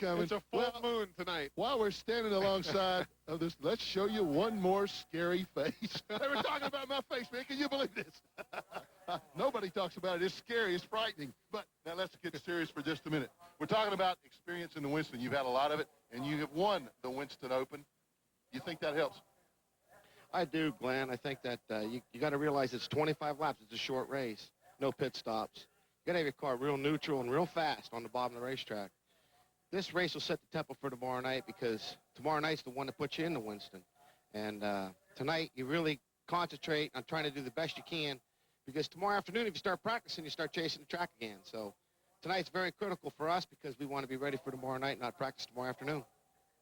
coming. It's a full moon tonight. While we're standing alongside of this, let's show you one more scary face. They were talking about my face, man. Can you believe this? Nobody talks about it. It's scary. It's frightening. But now let's get serious for just a minute. We're talking about experience in the Winston. You've had a lot of it, and you have won the Winston Open. You think that helps? I do, Glenn. I think that you got to realize it's 25 laps. It's a short race. No pit stops. You got to have your car real neutral and real fast on the bottom of the racetrack. This race will set the tempo for tomorrow night because tomorrow night's the one that puts you into Winston. And tonight, you really concentrate on trying to do the best you can because tomorrow afternoon, if you start practicing, you start chasing the track again. So tonight's very critical for us because we want to be ready for tomorrow night, not practice tomorrow afternoon.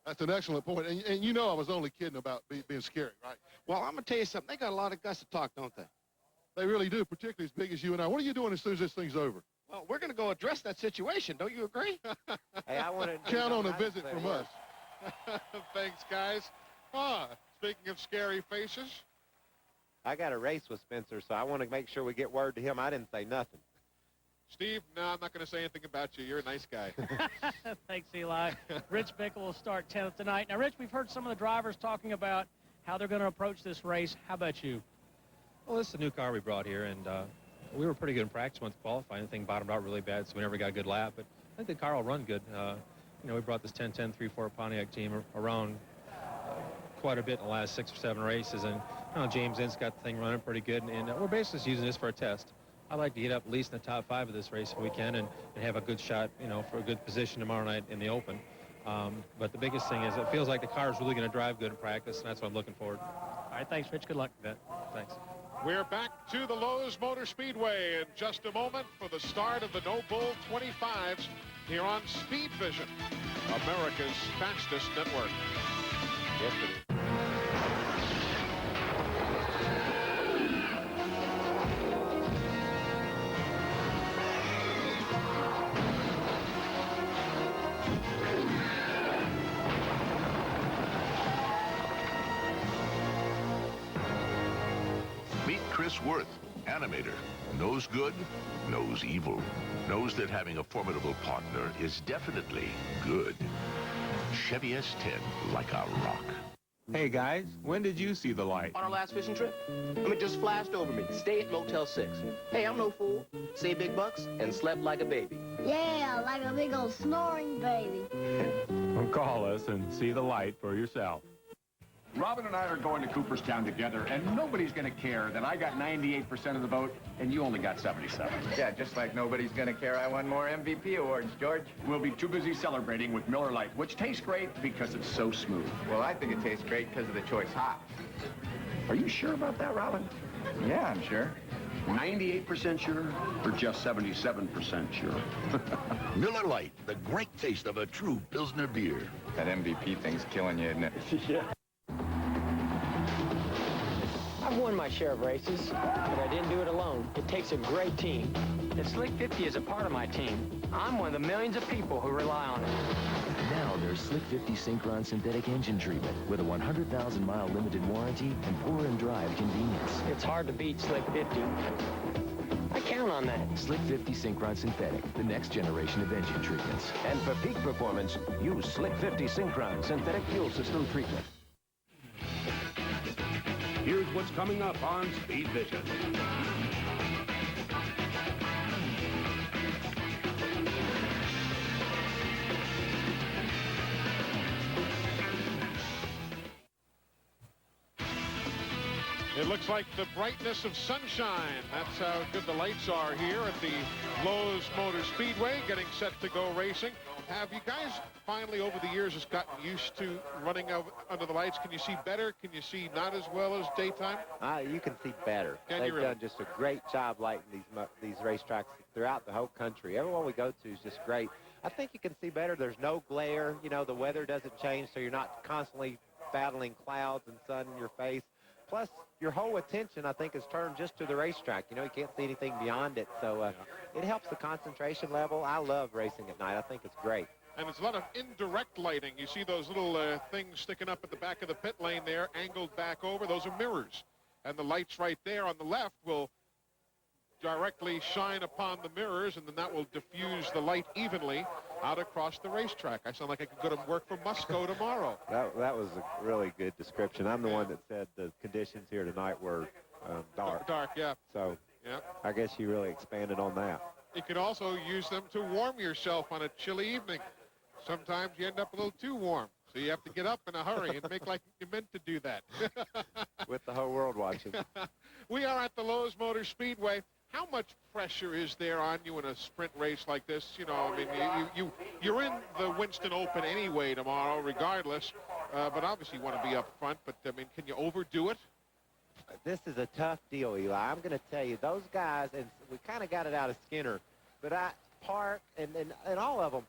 That's an excellent point. And you know I was only kidding about being scary, right? Well, I'm going to tell you something. They got a lot of guts to talk, don't they? They really do, particularly as big as you and I. What are you doing as soon as this thing's over? Well, we're going to go address that situation. Don't you agree? Hey, I want to count on a visit from us. Thanks, guys. Speaking of scary faces. I got a race with Spencer, so I want to make sure we get word to him. I didn't say nothing. Steve, no, I'm not going to say anything about you. You're a nice guy. Thanks, Eli. Rich Bickle will start 10th tonight. Now, Rich, we've heard some of the drivers talking about how they're going to approach this race. How about you? Well, this is a new car we brought here, and we were pretty good in practice once qualifying. The thing bottomed out really bad, so we never got a good lap. But I think the car will run good. You know, we brought this 10-10 3-4 Pontiac team around quite a bit in the last 6 or 7 races, and you know, James Ince got the thing running pretty good, and we're basically just using this for a test. I'd like to get up at least in the top 5 of this race if we can, and have a good shot, you know, for a good position tomorrow night in the Open. But the biggest thing is it feels like the car is really going to drive good in practice, and that's what I'm looking forward. All right, thanks, Rich. Good luck. Thanks. We're back to the Lowe's Motor Speedway in just a moment for the start of the No Bull 25s here on Speed Vision, America's fastest network. Yes, it is. Chris Worth, animator, knows good, knows evil, knows that having a formidable partner is definitely good. Chevy S10, like a rock. Hey guys, when did you see the light? On our last fishing trip. It just flashed over me. Stay at Motel 6. Hey, I'm no fool. Saved big bucks and slept like a baby. Yeah, like a big old snoring baby. Well, call us and see the light for yourself. Robin and I are going to Cooperstown together, and nobody's going to care that I got 98% of the vote and you only got 77. Yeah, just like nobody's going to care I won more MVP awards, George. We'll be too busy celebrating with Miller Lite, which tastes great because it's so smooth. Well, I think it tastes great because of the choice hop. Are you sure about that, Robin? Yeah, I'm sure. 98% sure or just 77% sure? Miller Lite, the great taste of a true Pilsner beer. That MVP thing's killing you, isn't it? Yeah. I've won my share of races, but I didn't do it alone. It takes a great team. And Slick 50 is a part of my team. I'm one of the millions of people who rely on it. Now there's Slick 50 Synchron synthetic engine treatment with a 100,000-mile limited warranty and pour-and-drive convenience. It's hard to beat Slick 50. I count on that. Slick 50 Synchron synthetic, the next generation of engine treatments. And for peak performance, use Slick 50 Synchron synthetic fuel system treatment. Here's what's coming up on Speed Vision. It looks like the brightness of sunshine. That's how good the lights are here at the Lowe's Motor Speedway, getting set to go racing. Have you guys finally, over the years, just gotten used to running under the lights? Can you see better? Can you see not as well as daytime? You can see better. They've done just a great job lighting these racetracks throughout the whole country. Everyone we go to is just great. I think you can see better. There's no glare. You know, the weather doesn't change, so you're not constantly battling clouds and sun in your face. Plus, your whole attention, I think, is turned just to the racetrack. You know, you can't see anything beyond it, so it helps the concentration level. I love racing at night. I think it's great. And it's a lot of indirect lighting. You see those little things sticking up at the back of the pit lane there, angled back over. Those are mirrors. And the lights right there on the left will directly shine upon the mirrors, and then that will diffuse the light evenly. how to cross the racetrack. I sound like I could go to work for Musco tomorrow. That was a really good description. I'm the one that said the conditions here tonight were dark. Dark, yeah. So yeah. I guess you really expanded on that. You can also use them to warm yourself on a chilly evening. Sometimes you end up a little too warm, so you have to get up in a hurry and make like you meant to do that. With the whole world watching. We are at the Lowe's Motor Speedway. How much pressure is there on you in a sprint race like this? You know, I mean, you're in the Winston Open anyway tomorrow, regardless. But obviously you want to be up front. But, I mean, can you overdo it? This is a tough deal, Eli. I'm going to tell you, those guys, and we kind of got it out of Skinner, but Park and all of them,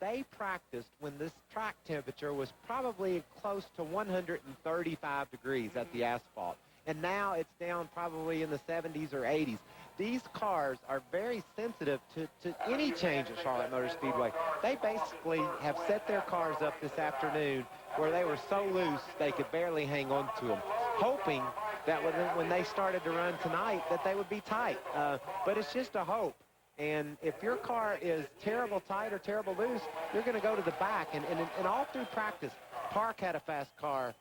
they practiced when this track temperature was probably close to 135 degrees at the asphalt. And now it's down probably in the 70s or 80s. These cars are very sensitive to any change at Charlotte Motor Speedway. They basically have set their cars up this afternoon where they were so loose they could barely hang on to them, hoping that when they started to run tonight that they would be tight. But it's just a hope. And if your car is terrible tight or terrible loose, you're going to go to the back. And all through practice, Park had a fast car.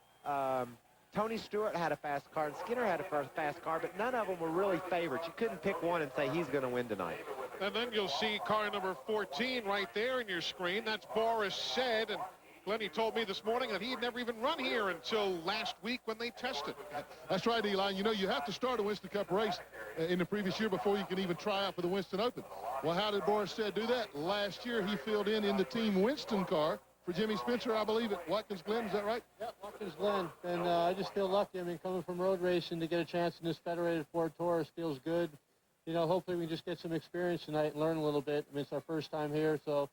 Tony Stewart had a fast car, and Skinner had a fast car, but none of them were really favorites. You couldn't pick one and say he's going to win tonight. And then you'll see car number 14 right there in your screen. That's Boris Said, and Glenny told me this morning that he had never even run here until last week when they tested. That's right, Eli. You know, you have to start a Winston Cup race in the previous year before you can even try out for the Winston Open. Well, how did Boris Said do that? Last year, he filled in the Team Winston car for Jimmy Spencer, I believe, at Watkins Glen. Is that right? Yep, Watkins Glen. And I just feel lucky. I mean, coming from road racing to get a chance in this Federated Ford Taurus feels good. You know, hopefully we can just get some experience tonight and learn a little bit. I mean, it's our first time here, so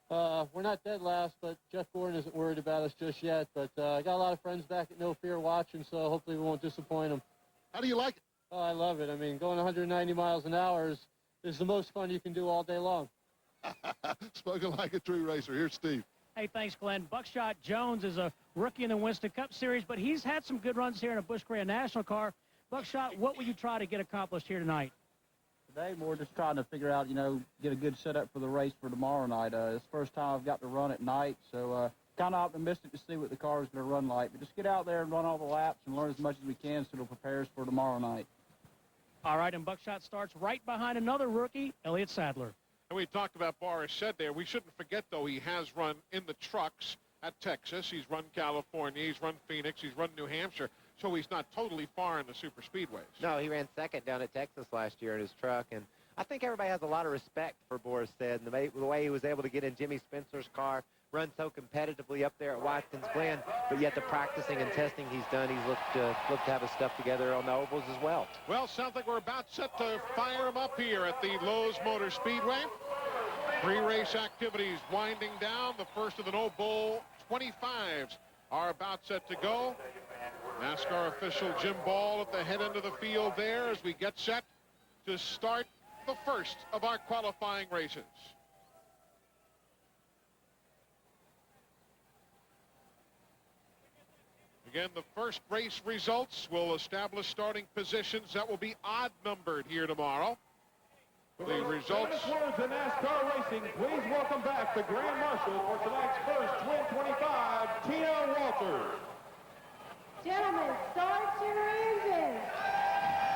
we're not dead last, but Jeff Gordon isn't worried about us just yet. But I got a lot of friends back at No Fear watching, so hopefully we won't disappoint them. How do you like it? Oh, I love it. I mean, going 190 miles an hour is the most fun you can do all day long. Spoken like a true racer. Here's Steve. Hey, thanks, Glenn. Buckshot Jones is a rookie in the Winston Cup Series, but he's had some good runs here in a Busch Gray National car. Buckshot, what will you try to get accomplished here tonight? Today, more just trying to figure out, you know, get a good setup for the race for tomorrow night. It's the first time I've got to run at night, so kind of optimistic to see what the car is going to run like. But just get out there and run all the laps and learn as much as we can so it'll prepare us for tomorrow night. All right, and Buckshot starts right behind another rookie, Elliott Sadler. And we talked about Boris Said there. We shouldn't forget, though, he has run in the trucks at Texas. He's run California. He's run Phoenix. He's run New Hampshire. So he's not totally far in the super speedways. No, he ran second down at Texas last year in his truck. And I think everybody has a lot of respect for Boris Said and the way he was able to get in Jimmy Spencer's car, run so competitively up there at Watkins Glen, but yet the practicing and testing he's done, he's looked to have his stuff together on the ovals as well. Well, sounds like we're about set to fire him up here at the Lowe's Motor Speedway. Pre-race activities winding down. The first of the No Bull 25s are about set to go. NASCAR official Jim Ball at the head end of the field there as we get set to start the first of our qualifying races. Again, the first race results will establish starting positions that will be odd-numbered here tomorrow. The results... Words in NASCAR racing, please welcome back the Grand Marshal for tonight's first Twin 25, Tina Walter. Gentlemen, start your engines.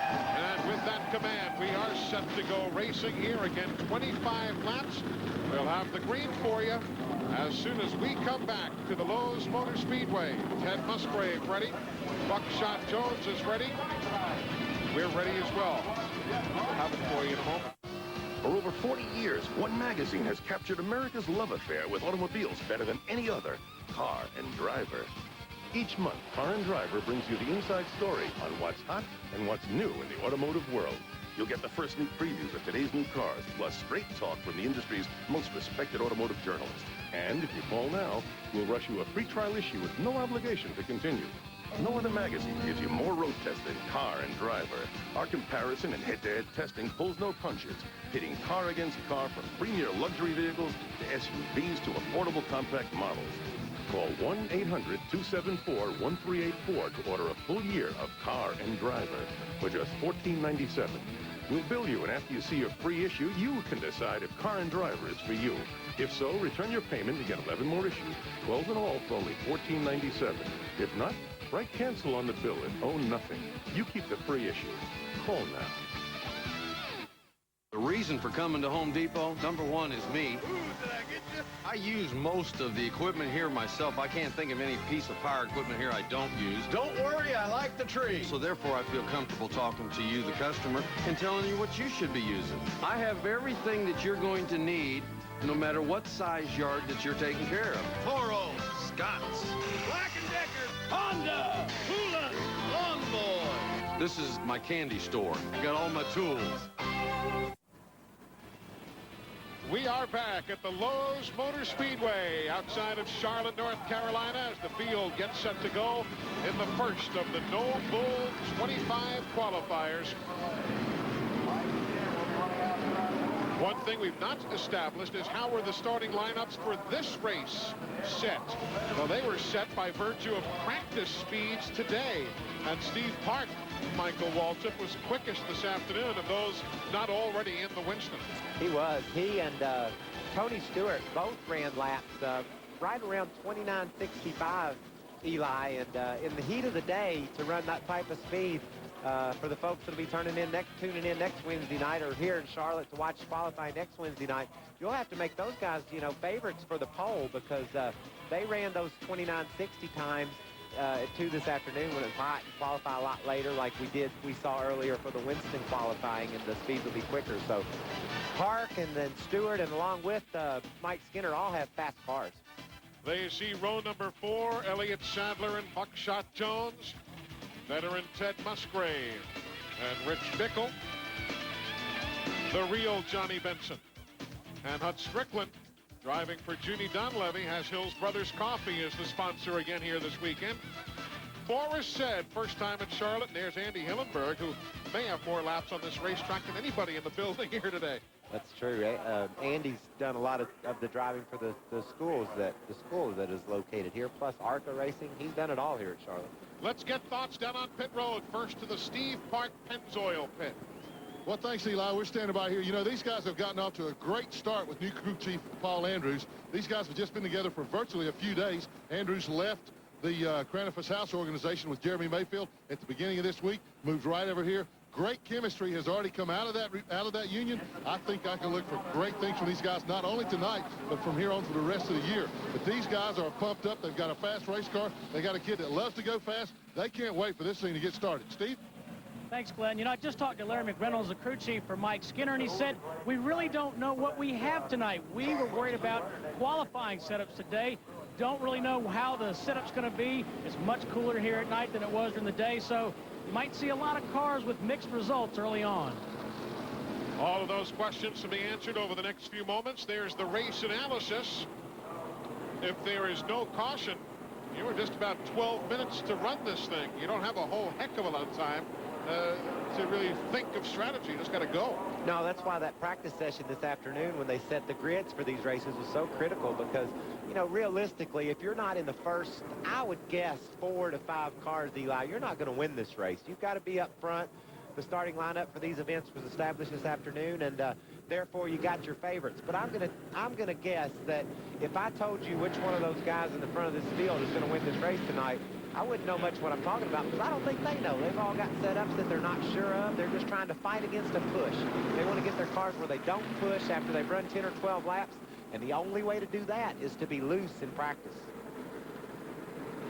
And with that command, we are set to go racing here. Again, 25 laps. We'll have the green for you as soon as we come back to the Lowe's Motor Speedway. Ted Musgrave ready. Buckshot Jones is ready. We're ready as well. We'll have it for you in a moment. For over 40 years, one magazine has captured America's love affair with automobiles better than any other, Car and Driver. Each month, Car and Driver brings you the inside story on what's hot and what's new in the automotive world. You'll get the first sneak previews of today's new cars, plus straight talk from the industry's most respected automotive journalists. And if you call now, we'll rush you a free trial issue with no obligation to continue. No other magazine gives you more road tests than Car and Driver. Our comparison and head-to-head testing pulls no punches, pitting car against car from premier luxury vehicles to SUVs to affordable compact models. Call 1-800-274-1384 to order a full year of Car and Driver for just $14.97. We'll bill you, and after you see your free issue, you can decide if Car and Driver is for you. If so, return your payment and get 11 more issues, 12 in all for only $14.97. If not, write cancel on the bill and owe nothing. You keep the free issue. Call now. The reason for coming to Home Depot, number one, is me. Ooh, did I get you? I use most of the equipment here myself. I can't think of any piece of power equipment here I don't use. Don't worry, I like the tree. So therefore, I feel comfortable talking to you, the customer, and telling you what you should be using. I have everything that you're going to need, no matter what size yard that you're taking care of. Toro, Scott's, Black & Decker, Honda, Hula, Lawn Boy. This is my candy store. I got all my tools. We are back at the Lowe's Motor Speedway outside of Charlotte, North Carolina, as the field gets set to go in the first of the No Bull 25 qualifiers. One thing we've not established is how were the starting lineups for this race set. Well, they were set by virtue of practice speeds today. And Steve Park, Michael Waltrip, was quickest this afternoon of those not already in the Winston. He was. He and Tony Stewart both ran laps right around 29:65, Eli. And in the heat of the day, to run that type of speed, for the folks that'll be tuning in next Wednesday night, or here in Charlotte to watch qualify next Wednesday night, you'll have to make those guys, you know, favorites for the pole, because they ran those 29:60 times at 2 this afternoon when it's hot, and qualify a lot later like we saw earlier for the Winston qualifying, and the speeds will be quicker. So Park and then Stewart, and along with Mike Skinner, all have fast cars. They see row number 4, Elliott Sadler and Buckshot Jones, veteran Ted Musgrave, and Rich Bickle, the real Johnny Benson, and Hut Strickland. Driving for Junie Donlevy has Hills Brothers Coffee as the sponsor again here this weekend. Forrest said, first time at Charlotte, and there's Andy Hillenberg, who may have more laps on this racetrack than anybody in the building here today. That's true. Andy's done a lot of the driving for the school that is located here, plus ARCA Racing. He's done it all here at Charlotte. Let's get thoughts down on pit road. First to the Steve Park Pennzoil pit. Well, thanks, Eli. We're standing by here. You know, these guys have gotten off to a great start with new crew chief Paul Andrews. These guys have just been together for virtually a few days. Andrews left the Cranifus House organization with Jeremy Mayfield at the beginning of this week, moved right over here. Great chemistry has already come out of that union. I think I can look for great things from these guys, not only tonight, but from here on for the rest of the year. But these guys are pumped up. They've got a fast race car. They got a kid that loves to go fast. They can't wait for this thing to get started. Steve? Thanks, Glenn. You know, I just talked to Larry McReynolds, the crew chief for Mike Skinner, and he said, we really don't know what we have tonight. We were worried about qualifying setups today. Don't really know how the setup's going to be. It's much cooler here at night than it was during the day, so you might see a lot of cars with mixed results early on. All of those questions to be answered over the next few moments. There's the race analysis. If there is no caution, you were just about 12 minutes to run this thing. You don't have a whole heck of a lot of time to really think of strategy. You just got to go. No, that's why that practice session this afternoon, when they set the grids for these races, was so critical, because, you know, realistically, if you're not in the first, I would guess, 4 to 5 cars, Eli, you're not going to win this race. You've got to be up front. The starting lineup for these events was established this afternoon, and therefore you got your favorites. But I'm gonna guess that if I told you which one of those guys in the front of this field is going to win this race tonight, I wouldn't know much what I'm talking about, because I don't think they know. They've all got setups that they're not sure of. They're just trying to fight against a push. They want to get their cars where they don't push after they've run 10 or 12 laps, and the only way to do that is to be loose in practice.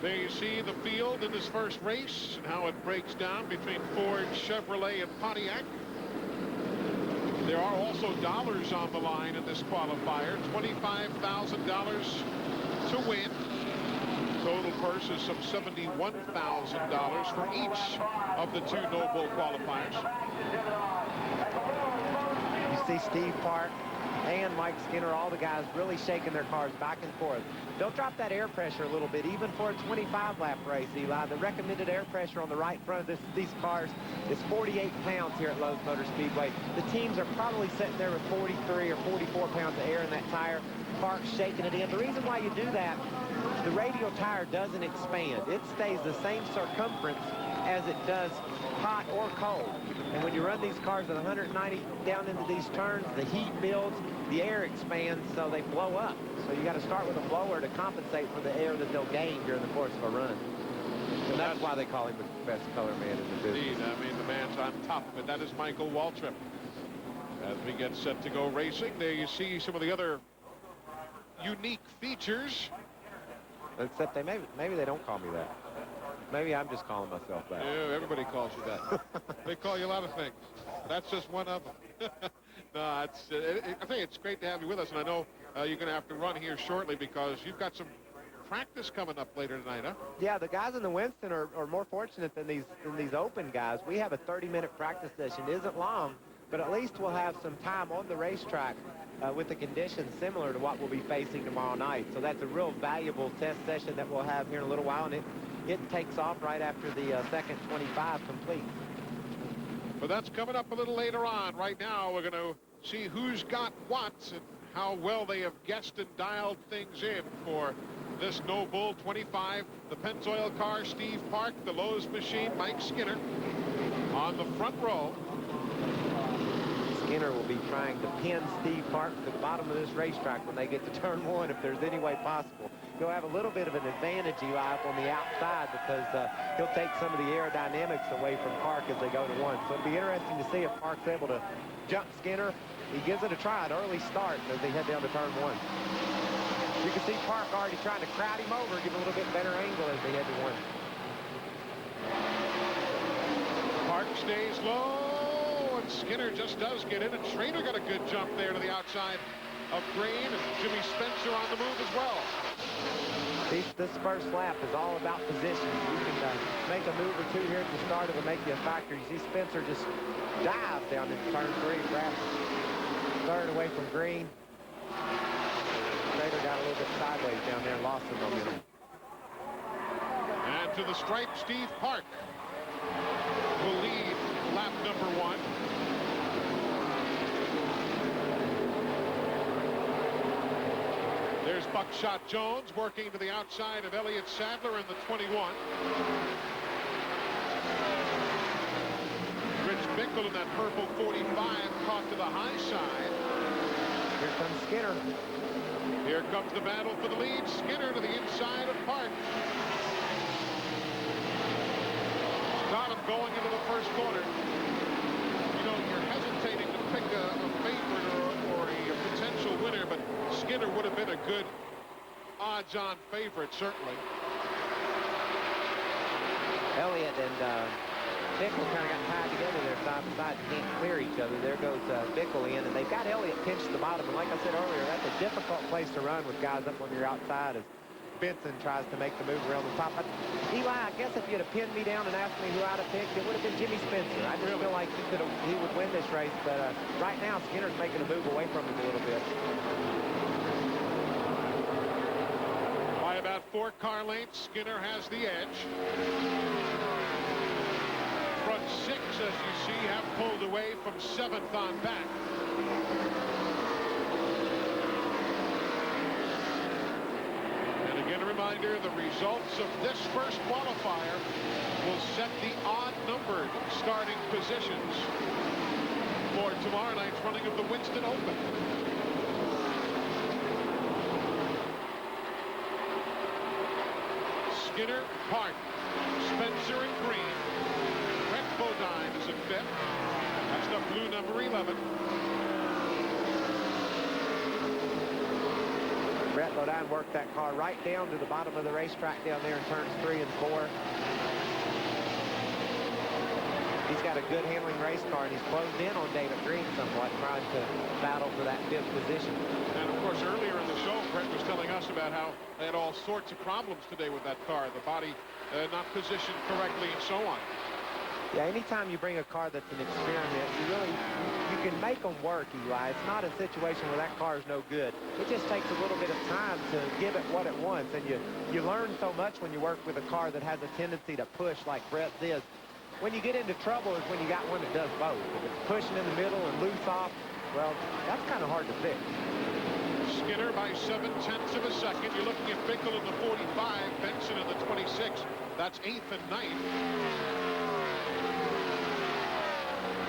There you see the field in this first race and how it breaks down between Ford, Chevrolet, and Pontiac. There are also dollars on the line in this qualifier, $25,000 to win. Total purse is some $71,000 for each of the 2 No Bull qualifiers. You see Steve Park and Mike Skinner, all the guys really shaking their cars back and forth. They'll drop that air pressure a little bit, even for a 25-lap race, Eli. The recommended air pressure on the right front of these cars is 48 pounds here at Lowe's Motor Speedway. The teams are probably sitting there with 43 or 44 pounds of air in that tire. Park's shaking it in. The reason why you do that the radial tire doesn't expand. It stays the same circumference as it does hot or cold. And when you run these cars at 190 down into these turns, the heat builds, the air expands, so they blow up. So you got to start with a blower to compensate for the air that they'll gain during the course of a run. And that's why they call him the best color man in the business. Indeed, I mean, the man's on top of it. That is Michael Waltrip. As we get set to go racing, there you see some of the other unique features. Except maybe they don't call me that. Maybe I'm just calling myself that. Yeah, everybody calls you that. They call you a lot of things. That's just one of them. No, I think it's great to have you with us, and I know you're going to have to run here shortly because you've got some practice coming up later tonight, huh? Yeah, the guys in the Winston are more fortunate than these open guys. We have a 30-minute practice session. It isn't long, but at least we'll have some time on the racetrack with the conditions similar to what we'll be facing tomorrow night. So that's a real valuable test session that we'll have here in a little while, and it takes off right after the second 25 complete. But that's coming up a little later on. Right now, we're going to see who's got what and how well they have guessed and dialed things in for this No Bull 25. The Pennzoil car, Steve Park, the Lowe's machine, Mike Skinner on the front row. Skinner will be trying to pin Steve Park to the bottom of this racetrack when they get to turn one, if there's any way possible. He'll have a little bit of an advantage, Eli, up on the outside because he'll take some of the aerodynamics away from Park as they go to one. So it'll be interesting to see if Park's able to jump Skinner. He gives it a try, an early start as they head down to turn one. You can see Park already trying to crowd him over, give a little bit better angle as they head to one. Park stays low, and Skinner just does get in, and Schrader got a good jump there to the outside of Green, and Jimmy Spencer on the move as well. This first lap is all about position. You can make a move or two here at the start, it'll make you a factor. You see Spencer just dive down into turn 3, grab third away from Green. Schrader got a little bit sideways down there and lost some momentum. And to the stripe, Steve Park will lead lap number 1. There's Buckshot Jones working to the outside of Elliott Sadler in the 21. Rich Bickle in that purple 45 caught to the high side. Here comes Skinner. Here comes the battle for the lead. Skinner to the inside of Park. Got him going into the first corner. You know, you're hesitating to pick a favorite or a potential winner, but Skinner would have been a good odds-on favorite, certainly. Elliott and Bickle kind of got tied together there side by side. Can't clear each other. There goes Bickle in, and they've got Elliott pinched to the bottom. And like I said earlier, that's a difficult place to run with guys up on your outside as Benson tries to make the move around the top. Eli, I guess if you'd have pinned me down and asked me who I'd have picked, it would have been Jimmy Spencer. I just feel like he would win this race, but right now Skinner's making a move away from him a little bit. By about 4 car lengths, Skinner has the edge. Front 6, as you see, have pulled away from 7th on back. And again, a reminder, the results of this first qualifier will set the odd-numbered starting positions for tomorrow night's running of the Winston Open. Skinner, Park, Spencer, and Green. Brett Bodine is at 5th. That's the blue number 11. Brett Bodine worked that car right down to the bottom of the racetrack down there in turns 3 and 4. He's got a good handling race car, and he's closed in on David Green somewhat, trying to battle for that 5th position. And, of course, earlier in the show, Brett was telling us about how they had all sorts of problems today with that car. The body not positioned correctly and so on. Yeah, anytime you bring a car that's an experiment, you can make them work, Eli. It's not a situation where that car is no good. It just takes a little bit of time to give it what it wants, and you learn so much when you work with a car that has a tendency to push like Brett's is. When you get into trouble is when you got one that does both. If it's pushing in the middle and loose off, well, that's kind of hard to fix. Skinner by 7/10 of a second. You're looking at Bickle in the 45, Benson in the 26. That's 8th and 9th.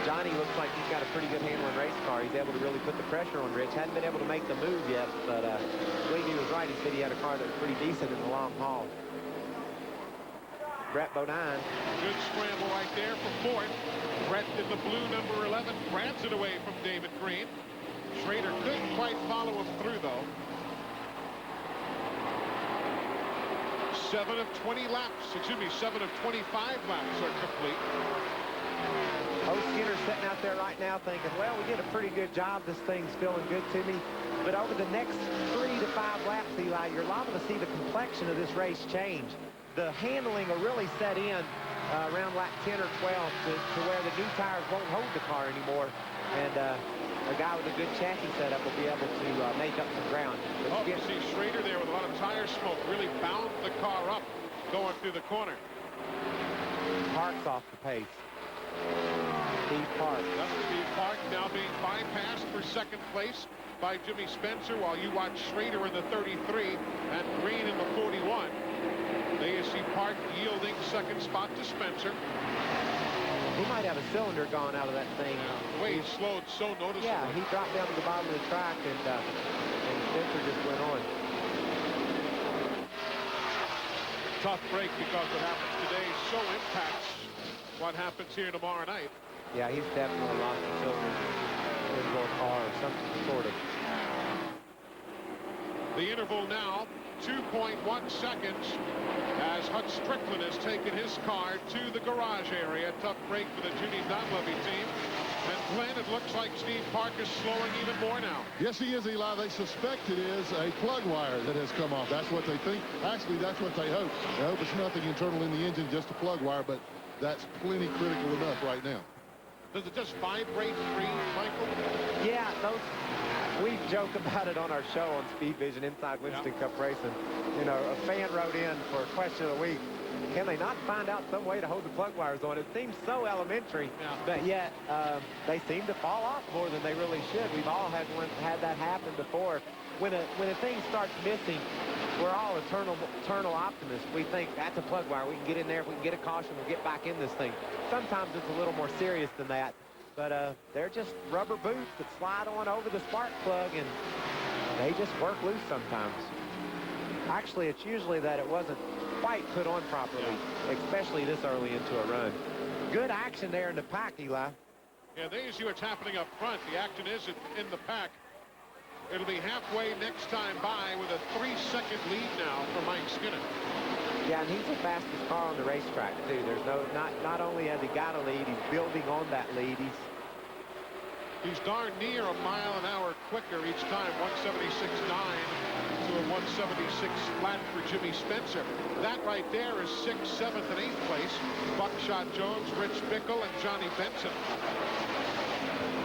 Johnny looks like he's got a pretty good handle in race car. He's able to really put the pressure on Rich. Hadn't been able to make the move yet, but I believe he was right. He said he had a car that was pretty decent in the long haul. Brett Bodine. Good scramble right there for fourth. Brett in the blue number 11 grabs it away from David Green. Schrader couldn't quite follow him through, though. 7 of 20 laps, excuse me, 7 of 25 laps are complete. Skinner's sitting out there right now thinking, well, we did a pretty good job. This thing's feeling good to me. But over the next 3 to 5 laps, Eli, you're liable to see the complexion of this race change. The handling will really set in around lap 10 or 12 to where the new tires won't hold the car anymore. And a guy with a good chassis setup will be able to make up some ground. Oh, you see Schrader there with a lot of tire smoke. Really bound the car up going through the corner. Park's off the pace. Steve Park. That's Steve Park now being bypassed for second place by Jimmy Spencer, while you watch Schrader in the 33 and Green in the 41. There you see Park yielding second spot to Spencer. He might have a cylinder gone out of that thing. The way he slowed so noticeably. Yeah, he dropped down to the bottom of the track, and Spencer just went on. Tough break because what happens today so impacts what happens here tomorrow night. Yeah, he's definitely lost the cylinder in his car or something sort of. The interval now, 2.1 seconds, as Hutch Strickland has taken his car to the garage area. Tough break for the Jimmy Dunleavy team. And Glenn, it looks like Steve Park is slowing even more now. Yes, he is, Eli. They suspect it is a plug wire that has come off. That's what they think. Actually, that's what they hope. They hope it's nothing internal in the engine, just a plug wire, but that's plenty critical enough right now. Does it just vibrate free, Michael? Yeah, we joke about it on our show on Speed Vision Inside Winston Cup Racing. You know, a fan wrote in for a question of the week. Can they not find out some way to hold the plug wires on? It seems so elementary, but yet they seem to fall off more than they really should. We've all had that happen before. When a thing starts missing, we're all eternal optimists. We think that's a plug wire. We can get in there. If we can get a caution, we'll get back in this thing. Sometimes it's a little more serious than that. But they're just rubber boots that slide on over the spark plug, and they just work loose sometimes. Actually, it's usually that it wasn't quite put on properly, especially this early into a run. Good action there in the pack, Eli. Yeah, there you see what's happening up front. The action is in the pack. It'll be halfway next time by with a 3-second lead now for Mike Skinner. Yeah, and he's the fastest car on the racetrack, too. There's not only has he got a lead, he's building on that lead. He's darn near a mile an hour quicker each time, 176.9 to a 176 flat for Jimmy Spencer. That right there is 6th, 7th, and 8th place. Buckshot Jones, Rich Bickle, and Johnny Benson.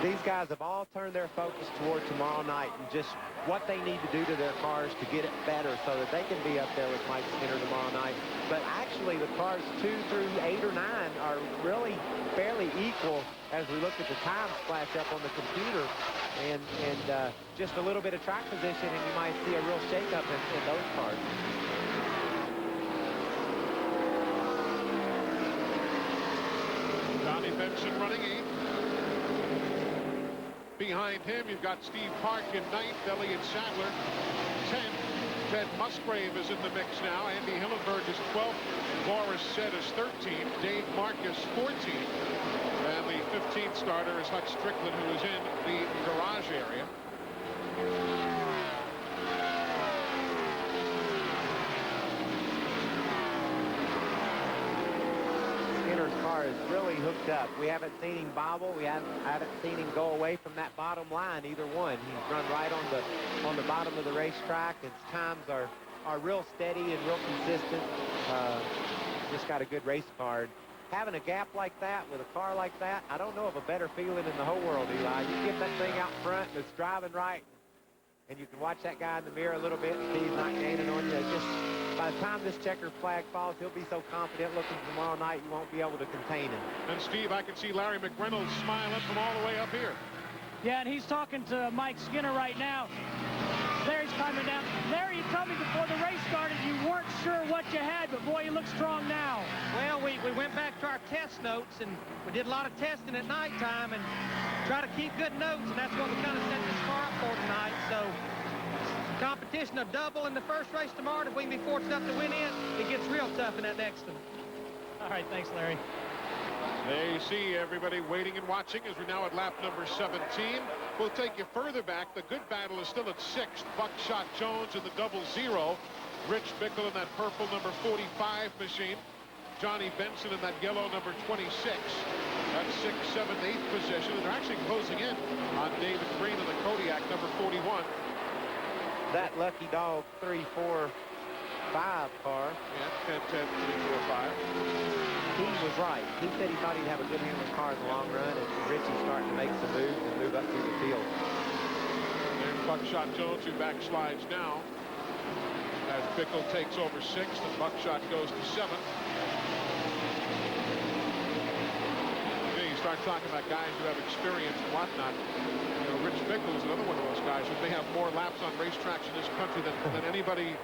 These guys have all turned their focus toward tomorrow night and just what they need to do to their cars to get it better so that they can be up there with Mike Skinner tomorrow night. But actually, the cars 2 through 8 or 9 are really fairly equal as we look at the times flash up on the computer. And just a little bit of track position, and you might see a real shakeup in those cars. Johnny Benson running 8th. Behind him, you've got Steve Park in 9th, Elliott Sadler 10th. Ted Musgrave is in the mix now. Andy Hillenberg is 12th. Boris Said is 13th. Dave Marcus 14th. And the 15th starter is Hutch Strickland, who is in the garage area. Skinner's car is really hooked up. We haven't seen him bobble. We haven't seen him go away from that bottom line, either one. He's run right on the bottom of the racetrack. His times are real steady and real consistent. Just got a good race car. Having a gap like that with a car like that, I don't know of a better feeling in the whole world, Eli. You get that thing out front and it's driving right, and you can watch that guy in the mirror a little bit and see he's not gaining on you. Just by the time this checkered flag falls, he'll be so confident looking tomorrow night you won't be able to contain him. And Steve, I can see Larry McReynolds smiling from all the way up here. Yeah, and he's talking to Mike Skinner right now. Larry's climbing down. Larry, you told me before the race started you weren't sure what you had, but boy, you look strong now. Well, we went back to our test notes, and we did a lot of testing at nighttime and try to keep good notes, and that's what we kind of set this car up for tonight. So competition of double in the first race tomorrow. If we can be fortunate enough to win it gets real tough in that next one. All right, thanks, Larry. There you see everybody waiting and watching as we're now at lap number 17. We'll take you further back. The good battle is still at 6th. Buckshot Jones in the 00. Rich Bickle in that purple number 45 machine. Johnny Benson in that yellow number 26. That's 6th, 7th, 8th position. And they're actually closing in on David Green in the Kodiak number 41. That lucky dog 3, 4, 5 car. Yeah, 10, 10, 3, 4, 5. He was right. He said he thought he'd have a good handling car in the long run, and Richie's starting to make some moves and move up through the field. There's Buckshot Jones, who backslides now as Bickle takes over 6th and Buckshot goes to 7th. You start talking about guys who have experience and whatnot. You know, Rich Bickle is another one of those guys who may have more laps on racetracks in this country than anybody.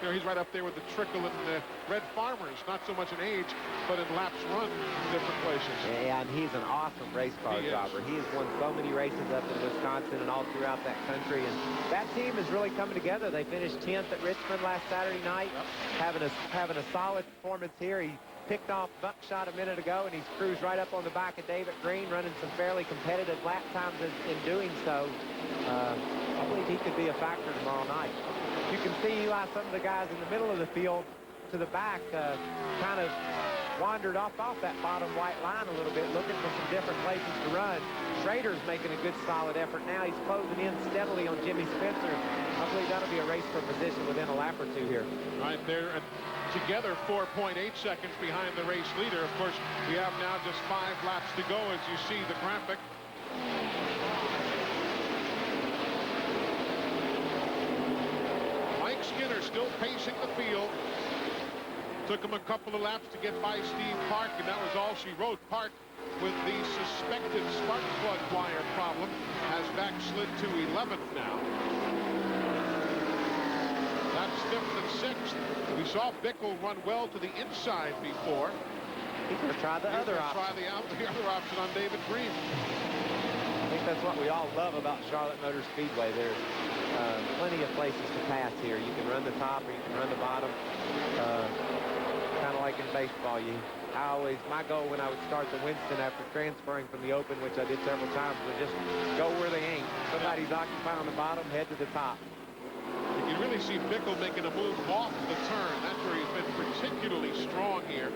You know, he's right up there with the Trickle and Red Farmers. Not so much in age, but in laps run in different places. Yeah, and he's an awesome race car driver. He has won so many races up in Wisconsin and all throughout that country. And that team is really coming together. They finished 10th at Richmond last Saturday night, having a solid performance here. He picked off Buckshot a minute ago, and he's cruised right up on the back of David Green, running some fairly competitive lap times in doing so. I believe he could be a factor tomorrow night. You can see Eli, some of the guys in the middle of the field to the back kind of wandered off that bottom white line a little bit, looking for some different places to run. Schrader's making a good solid effort now. He's closing in steadily on Jimmy Spencer. I believe that'll be a race for position within a lap or two here. Right there, together 4.8 seconds behind the race leader. Of course, we have now just 5 laps to go as you see the graphic. Mike Skinner still pacing the field. Took him a couple of laps to get by Steve Park, and that was all she wrote. Park, with the suspected spark plug wire problem, has backslid to 11th now. That's 5th and 6th. We saw Bickle run well to the inside before. He's going to try the other option. The other option on David Green. I think that's what we all love about Charlotte Motor Speedway. There's plenty of places to pass here. You can run the top or you can run the bottom. Kind of like in baseball. My goal when I would start the Winston after transferring from the Open, which I did several times, was just go where they ain't. Somebody's occupying the bottom, head to the top. You can really see Bickle making a move off the turn. That's where he's been particularly strong here.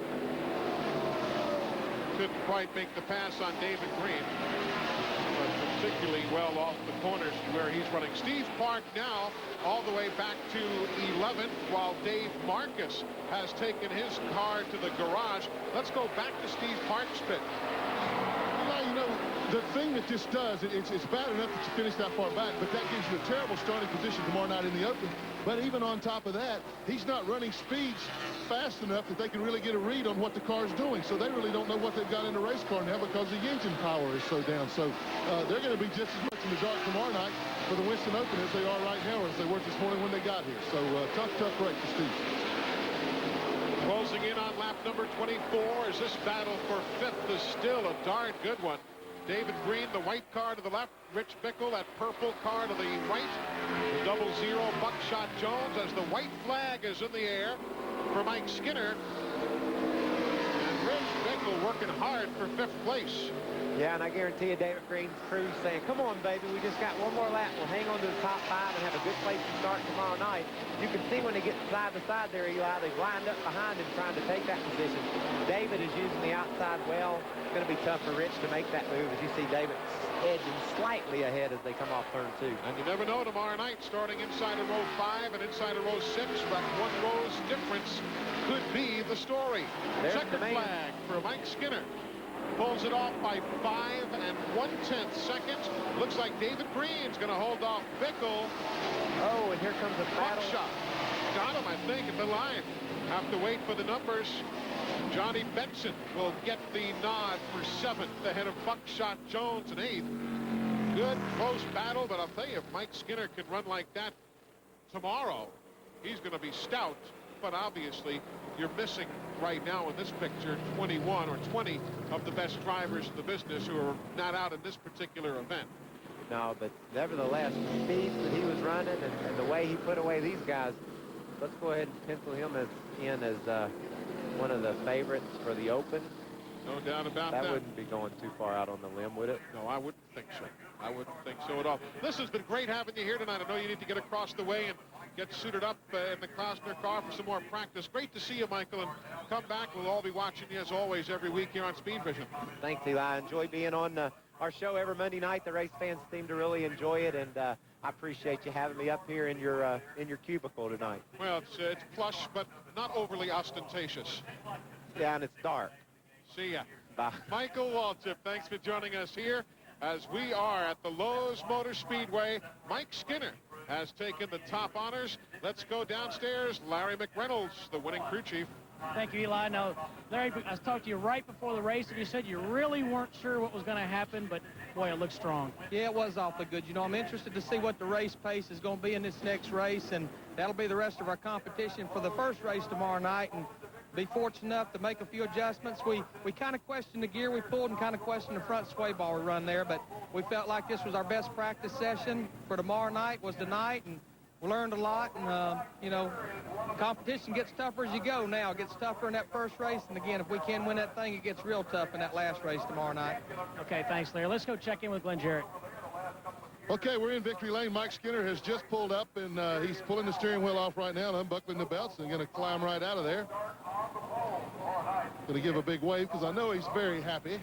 Couldn't quite make the pass on David Green, but particularly well off the corners where he's running. Steve Park now all the way back to 11th, while Dave Marcus has taken his car to the garage. Let's go back to Steve Park's pit. You know, the thing that this does, it's bad enough that you finish that far back, but that gives you a terrible starting position tomorrow night in the Open. But even on top of that, he's not running speeds fast enough that they can really get a read on what the car's doing. So they really don't know what they've got in the race car now because the engine power is so down. So they're going to be just as much in the dark tomorrow night for the Winston Open as they are right now, or as they were this morning when they got here. So tough race for Steve. Closing in on lap number 24 as this battle for 5th is still a darn good one. David Green, the white car to the left. Rich Bickle, that purple car to the right. The 00 Buckshot Jones as the white flag is in the air for Mike Skinner. And Rich Bickle working hard for 5th place. Yeah, and I guarantee you David Green's crew's saying, come on, baby, we just got one more lap. We'll hang on to the top 5 and have a good place to start tomorrow night. You can see when they get side to side there, Eli, they've lined up behind him trying to take that position. David is using the outside well. It's going to be tough for Rich to make that move as you see David edging slightly ahead as they come off turn 2. And you never know tomorrow night, starting inside of row 5 and inside of row 6, but 1 row's difference could be the story. Checkered flag for Mike Skinner. Pulls it off by 5 1/10 seconds. Looks like David Green's going to hold off Bickle. Oh, and here comes a battle. Buckshot. Got him, I think, at the line. Have to wait for the numbers. Johnny Benson will get the nod for 7th ahead of Buckshot Jones in 8th. Good, close battle, but I'll tell you, if Mike Skinner can run like that tomorrow, he's going to be stout. But obviously, you're missing right now in this picture 21 or 20 of the best drivers in the business who are not out in this particular event. No, but nevertheless, the speeds that he was running and the way he put away these guys, let's go ahead and pencil him as one of the favorites for the Open. No doubt about that. That wouldn't be going too far out on the limb, would it? No, I wouldn't think so. I wouldn't think so at all. This has been great having you here tonight. I know you need to get across the way and get suited up in the Costner car for some more practice. Great to see you, Michael, and come back. We'll all be watching you, as always, every week here on Speed Vision. Thanks, Eli. I enjoy being on our show every Monday night. The race fans seem to really enjoy it, and I appreciate you having me up here in your cubicle tonight. Well, it's plush, but not overly ostentatious. Yeah, and it's dark. See ya. Bye. Michael Waltrip, thanks for joining us here as we are at the Lowe's Motor Speedway. Mike Skinner has taken the top honors. Let's go downstairs. Larry McReynolds, the winning crew chief. Thank you, Eli. Now, Larry, I talked to you right before the race, and you said you really weren't sure what was going to happen, but, boy, it looks strong. Yeah, it was awfully good. You know, I'm interested to see what the race pace is going to be in this next race, and that'll be the rest of our competition for the first race tomorrow night, and be fortunate enough to make a few adjustments. We kind of questioned the gear we pulled and kind of questioned the front sway bar we run there, but we felt like this was our best practice session for tomorrow night was tonight, and we learned a lot, and, you know, competition gets tougher as you go now. It gets tougher in that first race, and again, if we can win that thing, it gets real tough in that last race tomorrow night. Okay, thanks, Larry. Let's go check in with Glenn Jarrett. Okay, we're in victory lane. Mike Skinner has just pulled up, and he's pulling the steering wheel off right now and unbuckling the belts and going to climb right out of there. Going to give a big wave because I know he's very happy.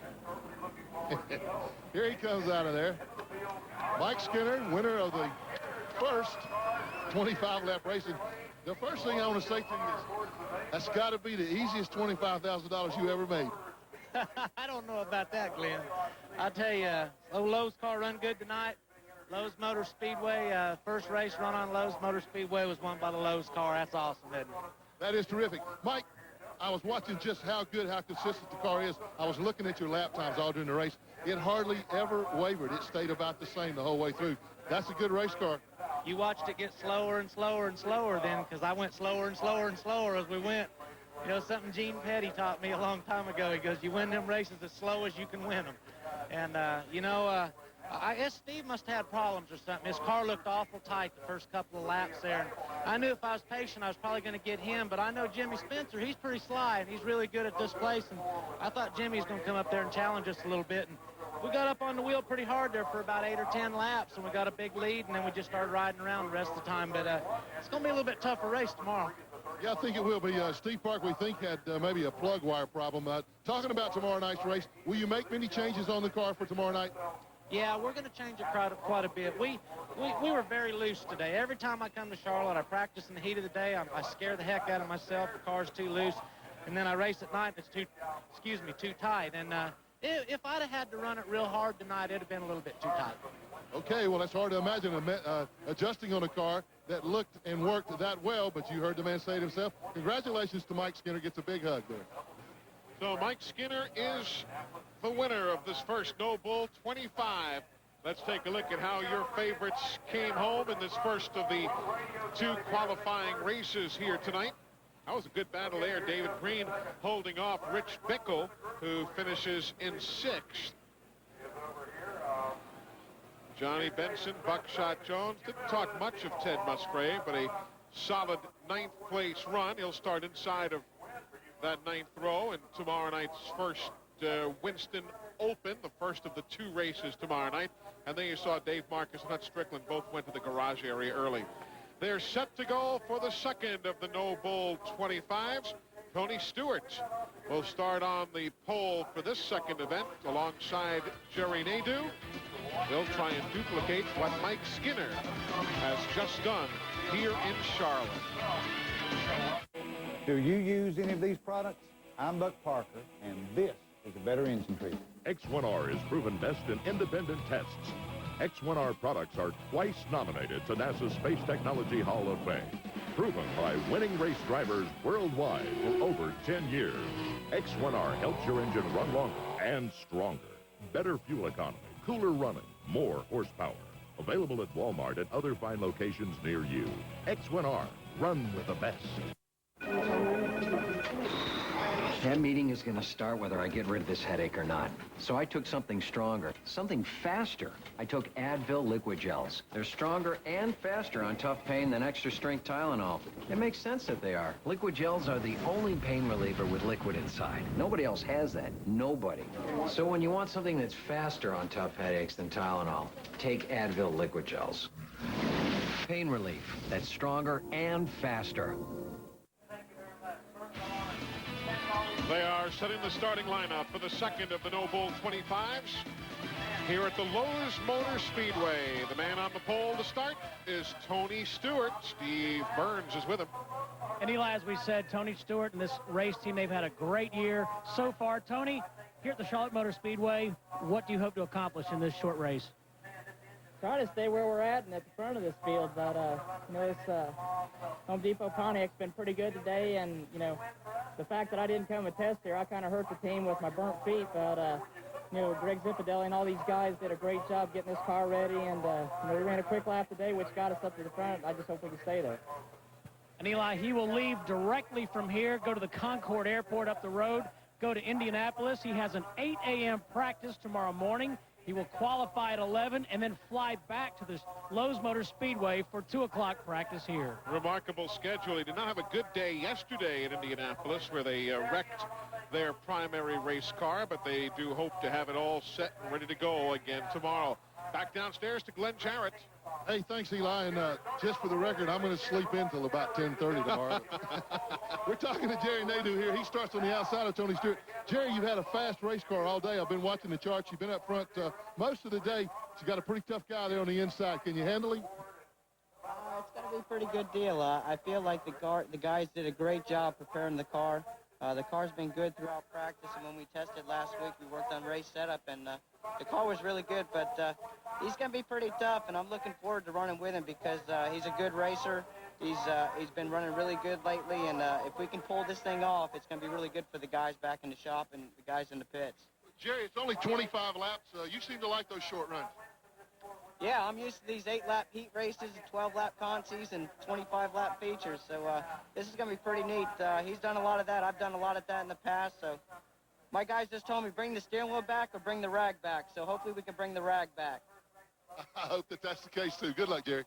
Here he comes out of there. Mike Skinner, winner of the first 25-lap race. And the first thing I want to say to you is that's got to be the easiest $25,000 you ever made. I don't know about that, Glenn. I'll tell you, Lowe's car run good tonight. Lowe's Motor Speedway, first race run on Lowe's Motor Speedway was won by the Lowe's car. That's awesome, isn't it? That is terrific. Mike, I was watching just how good, how consistent the car is. I was looking at your lap times all during the race. It hardly ever wavered. It stayed about the same the whole way through. That's a good race car. You watched it get slower and slower and slower then, because I went slower and slower and slower as we went. You know, something Gene Petty taught me a long time ago. He goes, you win them races as slow as you can win them. And, you know, I guess Steve must have had problems or something. His car looked awful tight the first couple of laps there. And I knew if I was patient, I was probably going to get him. But I know Jimmy Spencer, he's pretty sly, and he's really good at this place. And I thought Jimmy was going to come up there and challenge us a little bit. And we got up on the wheel pretty hard there for about 8 or 10 laps, and we got a big lead, and then we just started riding around the rest of the time. But it's going to be a little bit tougher race tomorrow. Yeah, I think it will be. Steve Park, we think, had maybe a plug wire problem. Talking about tomorrow night's race, will you make many changes on the car for tomorrow night? Yeah, we're going to change it quite a bit. We were very loose today. Every time I come to Charlotte, I practice in the heat of the day. I scare the heck out of myself. The car's too loose. And then I race at night, and it's too tight. And if I'd have had to run it real hard tonight, it'd have been a little bit too tight. Okay, well, it's hard to imagine adjusting on a car that looked and worked that well, but you heard the man say it himself. Congratulations to Mike Skinner. Gets a big hug there. So Mike Skinner is the winner of this first No Bull 25. Let's take a look at how your favorites came home in this first of the 2 qualifying races here tonight. That was a good battle there. David Green holding off Rich Bickle, who finishes in 6th. Johnny Benson, Buckshot Jones. Didn't talk much of Ted Musgrave, but a solid 9th place run. He'll start inside of that 9th row in tomorrow night's first Winston Open, the first of the 2 races tomorrow night. And then you saw Dave Marcus and Hut Strickland both went to the garage area early. They're set to go for the second of the No Bull 25s. Tony Stewart will start on the pole for this second event alongside Jerry Nadeau. They'll try and duplicate what Mike Skinner has just done here in Charlotte. Do you use any of these products? I'm Buck Parker, and this is a better engine treatment. X1R is proven best in independent tests. X1R products are twice nominated to NASA's Space Technology Hall of Fame. Proven by winning race drivers worldwide for over 10 years. X1R helps your engine run longer and stronger. Better fuel economy, cooler running, more horsepower. Available at Walmart and other fine locations near you. X1R. Run with the best. That meeting is going to start whether I get rid of this headache or not. So I took something stronger, something faster. I took Advil liquid gels. They're stronger and faster on tough pain than extra-strength Tylenol. It makes sense that they are. Liquid gels are the only pain reliever with liquid inside. Nobody else has that. Nobody. So when you want something that's faster on tough headaches than Tylenol, take Advil liquid gels. Pain relief that's stronger and faster. They are setting the starting lineup for the second of the No Bull 25s here at the Lowe's Motor Speedway. The man on the pole to start is Tony Stewart. Steve Burns is with him. And Eli, as we said, Tony Stewart and this race team, they've had a great year so far. Tony, here at the Charlotte Motor Speedway, what do you hope to accomplish in this short race? Try to stay where we're at and at the front of this field, but you know, this Home Depot Pontiac's been pretty good today, and you know, the fact that I didn't come and test here, I kind of hurt the team with my burnt feet, but you know, Greg Zippadelli and all these guys did a great job getting this car ready, and you know, we ran a quick lap today, which got us up to the front. I just hope we can stay there. And Eli, he will leave directly from here, go to the Concord Airport up the road, go to Indianapolis. He has an 8 a.m. practice tomorrow morning. He will qualify at 11 and then fly back to the Lowe's Motor Speedway for 2 o'clock practice here. Remarkable schedule. He did not have a good day yesterday in Indianapolis where they wrecked their primary race car, but they do hope to have it all set and ready to go again tomorrow. Back downstairs to Glenn Jarrett. Hey, thanks, Eli. And just for the record, I'm going to sleep in till about 10:30 tomorrow. We're talking to Jerry Nadeau here. He starts on the outside of Tony Stewart. Jerry, you've had a fast race car all day. I've been watching the charts. You've been up front most of the day. You've got a pretty tough guy there on the inside. Can you handle him? It's going to be a pretty good deal. I feel like the guys did a great job preparing the car. The car's been good throughout practice, and when we tested last week, we worked on race setup, and the car was really good, but he's going to be pretty tough, and I'm looking forward to running with him because he's a good racer. He's been running really good lately, and if we can pull this thing off, it's going to be really good for the guys back in the shop and the guys in the pits. Jerry, it's only 25 laps. You seem to like those short runs. Yeah, I'm used to these 8-lap heat races and 12-lap consies and 25-lap features, so this is going to be pretty neat. He's done a lot of that. I've done a lot of that in the past, so my guys just told me bring the steering wheel back or bring the rag back, so hopefully we can bring the rag back. I hope that that's the case, too. Good luck, Jerry.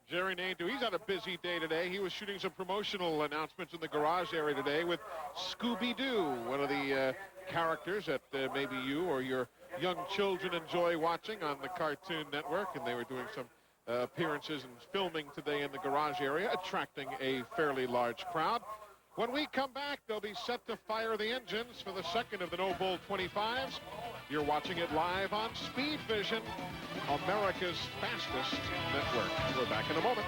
Jerry Nadeau, he's had a busy day today. He was shooting some promotional announcements in the garage area today with Scooby-Doo, one of the characters that maybe you or your young children enjoy watching on the Cartoon Network, and they were doing some appearances and filming today in the garage area, attracting a fairly large crowd. When we come back, they'll be set to fire the engines for the second of the No Bull 25s. You're watching it live on Speed Vision, America's fastest network. We're back in a moment.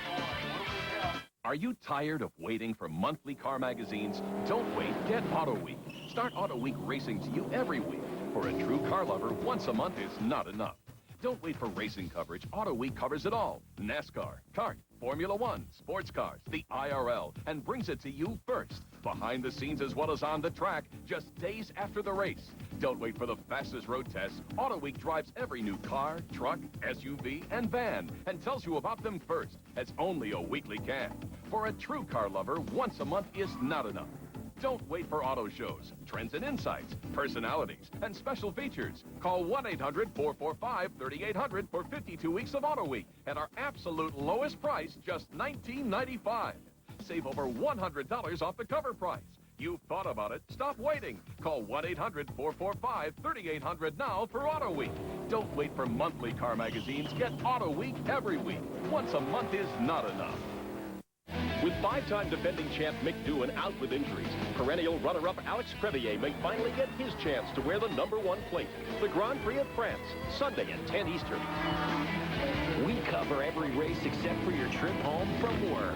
Are you tired of waiting for monthly car magazines? Don't wait. Get Auto Week. Start Auto Week racing to you every week. For a true car lover, once a month is not enough. Don't wait for racing coverage. Auto Week covers it all. NASCAR, kart, Formula One, sports cars, the IRL, and brings it to you first. Behind the scenes as well as on the track, just days after the race. Don't wait for the fastest road tests. Auto Week drives every new car, truck, SUV, and van, and tells you about them first, as only a weekly can. For a true car lover, once a month is not enough. Don't wait for auto shows, trends and insights, personalities, and special features. Call 1-800-445-3800 for 52 weeks of Auto Week at our absolute lowest price, just $19.95. Save over $100 off the cover price. You've thought about it. Stop waiting. Call 1-800-445-3800 now for Auto Week. Don't wait for monthly car magazines. Get Auto Week every week. Once a month is not enough. With 5-time defending champ Mick Doohan out with injuries, perennial runner-up Alex Crevier may finally get his chance to wear the #1 plate. The Grand Prix of France, Sunday at 10 Eastern. We cover every race except for your trip home from work.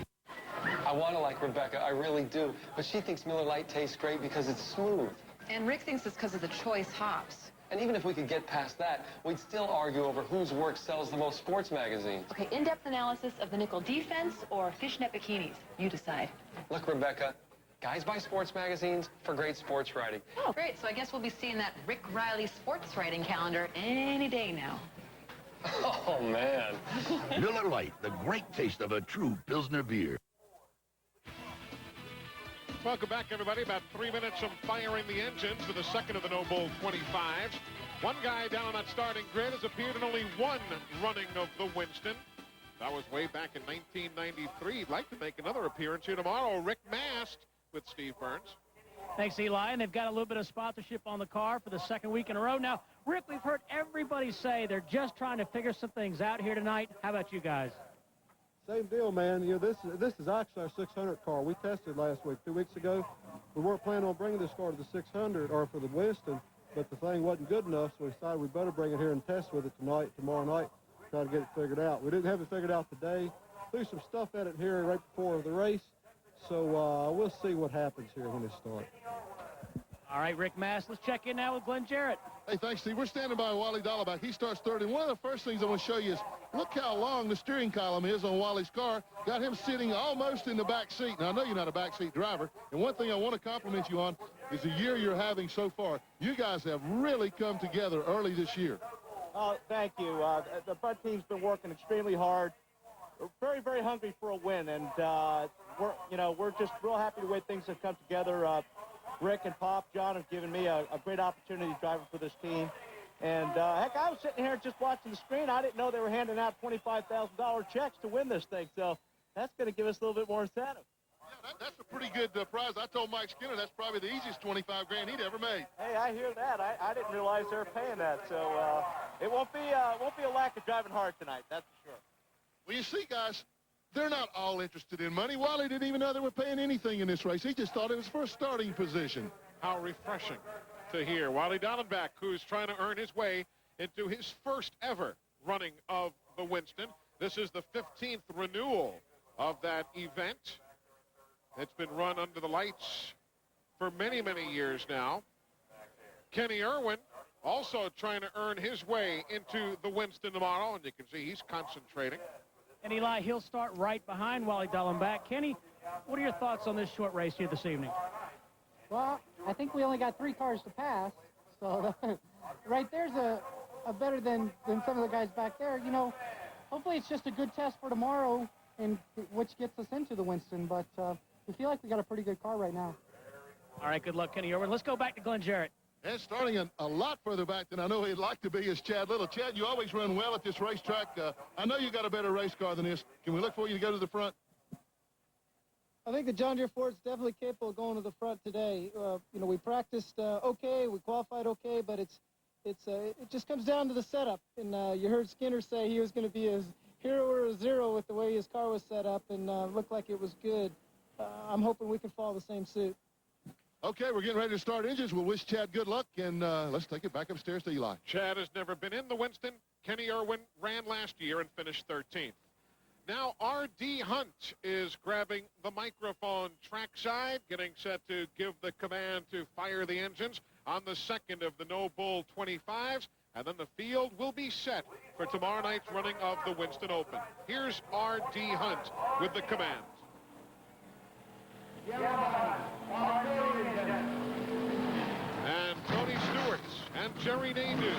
I want to like Rebecca, I really do. But she thinks Miller Lite tastes great because it's smooth. And Rick thinks it's because of the choice hops. And even if we could get past that, we'd still argue over whose work sells the most sports magazines. Okay, in-depth analysis of the nickel defense or fishnet bikinis. You decide. Look, Rebecca, guys buy sports magazines for great sports writing. Oh, great. So I guess we'll be seeing that Rick Riley sports writing calendar any day now. Oh, man. Miller Lite, the great taste of a true Pilsner beer. Welcome back, everybody. About 3 minutes from firing the engines for the second of the No Bull 25s. One guy down on that starting grid has appeared in only one running of the Winston. That was way back in 1993. He'd like to make another appearance here tomorrow. Rick Mast with Steve Burns. Thanks, Eli. And they've got a little bit of sponsorship on the car for the second week in a row. Now, Rick, we've heard everybody say they're just trying to figure some things out here tonight. How about you guys? Same deal, man. You know, this is actually our 600 car. We tested last week, 2 weeks ago. We weren't planning on bringing this car to the 600 or for the Winston, but the thing wasn't good enough, so we decided we better bring it here and test with it tomorrow night, try to get it figured out. We didn't have it figured out today. Threw some stuff at it here right before the race, so we'll see what happens here when it starts. All right, Rick Mast, let's check in now with Glenn Jarrett. Hey, thanks, Steve. We're standing by Wally Dahlback. He starts third, and one of the first things I want to show you is look how long the steering column is on Wally's car. Got him sitting almost in the back seat. Now, I know you're not a backseat driver, and one thing I want to compliment you on is the year you're having so far. You guys have really come together early this year. Oh, thank you. The Bud team's been working extremely hard. We're very, very hungry for a win, and we're just real happy the way things have come together. Rick and Pop, John have given me a great opportunity driving for this team. And, heck, I was sitting here just watching the screen. I didn't know they were handing out $25,000 checks to win this thing. So that's going to give us a little bit more incentive. Yeah, that's a pretty good prize. I told Mike Skinner that's probably the easiest $25 grand he'd ever made. Hey, I hear that. I didn't realize they were paying that. So it won't be a lack of driving hard tonight, that's for sure. Well, you see, guys, they're not all interested in money. Wally didn't even know they were paying anything in this race. He just thought it was for a starting position. How refreshing to hear. Wally Dallenbach, who's trying to earn his way into his first ever running of the Winston. This is the 15th renewal of that event. It's been run under the lights for many, many years now. Kenny Irwin also trying to earn his way into the Winston tomorrow, and you can see he's concentrating. And Eli, he'll start right behind Wally Dallenbach. Kenny, what are your thoughts on this short race here this evening? Well, I think we only got 3 cars to pass, so right there's a better than some of the guys back there. You know, hopefully it's just a good test for tomorrow, and which gets us into the Winston, but we feel like we got a pretty good car right now. All right, good luck, Kenny Irwin. Let's go back to Glenn Jarrett. And starting a lot further back than I know he'd like to be is Chad Little. Chad, you always run well at this racetrack. I know you got a better race car than this. Can we look for you to go to the front? I think the John Deere Ford's definitely capable of going to the front today. We practiced okay, we qualified okay, but it just comes down to the setup. And you heard Skinner say he was going to be a hero or a zero with the way his car was set up, and looked like it was good. I'm hoping we can follow the same suit. Okay, we're getting ready to start engines. We'll wish Chad good luck, and let's take it back upstairs to Eli. Chad has never been in the Winston. Kenny Irwin ran last year and finished 13th. Now R.D. Hunt is grabbing the microphone trackside, getting set to give the command to fire the engines on the second of the No Bull 25s, and then the field will be set for tomorrow night's running of the Winston Open. Here's R.D. Hunt with the command. And Tony Stewart and Jerry Nadeau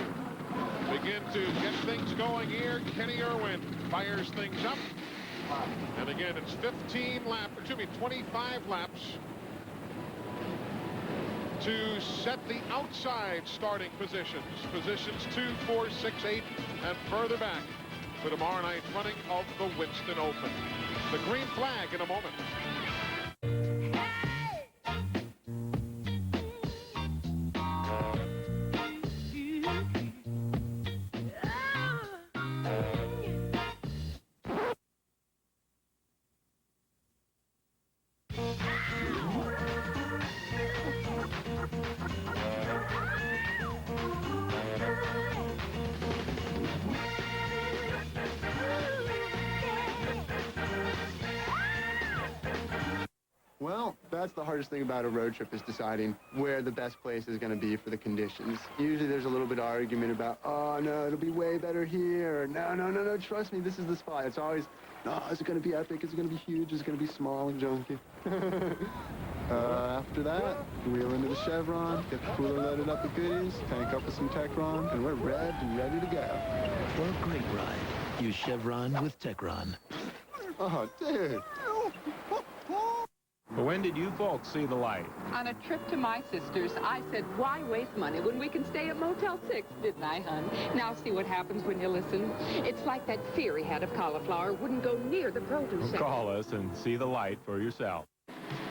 begin to get things going here. Kenny Irwin fires things up. And again, it's 25 laps to set the outside starting positions. Positions 2, 4, 6, 8, and further back for tomorrow night's running of the Winston Open. The green flag in a moment. Well, that's the hardest thing about a road trip is deciding where the best place is going to be for the conditions. Usually there's a little bit of argument about, oh, no, it'll be way better here. Or, no, trust me, this is the spot. It's always, no, is it going to be epic? Is it going to be huge? Is it going to be small and junky? After that, wheel into the Chevron, get the cooler loaded up with goodies, tank up with some Techron, and we're revved and ready to go. For a great ride, use Chevron with Techron. Oh, dude. When did you folks see the light? On a trip to my sister's, I said, why waste money when we can stay at Motel 6, didn't I, hon? Now see what happens when you listen. It's like that fear he had of cauliflower wouldn't go near the produce section. Call us and see the light for yourself.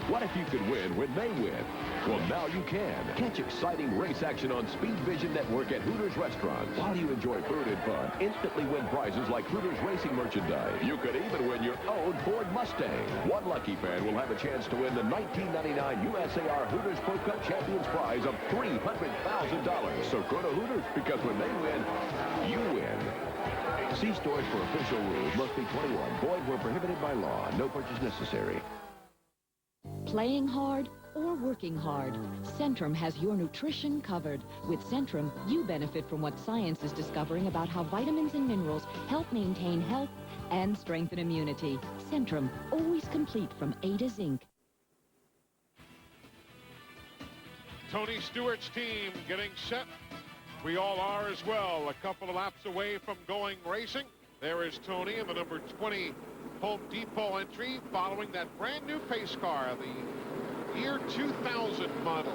What if you could win when they win? Well, now you can. Catch exciting race action on Speed Vision Network at Hooters restaurants. While you enjoy food and fun, instantly win prizes like Hooters racing merchandise. You could even win your own Ford Mustang. One lucky fan will have a chance to win the 1999 USAR Hooters Pro Cup Champions Prize of $300,000. So go to Hooters, because when they win, you win. See stores for official rules. Must be 21. Void where prohibited by law. No purchase necessary. Playing hard or working hard, Centrum has your nutrition covered. With Centrum, you benefit from what science is discovering about how vitamins and minerals help maintain health and strengthen immunity. Centrum, always complete from A to Zinc. Tony Stewart's team getting set. We all are as well. A couple of laps away from going racing. There is Tony in the number 20 Home Depot entry, following that brand new pace car, the year 2000 model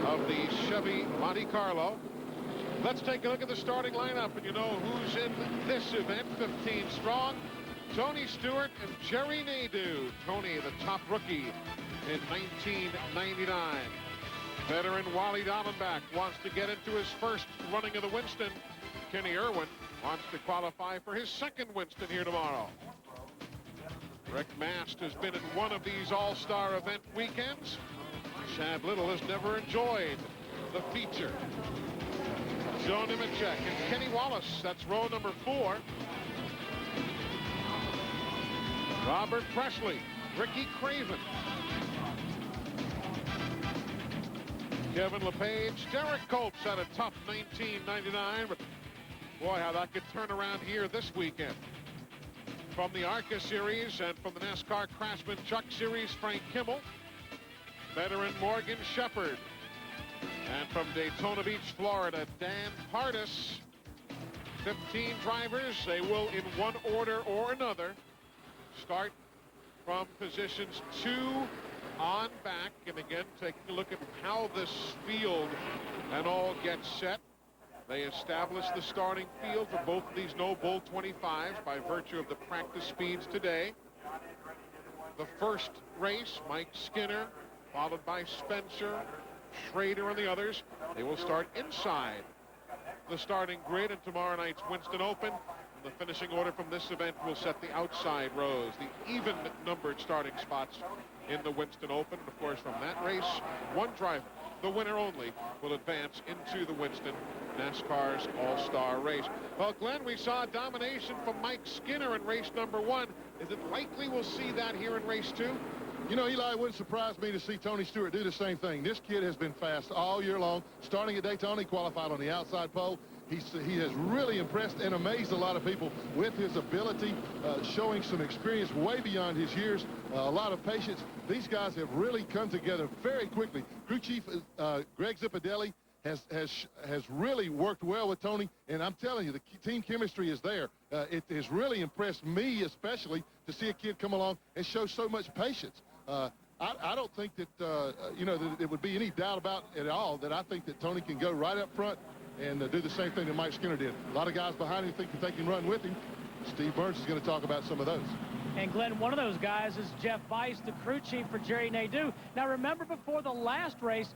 of the Chevy Monte Carlo. Let's take a look at the starting lineup, and you know who's in this event. 15 strong, Tony Stewart and Jerry Nadeau. Tony, the top rookie in 1999. Veteran Wally Dallenbach wants to get into his first running of the Winston. Kenny Irwin wants to qualify for his second Winston here tomorrow. Rick Mast has been at one of these all-star event weekends. Chad Little has never enjoyed the feature. Joe Nemechek and Kenny Wallace, that's row number 4. Robert Presley, Ricky Craven, Kevin LePage, Derek Colts had a tough 1999, but boy, how that could turn around here this weekend. From the ARCA Series and from the NASCAR Craftsman Truck Series, Frank Kimmel. Veteran Morgan Shepherd. And from Daytona Beach, Florida, Dan Pardis. 15 drivers. They will, in one order or another, start from positions 2 on back. And again, taking a look at how this field and all gets set. They established the starting field for both of these no bull 25s by virtue of the practice speeds today. The first race, Mike Skinner, followed by Spencer, Schrader, and the others. They will start inside the starting grid in tomorrow night's Winston Open. The finishing order from this event will set the outside rows, the even-numbered starting spots in the Winston Open. And of course, from that race, one driver, the winner only, will advance into the Winston NASCAR's all-star race. Well, Glenn, we saw domination from Mike Skinner in race number 1. Is it likely we'll see that here in race 2? You know, Eli, it wouldn't surprise me to see Tony Stewart do the same thing. This kid has been fast all year long. Starting at Daytona, he qualified on the outside pole. He has really impressed and amazed a lot of people with his ability, showing some experience way beyond his years, a lot of patience. These guys have really come together very quickly. Crew Chief Greg Zipadelli has really worked well with Tony, and I'm telling you, the team chemistry is there. It has really impressed me, especially, to see a kid come along and show so much patience. I don't think that, you know, that it would be any doubt about it at all that I think that Tony can go right up front and do the same thing that Mike Skinner did. A lot of guys behind him think that they can run with him. Steve Burns is going to talk about some of those. And Glenn, one of those guys is Jeff Weiss, the crew chief for Jerry Nadeau. Now, remember before the last race,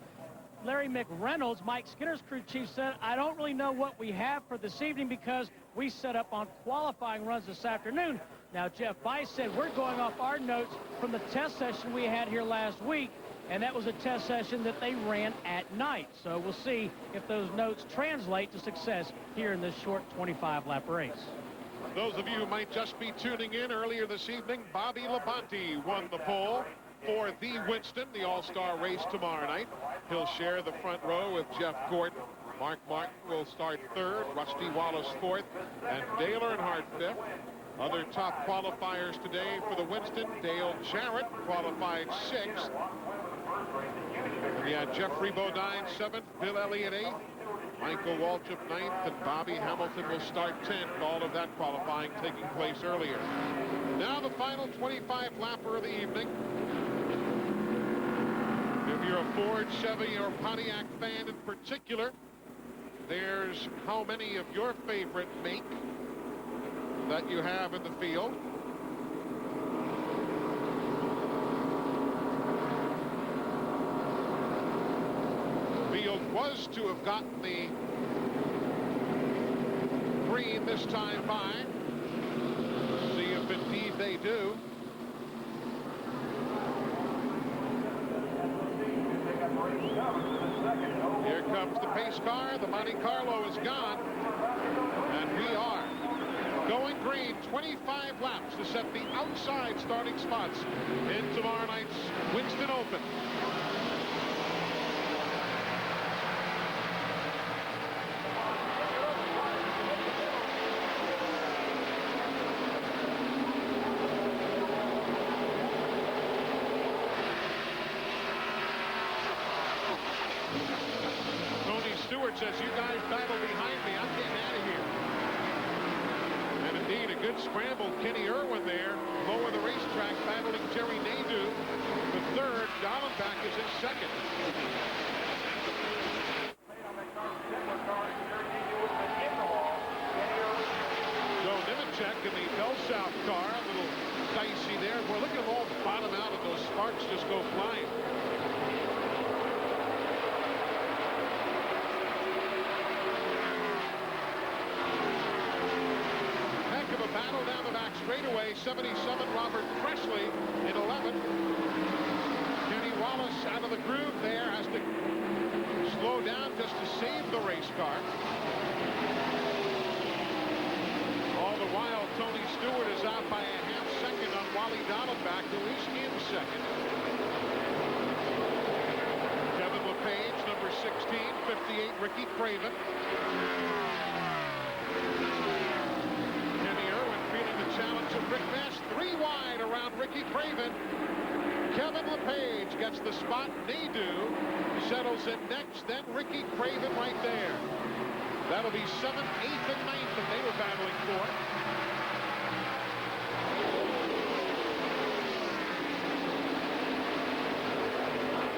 Larry McReynolds, Mike Skinner's crew chief, said, I don't really know what we have for this evening because we set up on qualifying runs this afternoon. Now, Jeff Weiss said, we're going off our notes from the test session we had here last week, and that was a test session that they ran at night. So we'll see if those notes translate to success here in this short 25-lap race. Those of you who might just be tuning in, earlier this evening, Bobby Labonte won the pole for the Winston, the all-star race tomorrow night. He'll share the front row with Jeff Gordon. Mark Martin will start 3rd, Rusty Wallace 4th, and Dale Earnhardt 5th. Other top qualifiers today for the Winston. Dale Jarrett qualified 6th. We had Jeffrey Bodine 7th, Bill Elliott 8th, Michael Waltrip 9th, and Bobby Hamilton will start 10th. All of that qualifying taking place earlier. Now the final 25 lapper of the evening. If you're a Ford, Chevy, or Pontiac fan in particular, there's how many of your favorite make that you have in the field. Field was to have gotten the green this time by. See if indeed they do. Here comes the pace car. The Monte Carlo is gone. And we are going green. 25 laps to set the outside starting spots in tomorrow night's Winston Open. Says, you guys battle behind me. I'm getting out of here. And indeed, a good scramble. Kenny Irwin there, lower the racetrack, battling Jerry Nadeau. The third, Dallenbach is in second. Joe Nemechek in the Bell South car, a little dicey there. Boy, look at them all bottom out and those sparks just go flying. Battle down the back straightaway. 77 Robert Presley in 11. Kenny Wallace out of the groove there, has to slow down just to save the race car. All the while, Tony Stewart is out by a half second on Wally Dallenbach, who is in second. Kevin LePage, number 16, 58, Ricky Craven. Challenge of Rick Nash, 3 wide around Ricky Craven. Kevin LePage gets the spot. Nadeau settles in next, then Ricky Craven right there. That'll be 7th, 8th, and 9th that they were battling for.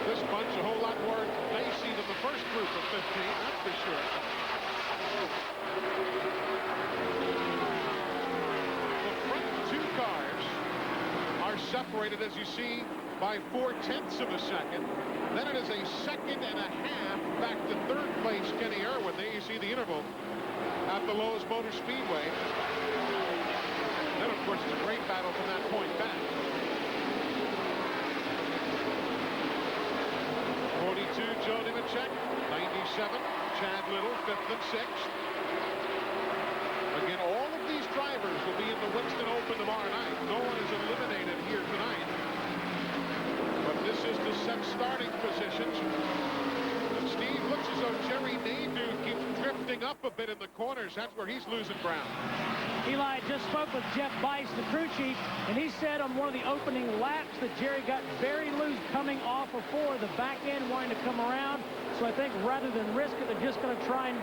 This bunch a whole lot more dicey than the first group of 15, that's for sure. Separated, as you see, by 4/10 of a second. Then it is a second and a half back to third place, Kenny Irwin. There you see the interval at the Lowe's Motor Speedway. Then, of course, it's a great battle from that point back. 42, Joe Nemechek. 97, Chad Little, 5th and 6th. Again, all of these drivers will be in the Winston Open tomorrow night. No one is eliminated here tonight. But this is to set starting positions. And Steve, looks as though Jerry Nadeau keeps drifting up a bit in the corners. That's where he's losing ground. Eli just spoke with Jeff Bice, the crew chief, and he said on one of the opening laps that Jerry got very loose coming off of 4, the back end wanting to come around. So I think rather than risk it, they're just going to try and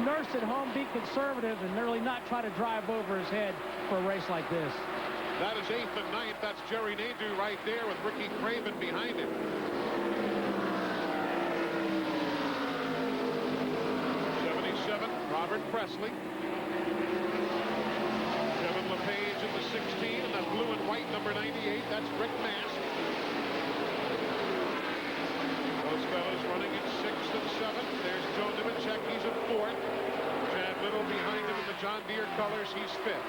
nurse it home, be conservative, and really not try to drive over his head for a race like this. That is 8th and 9th. That's Jerry Nadeau right there with Ricky Craven behind him. 77, Robert Presley. Kevin LePage in the 16, and that blue and white number 98. That's Rick Mast. Those fellas running in 6th and 7th. There's Joe Nemechek. He's in 4th. Chad Little behind him in the John Deere colors. He's 5th.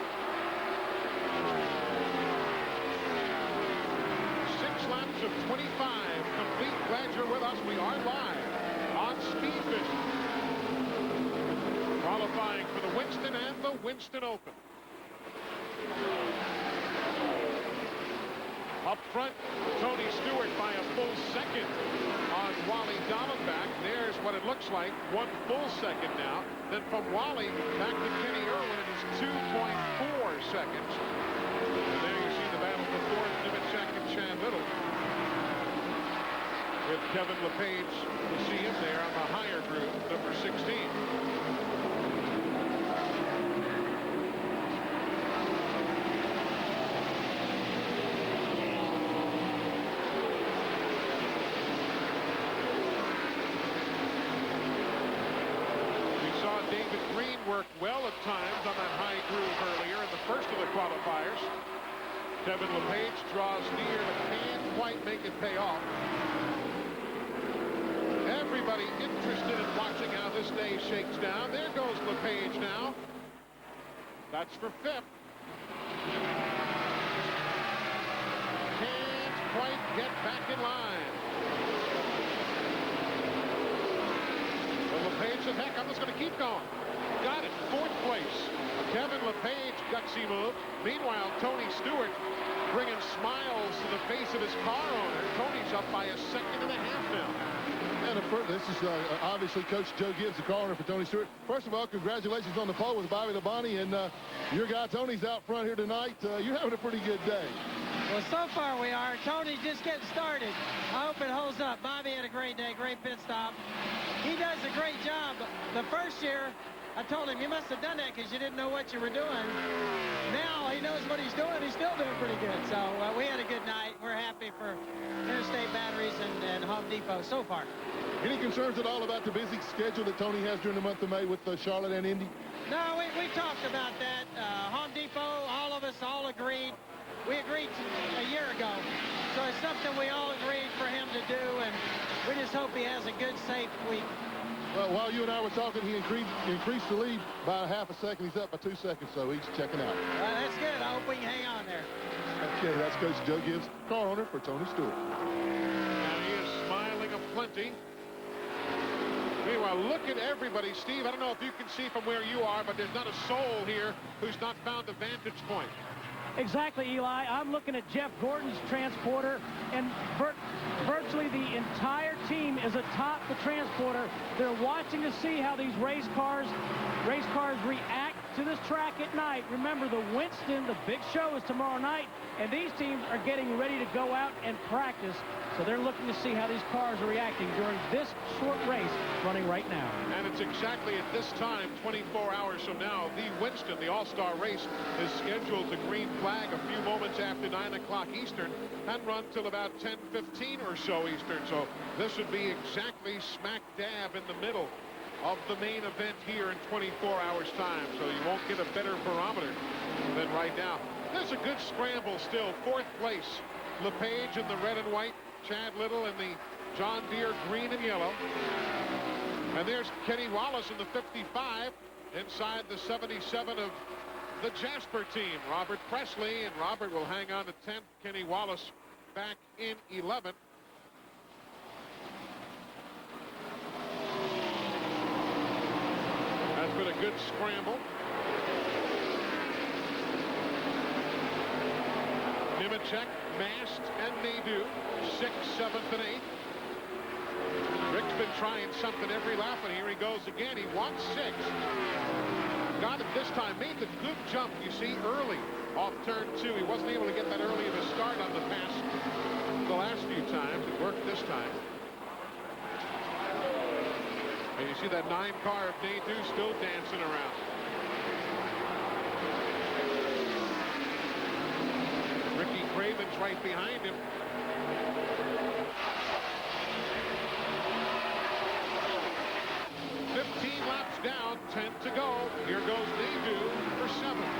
6 laps of 25 complete. Glad you're with us. We are live on Speed Vision. Qualifying for the Winston and the Winston Open. Up front, Tony Stewart by a full second on Wally Dallenbach. There's what it it looks like, 1 full second now. Then from Wally back to Kenny Irwin, it is 2.4 seconds. And there you see the battle for fourth, Nemechek and Chad Little. With Kevin LePage, we'll see him there on the higher group, number 16. Worked well at times on that high groove earlier in the first of the qualifiers. Kevin LePage draws near but can't quite make it pay off. Everybody interested in watching how this day shakes down. There goes LePage now. That's for fifth. Can't quite get back in line. Well, LePage said, heck, I'm just going to keep going. Got it, fourth place. Kevin LePage, gutsy move. Meanwhile, Tony Stewart bringing smiles to the face of his car owner. Tony's up by 1.5 seconds now. And this is obviously Coach Joe Gibbs, the car owner for Tony Stewart. First of all, congratulations on the pole with Bobby Labonte, and your guy Tony's out front here tonight. You're having a pretty good day. Well, so far we are. Tony's just getting started. I hope it holds up. Bobby had a great day, great pit stop. He does a great job. The first year, I told him, you must have done that because you didn't know what you were doing. Now he knows what he's doing. He's still doing pretty good. So we had a good night. We're happy for Interstate Batteries and Home Depot so far. Any concerns at all about the busy schedule that Tony has during the month of May with Charlotte and Indy? No, we talked about that. Home Depot, all of us all agreed. We agreed a year ago. So it's something we all agreed for him to do, and we just hope he has a good, safe week. Well, while you and I were talking, he increased the lead by 0.5 second. He's up by 2 seconds, so he's checking out. That's good. I hope we can hang on there. Okay, that's Coach Joe Gibbs, car owner for Tony Stewart. And he is smiling aplenty. Meanwhile, look at everybody. Steve, I don't know if you can see from where you are, but there's not a soul here who's not found a vantage point. Exactly, Eli. I'm looking at Jeff Gordon's transporter, and virtually the entire team is atop the transporter. They're watching to see how these race cars react to this track at night. Remember, the Winston, the big show, is tomorrow night, and these teams are getting ready to go out and practice. So they're looking to see how these cars are reacting during this short race running right now. And it's exactly at this time, 24 hours from now, the Winston, the All-Star race, is scheduled to green flag a few moments after 9 o'clock Eastern and run till about 10:15 or so Eastern. So this would be exactly smack dab in the middle of the main event here in 24 hours time. So you won't get a better barometer than right now. There's a good scramble still. Fourth place, LePage in the red and white, Chad Little in the John Deere green and yellow. And there's Kenny Wallace in the 55 inside the 77 of the Jasper team. Robert Presley, and Robert will hang on to 10th. Kenny Wallace back in 11th. That's been a good scramble. Nemechek, Mast, and Nadeau, 6th, 7th, and 8th. Rick's been trying something every lap, and here he goes again. He wants 6th. Got it this time. Made the good jump, you see, early off turn 2. He wasn't able to get that early of a start on the pass the last few times. It worked this time. And you see that 9 car of Nadeau still dancing around. Ricky Craven's right behind him. Laps down, 10 to go. Here goes Nadeau for 7th.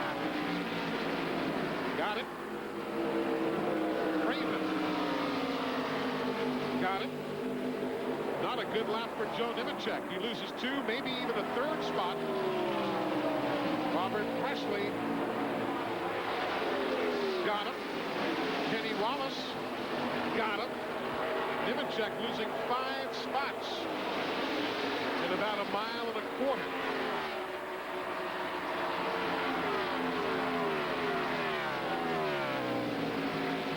Got it. Craven. Got it. Not a good lap for Joe Nemechek. He loses 2, maybe even a 3rd spot. Robert Presley. Got him. Kenny Wallace. Got him. Nemechek losing 5 spots in about 1.25 miles.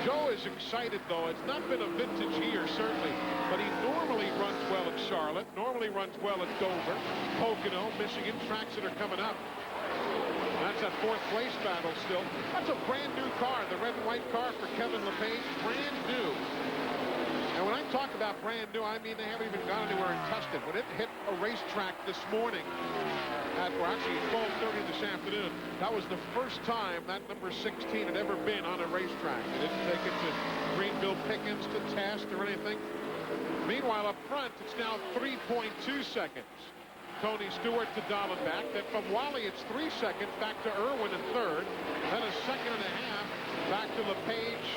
Joe is excited, though. It's not been a vintage year, certainly, but he normally runs well at Charlotte, normally runs well at Dover, Pocono, Michigan, tracks that are coming up. That's that fourth place battle still. That's a brand new car, the red and white car for Kevin LePage, brand new. And when I talk about brand new, I mean they haven't even gone anywhere and touched it. When it hit a racetrack this morning, or actually 12:30 this afternoon, that was the first time that number 16 had ever been on a racetrack. They didn't take it to Greenville Pickens to test or anything. Meanwhile, up front, it's now 3.2 seconds. Tony Stewart to Dallenbach. Then from Wally, it's 3 seconds back to Irwin in third. Then a second and a half back to LePage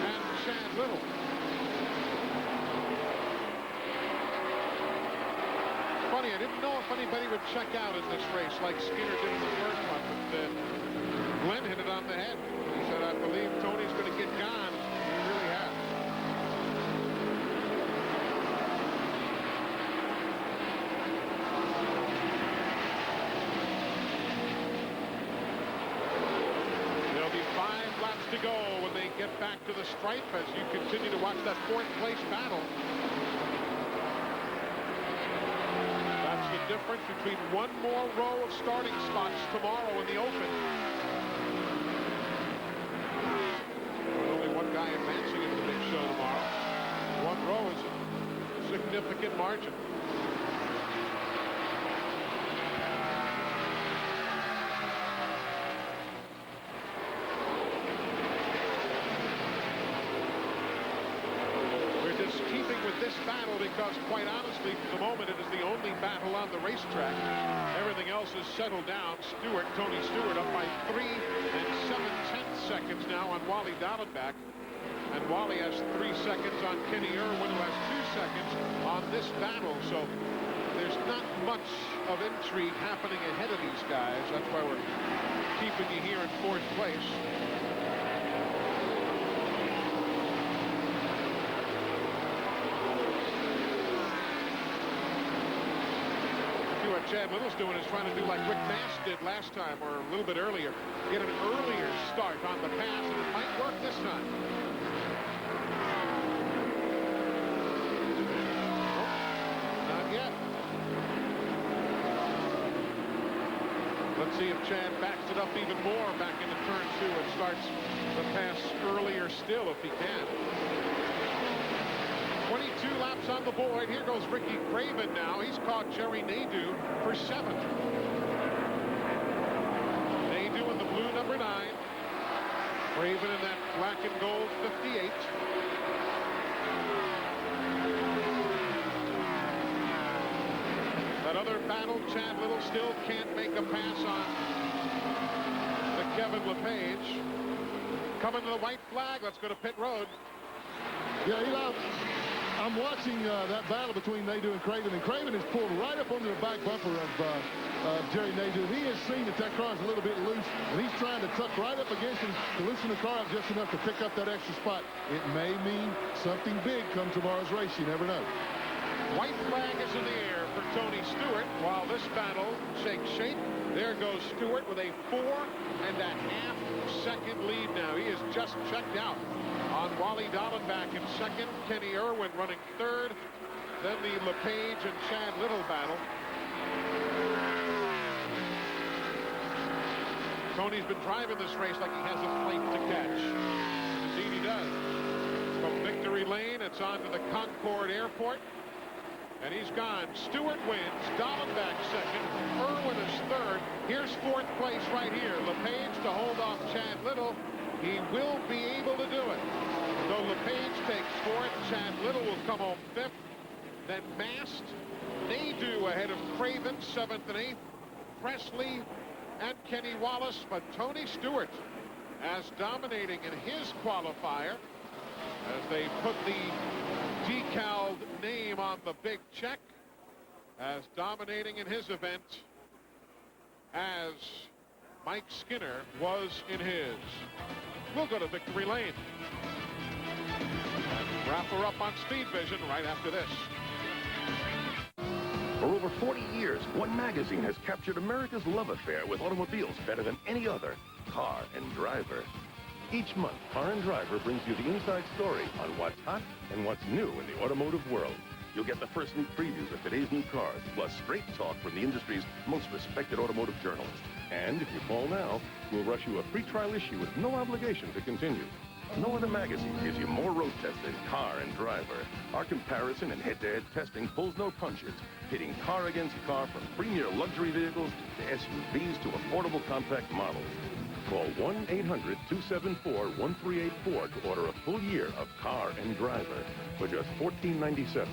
and Chad Little. Funny, I didn't know if anybody would check out in this race like Skinner did in the first one, but Glenn hit it on the head. He said, I believe Tony's going to get gone. He really has. There'll be 5 laps to go when they get back to the stripe as you continue to watch that fourth place battle. The difference between one more row of starting spots tomorrow in the Open. There's only one guy advancing into the big show tomorrow. One row is a significant margin. Keeping with this battle because, quite honestly, for the moment, it is the only battle on the racetrack. Everything else is settled down. Tony Stewart up by 3 7/10 seconds now on Wally Dallenbach. And Wally has 3 seconds on Kenny Irwin, who has 2 seconds on this battle. So there's not much of intrigue happening ahead of these guys. That's why we're keeping you here in fourth place. What Chad Little's doing is trying to do like Rick Mast did last time, or a little bit earlier. Get an earlier start on the pass, and it might work this time. Nope, not yet. Let's see if Chad backs it up even more back into turn 2 and starts the pass earlier still if he can. 22 laps on the board. Here goes Ricky Craven now. He's caught Jerry Nadeau for 7th. Nadeau in the blue number 9. Craven in that black and gold 58. That other battle, Chad Little still can't make a pass on the Kevin LePage. Coming to the white flag. Let's go to pit road. Yeah, Eli, I'm watching that battle between Nadeau and Craven is pulled right up under the back bumper of Jerry Nadeau. He has seen that car is a little bit loose, and he's trying to tuck right up against him to loosen the car up just enough to pick up that extra spot. It may mean something big come tomorrow's race. You never know. White flag is in the air for Tony Stewart while this battle shakes shape. There goes Stewart with a 4.5 second lead now. He is just checked out on Wally Dallenbach in second. Kenny Irwin running third. Then the LePage and Chad Little battle. Tony's been driving this race like he has a flight to catch. Indeed he does. From Victory Lane, it's on to the Concord Airport. And he's gone. Stewart wins. Dallenbach second. Irwin is third. Here's fourth place right here. LePage to hold off Chad Little. He will be able to do it. So LePage takes fourth. Chad Little will come home fifth. Then Mast, Nadeau ahead of Craven, 7th and 8th. Presley and Kenny Wallace. But Tony Stewart as dominating in his qualifier as they put the decaled name on the big check, as dominating in his event as Mike Skinner was in his. We'll go to Victory Lane and wrap her up on Speed Vision right after this. For over 40 years, one magazine has captured America's love affair with automobiles better than any other, Car and Driver. Each month, Car and Driver brings you the inside story on what's hot and what's new in the automotive world. You'll get the first sneak previews of today's new cars, plus straight talk from the industry's most respected automotive journalists. And if you call now, we'll rush you a free trial issue with no obligation to continue. No other magazine gives you more road tests than Car and Driver. Our comparison and head-to-head testing pulls no punches, pitting car against car from premier luxury vehicles to SUVs to affordable compact models. Call 1-800-274-1384 to order a full year of Car and Driver for just $14.97.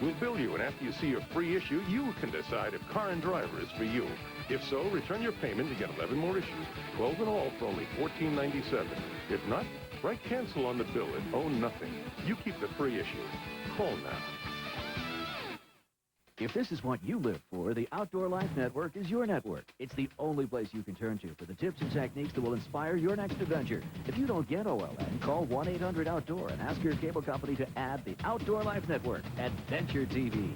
We'll bill you, and after you see your free issue, you can decide if Car and Driver is for you. If so, return your payment to get 11 more issues, 12 in all for only $14.97. If not, write cancel on the bill and owe nothing. You keep the free issue. Call now. If this is what you live for, the Outdoor Life Network is your network. It's the only place you can turn to for the tips and techniques that will inspire your next adventure. If you don't get OLN, call 1-800-OUTDOOR and ask your cable company to add the Outdoor Life Network, Adventure TV.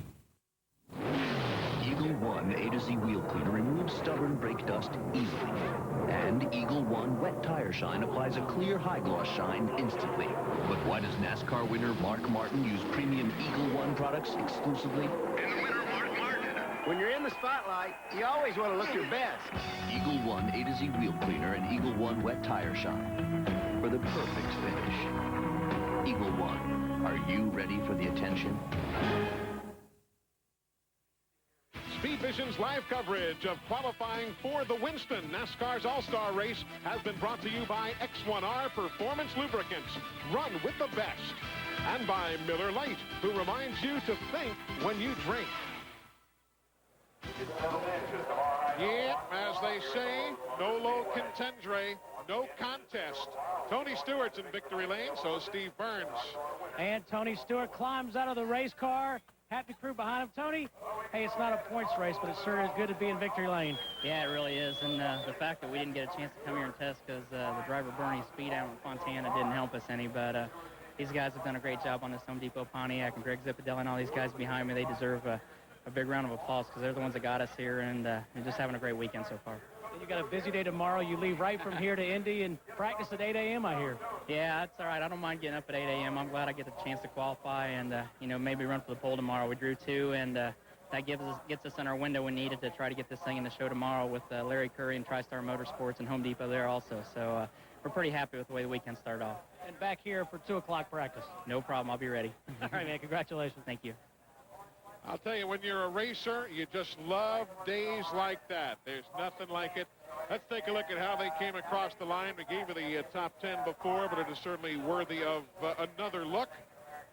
Eagle One A to Z wheel cleaner removes stubborn brake dust easily. And Eagle One Wet Tire Shine applies a clear high gloss shine instantly. But why does NASCAR winner Mark Martin use premium Eagle One products exclusively? When you're in the spotlight, you always want to look your best. Eagle One A to Z wheel cleaner and Eagle One Wet Tire Shine for the perfect finish. Eagle One, are you ready for the attention? Speed Vision's live coverage of qualifying for the Winston NASCAR's All-Star Race has been brought to you by X1R Performance Lubricants. Run with the best. And by Miller Lite, who reminds you to think when you drink. Yeah, as they say, nolo contendere, no contest. Tony Stewart's in victory lane, so Steve Burns. And Tony Stewart climbs out of the race car. Happy crew behind him. Tony, hey, it's not a points race, but it sure is good to be in victory lane. Yeah, it really is. And the fact that we didn't get a chance to come here and test because the driver Bernie's speed out in Fontana didn't help us any. But these guys have done a great job on this Home Depot Pontiac, and Greg Zipadella and all these guys behind me. They deserve a big round of applause because they're the ones that got us here, and just having a great weekend so far. You got a busy day tomorrow. You leave right from here to Indy and practice at 8 a.m., I hear. Yeah, that's all right. I don't mind getting up at 8 a.m. I'm glad I get the chance to qualify and, maybe run for the pole tomorrow. We drew 2, and that gets us in our window we needed to try to get this thing in the show tomorrow with Larry Curry and TriStar Motorsports and Home Depot there also. So we're pretty happy with the way the weekend started off. And back here for 2 o'clock practice. No problem. I'll be ready. All right, man. Congratulations. Thank you. I'll tell you, when you're a racer, you just love days like that. There's nothing like it. Let's take a look at how they came across the line. We gave you the top 10 before, but it is certainly worthy of another look.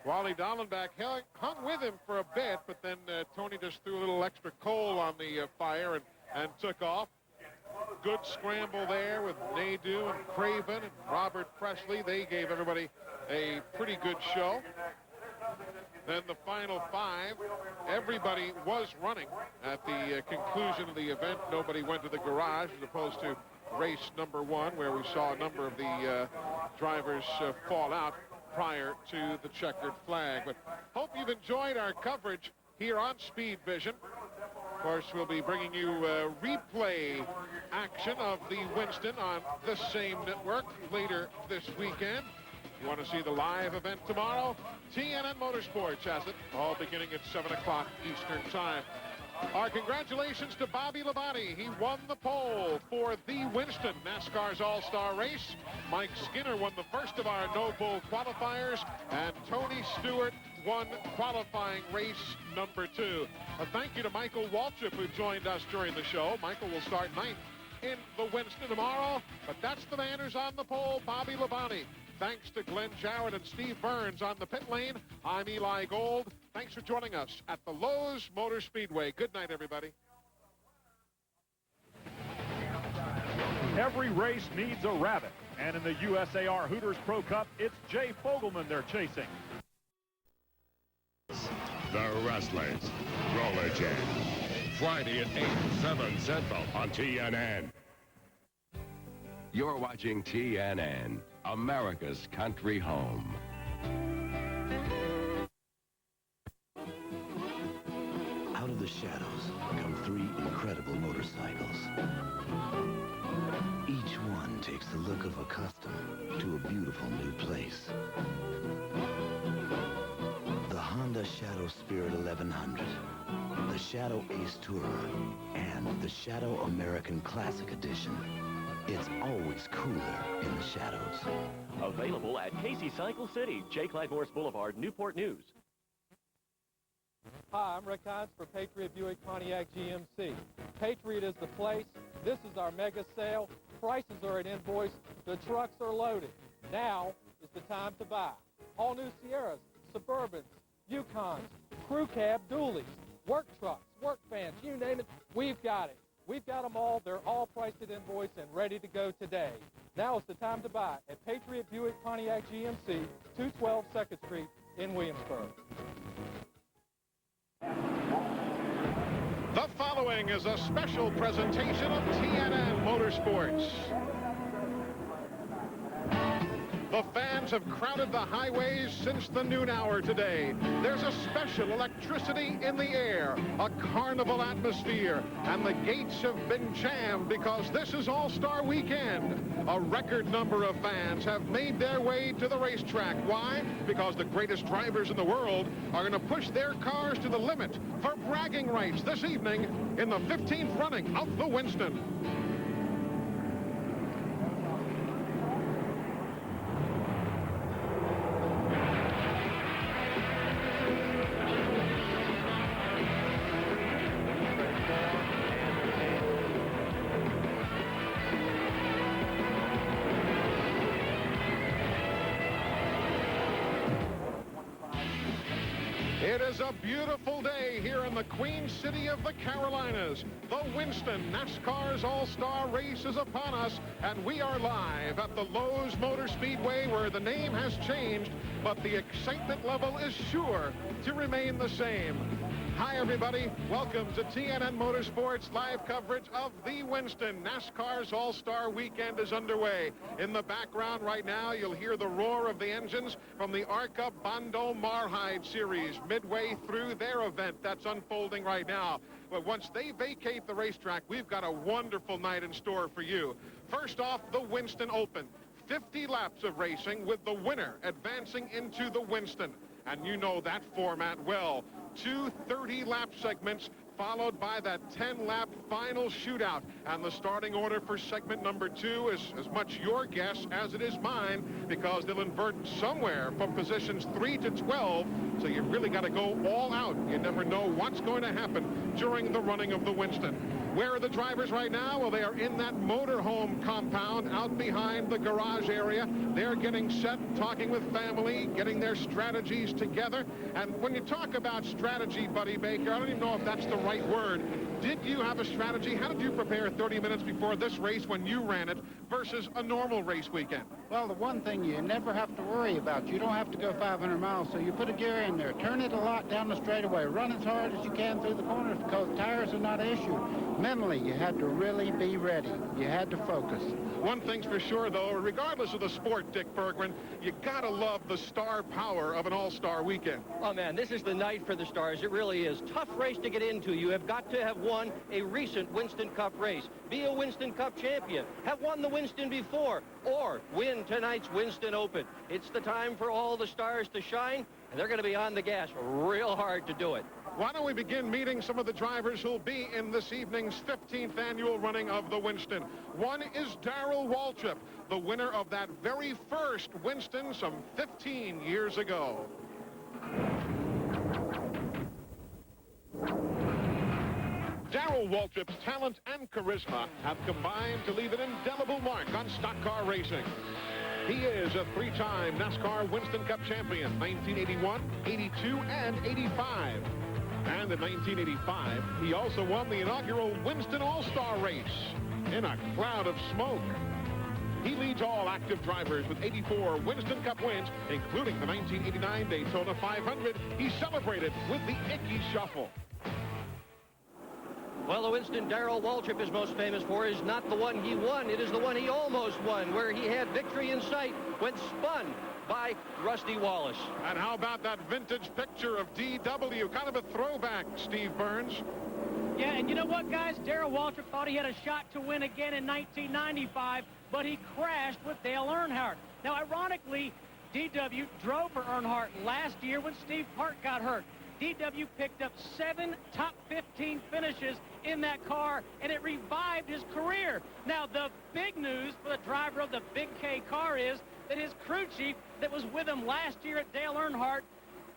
Wally Dallenbach hung with him for a bit, but then Tony just threw a little extra coal on the fire and took off. Good scramble there with Nadeau and Craven and Robert Presley. They gave everybody a pretty good show. Then the final 5, everybody was running at the conclusion of the event. Nobody went to the garage as opposed to race number 1, where we saw a number of the drivers fall out prior to the checkered flag. But hope you've enjoyed our coverage here on Speed Vision. Of course, we'll be bringing you replay action of the Winston on this same network later this weekend. You want to see the live event tomorrow? TNN Motorsports has it, all beginning at 7 o'clock Eastern Time. Our congratulations to Bobby Labonte. He won the pole for the Winston NASCAR's All-Star Race. Mike Skinner won the first of our no-pole qualifiers, and Tony Stewart won qualifying race number 2. A thank you to Michael Waltrip, who joined us during the show. Michael will start 9th in the Winston tomorrow, but that's the man who's on the pole, Bobby Labonte. Thanks to Glenn Jarrett and Steve Burns on the pit lane. I'm Eli Gold. Thanks for joining us at the Lowe's Motor Speedway. Good night, everybody. Every race needs a rabbit, and in the USAR Hooters Pro Cup, it's Jay Fogelman they're chasing. The Wrestlers, Roller Jam. Friday at 8, 7 Central on TNN. You're watching TNN, America's country home. Out of the the shadows come 3 incredible motorcycles. Each one takes the look of a custom to a beautiful new place. The Honda Shadow Spirit 1100, the Shadow Ace Tourer, and the Shadow American Classic Edition. It's always cooler in the shadows. Available at Casey Cycle City, J. Clyde Morris Boulevard, Newport News. Hi, I'm Rick Hines for Patriot Buick Pontiac GMC. Patriot is the place. This is our mega sale. Prices are at invoice. The trucks are loaded. Now is the time to buy. All new Sierras, Suburbans, Yukons, crew cab dualies, work trucks, work vans, you name it, we've got it. We've got them all. They're all priced at invoice and ready to go today. Now is the time to buy at Patriot Buick Pontiac GMC, 212 2nd Street in Williamsburg. The following is a special presentation of TNN Motorsports. The fans have crowded the highways since the noon hour today. There's a special electricity in the air, a carnival atmosphere, and the gates have been jammed because this is All-Star Weekend. A record number of fans have made their way to the racetrack. Why? Because the greatest drivers in the world are going to push their cars to the limit for bragging rights this evening in the 15th running of the Winston. It is a beautiful day here in the Queen City of the Carolinas. The Winston NASCAR's All-Star Race is upon us, and we are live at the Lowe's Motor Speedway, where the name has changed, but the excitement level is sure to remain the same. Hi, everybody. Welcome to TNN Motorsports live coverage of the Winston. NASCAR's All-Star Weekend is underway. In the background right now, you'll hear the roar of the engines from the ARCA Bondo Marhide Series midway through their event that's unfolding right now. But once they vacate the racetrack, we've got a wonderful night in store for you. First off, the Winston Open. 50 laps of racing with the winner advancing into the Winston. And you know that format well. 2 30-lap segments followed by that 10-lap final shootout. And the starting order for segment number 2 is as much your guess as it is mine, because they'll invert somewhere from positions 3 to 12. So you really got to go all out. You never know what's going to happen during the running of the Winston. Where are the drivers right now? Well, they are in that motorhome compound out behind the garage area. They're getting set, talking with family, getting their strategies together. And when you talk about strategy, Buddy Baker, I don't even know if that's the right word. Did you have a strategy? How did you prepare 30 minutes before this race when you ran it versus a normal race weekend? Well, the one thing you never have to worry about, you don't have to go 500 miles, so you put a gear in there, turn it a lot down the straightaway, run as hard as you can through the corners, because tires are not an issue. Mentally, you had to really be ready. You had to focus. One thing's for sure, though, regardless of the sport, Dick Bergman, you gotta love the star power of an all-star weekend. Oh, man, this is the night for the stars. It really is. Tough race to get into. You have got to have won a recent Winston Cup race, be a Winston Cup champion, have won the Winston before, or win tonight's Winston Open. It's the time for all the stars to shine, and they're going to be on the gas real hard to do it. Why don't we begin meeting some of the drivers who'll be in this evening's 15th annual running of the Winston. One is Darrell Waltrip, the winner of that very first Winston some 15 years ago. Darrell Waltrip's talent and charisma have combined to leave an indelible mark on stock car racing. He is a 3-time NASCAR Winston Cup champion, 1981, 82, and 85. And in 1985, he also won the inaugural Winston All-Star race in a cloud of smoke. He leads all active drivers with 84 Winston Cup wins, including the 1989 Daytona 500. He celebrated with the Icky Shuffle. Well, the Winston Darrell Waltrip is most famous for is not the one he won. It is the one he almost won, where he had victory in sight, went spun, by Rusty Wallace. And how about that vintage picture of DW? Kind of a throwback, Steve Burns. Yeah, and you know what, guys? Darrell Waltrip thought he had a shot to win again in 1995, but he crashed with Dale Earnhardt. Now, ironically, DW drove for Earnhardt last year when Steve Park got hurt. DW picked up 7 top 15 finishes in that car, and it revived his career. Now, the big news for the driver of the Big K car is that his crew chief that was with him last year at Dale Earnhardt,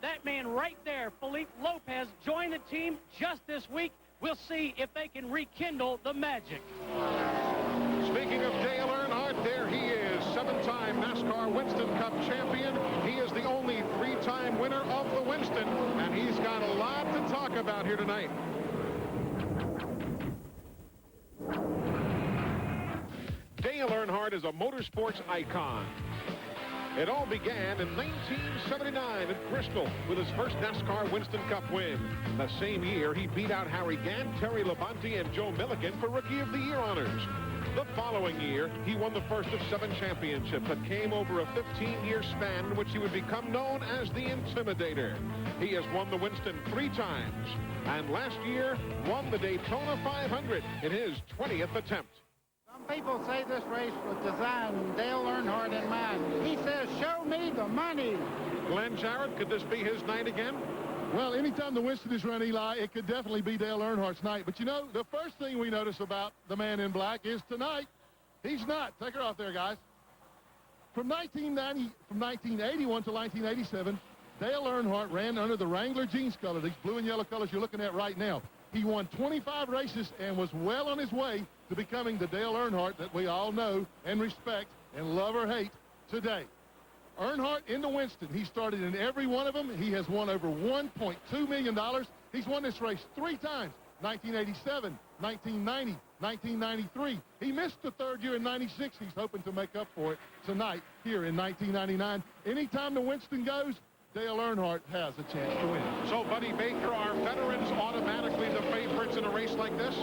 that man right there, Felipe Lopez, joined the team just this week. We'll see if they can rekindle the magic. Speaking of Dale Earnhardt, there he is, 7-time NASCAR Winston Cup champion. He is the only 3-time winner of the Winston, and he's got a lot to talk about here tonight. Dale Earnhardt is a motorsports icon. It all began in 1979 at Bristol with his first NASCAR Winston Cup win. The same year, he beat out Harry Gant, Terry Labonte, and Joe Milliken for Rookie of the Year honors. The following year, he won the first of 7 championships that came over a 15-year span in which he would become known as the Intimidator. He has won the Winston 3 times, and last year won the Daytona 500 in his 20th attempt. Some people say this race was designed Dale Earnhardt in mind. He says, show me the money. Glenn Jarrett, could this be his night again? Well, anytime the Winston is run, Eli, it could definitely be Dale Earnhardt's night. But, you know, the first thing we notice about the man in black is tonight, he's not. Take her off there, guys. From 1981 to 1987, Dale Earnhardt ran under the Wrangler jeans color, these blue and yellow colors you're looking at right now. He won 25 races and was well on his way to becoming the Dale Earnhardt that we all know and respect and love or hate today. Earnhardt in the Winston. He started in every one of them. He has won over $1.2 million. He's won this race 3 times, 1987, 1990, 1993. He missed the 3rd year in 96. He's hoping to make up for it tonight here in 1999. Anytime the Winston goes, Dale Earnhardt has a chance to win. So, Buddy Baker, are veterans automatically the favorites in a race like this?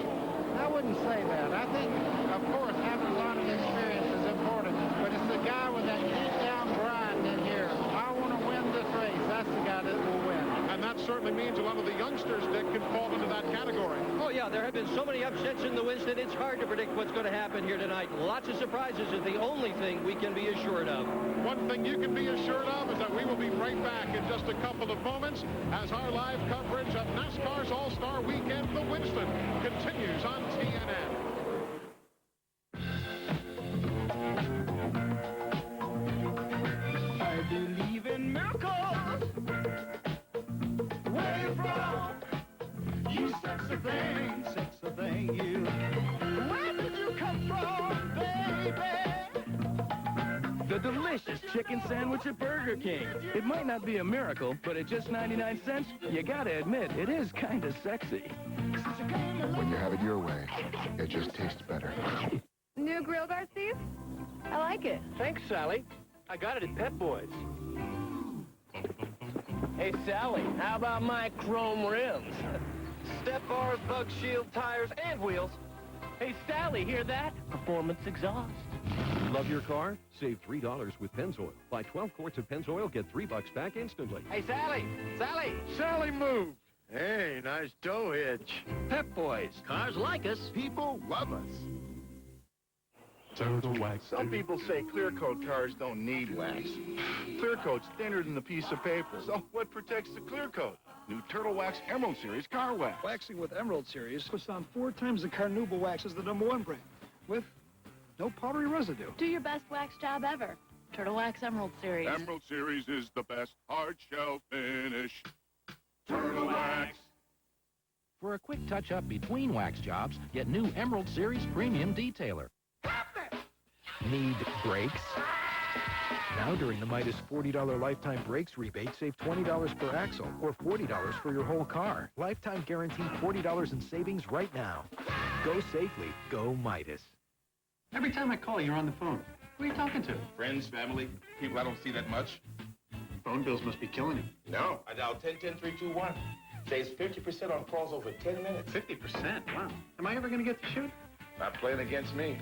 I wouldn't say that. I think, of course, having a lot of experience is important, but it's the guy with that deep-down grind in here. I want to win this race. That's the guy that will win. And that certainly means a lot of the youngsters, Dick, can fall into that category. Oh, yeah, there have been so many upsets in the Winston, it's hard to predict what's going to happen here tonight. Lots of surprises is the only thing we can be assured of. One thing you can be assured of is that we will be right back in just a couple of moments as our live coverage of NASCAR's All-Star Weekend, the Winston, continues on TNN. I believe in miracles. Where you from? You sexy thing, you. Where did you come from, baby? The delicious chicken sandwich at Burger King. It might not be a miracle, but at just 99 cents, you gotta admit, it is kind of sexy. When you have it your way, it just tastes better. New grill guard, Steve? I like it. Thanks, Sally. I got it at Pep Boys. Hey, Sally, how about my chrome rims? Step bars, bug shield, tires, and wheels. Hey, Sally, hear that? Performance exhaust. Love your car? Save $3 with Pennzoil. Buy 12 quarts of Pennzoil, get $3 back instantly. Hey, Sally! Sally! Sally moved. Hey, nice tow hitch. Pep Boys. Cars like us. People love us. Turtle wax. Some people say clear coat cars don't need wax. Clear coat's thinner than the piece of paper. So what protects the clear coat? New Turtle Wax Emerald Series car wax. Waxing with Emerald Series puts on 4 times the carnauba wax as the #1 brand, with no powdery residue. Do your best wax job ever. Turtle Wax Emerald Series. Emerald Series is the best hard shell finish. Turtle Wax. For a quick touch-up between wax jobs, get new Emerald Series Premium Detailer. Need brakes? Now during the Midas $40 lifetime brakes rebate, save $20 per axle or $40 for your whole car. Lifetime guaranteed $40 in savings right now. Go safely. Go Midas. Every time I call, you're on the phone. Who are you talking to? Friends, family, people I don't see that much. Phone bills must be killing you. No, I dial 10-10-321. Saves 50% on calls over 10 minutes. 50%? Wow. Am I ever going to get to shoot? Not playing against me.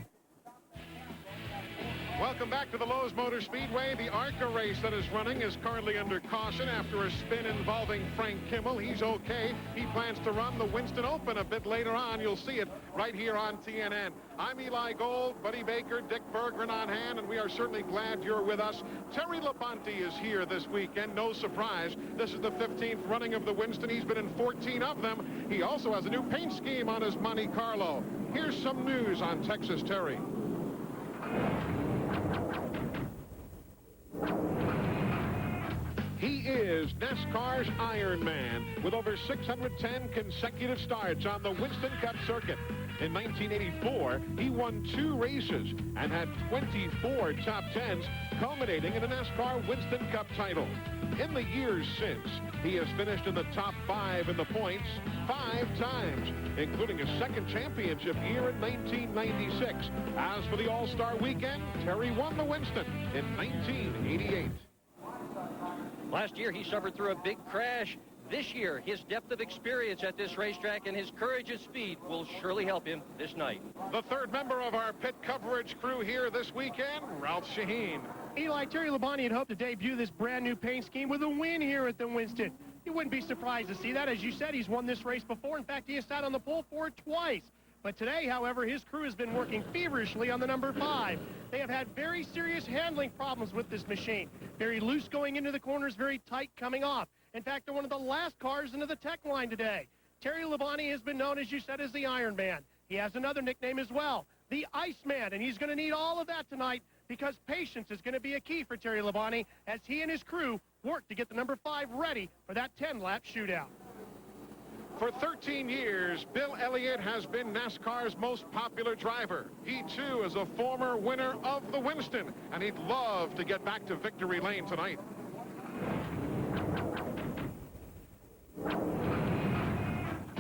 Welcome back to the Lowe's Motor Speedway. The ARCA race that is running is currently under caution after a spin involving Frank Kimmel. He's okay. He plans to run the Winston Open a bit later on. You'll see it right here on TNN. I'm Eli Gold, Buddy Baker, Dick Berggren on hand, and we are certainly glad you're with us. Terry Labonte is here this weekend. No surprise. This is the 15th running of the Winston. He's been in 14 of them. He also has a new paint scheme on his Monte Carlo. Here's some news on Texas Terry. He is NASCAR's Iron Man with over 610 consecutive starts on the Winston Cup circuit. In 1984, he won 2 races and had 24 top 10s, culminating in a NASCAR Winston Cup title. In the years since, he has finished in the top 5 in the points 5 times, including a second championship year in 1996. As for the All-Star Weekend, Terry won the Winston in 1988. Last year, he suffered through a big crash. This year, his depth of experience at this racetrack and his courage and speed will surely help him this night. The third member of our pit coverage crew here this weekend, Ralph Shaheen. Eli, Terry Labonte had hoped to debut this brand new paint scheme with a win here at the Winston. You wouldn't be surprised to see that. As you said, he's won this race before. In fact, he has sat on the pole for it twice. But today, however, his crew has been working feverishly on the number 5. They have had very serious handling problems with this machine. Very loose going into the corners, very tight coming off. In fact, they're one of the last cars into the tech line today. Terry Labonte has been known, as you said, as the Iron Man. He has another nickname as well, the Iceman, and he's going to need all of that tonight because patience is going to be a key for Terry Labonte as he and his crew work to get the number 5 ready for that 10-lap shootout. For 13 years, Bill Elliott has been NASCAR's most popular driver. He, too, is a former winner of the Winston, and he'd love to get back to victory lane tonight.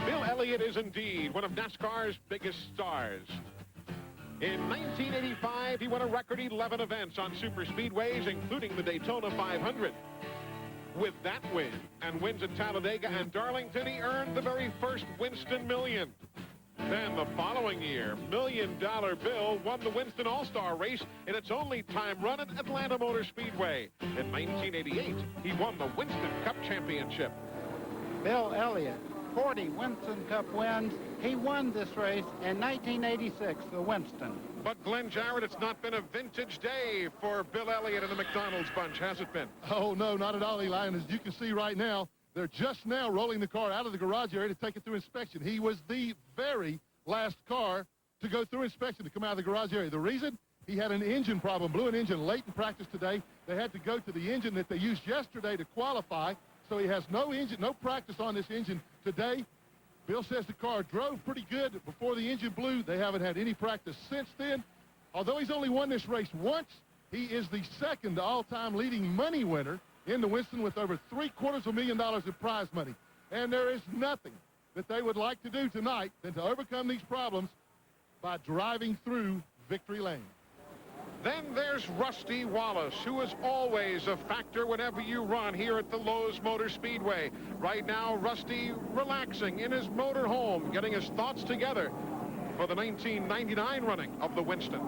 Bill Elliott is indeed one of NASCAR's biggest stars. In 1985, he won a record 11 events on super speedways, including the Daytona 500. With that win and wins at Talladega and Darlington, he earned the very first Winston Million. Then the following year, $1 Million Bill won the Winston All-Star race in its only time run at Atlanta Motor Speedway. In 1988, he won the Winston Cup Championship. Bill Elliott, 40 Winston Cup wins. He won this race in 1986, the Winston. But Glenn Jarrett, it's not been a vintage day for Bill Elliott and the McDonald's bunch, has it been? Oh, no, not at all, Eli. And as you can see right now, they're just now rolling the car out of the garage area to take it through inspection. He was the very last car to go through inspection, to come out of the garage area. The reason? He had an engine problem, blew an engine late in practice today. They had to go to the engine that they used yesterday to qualify. So he has no engine, no practice on this engine today. Bill says the car drove pretty good before the engine blew. They haven't had any practice since then. Although he's only won this race once, he is the second all-time leading money winner in the Winston with over $750,000 in prize money. And there is nothing that they would like to do tonight than to overcome these problems by driving through victory lane. Then there's Rusty Wallace, who is always a factor whenever you run here at the Lowe's Motor Speedway. Right now, Rusty relaxing in his motor home, getting his thoughts together for the 1999 running of the Winston.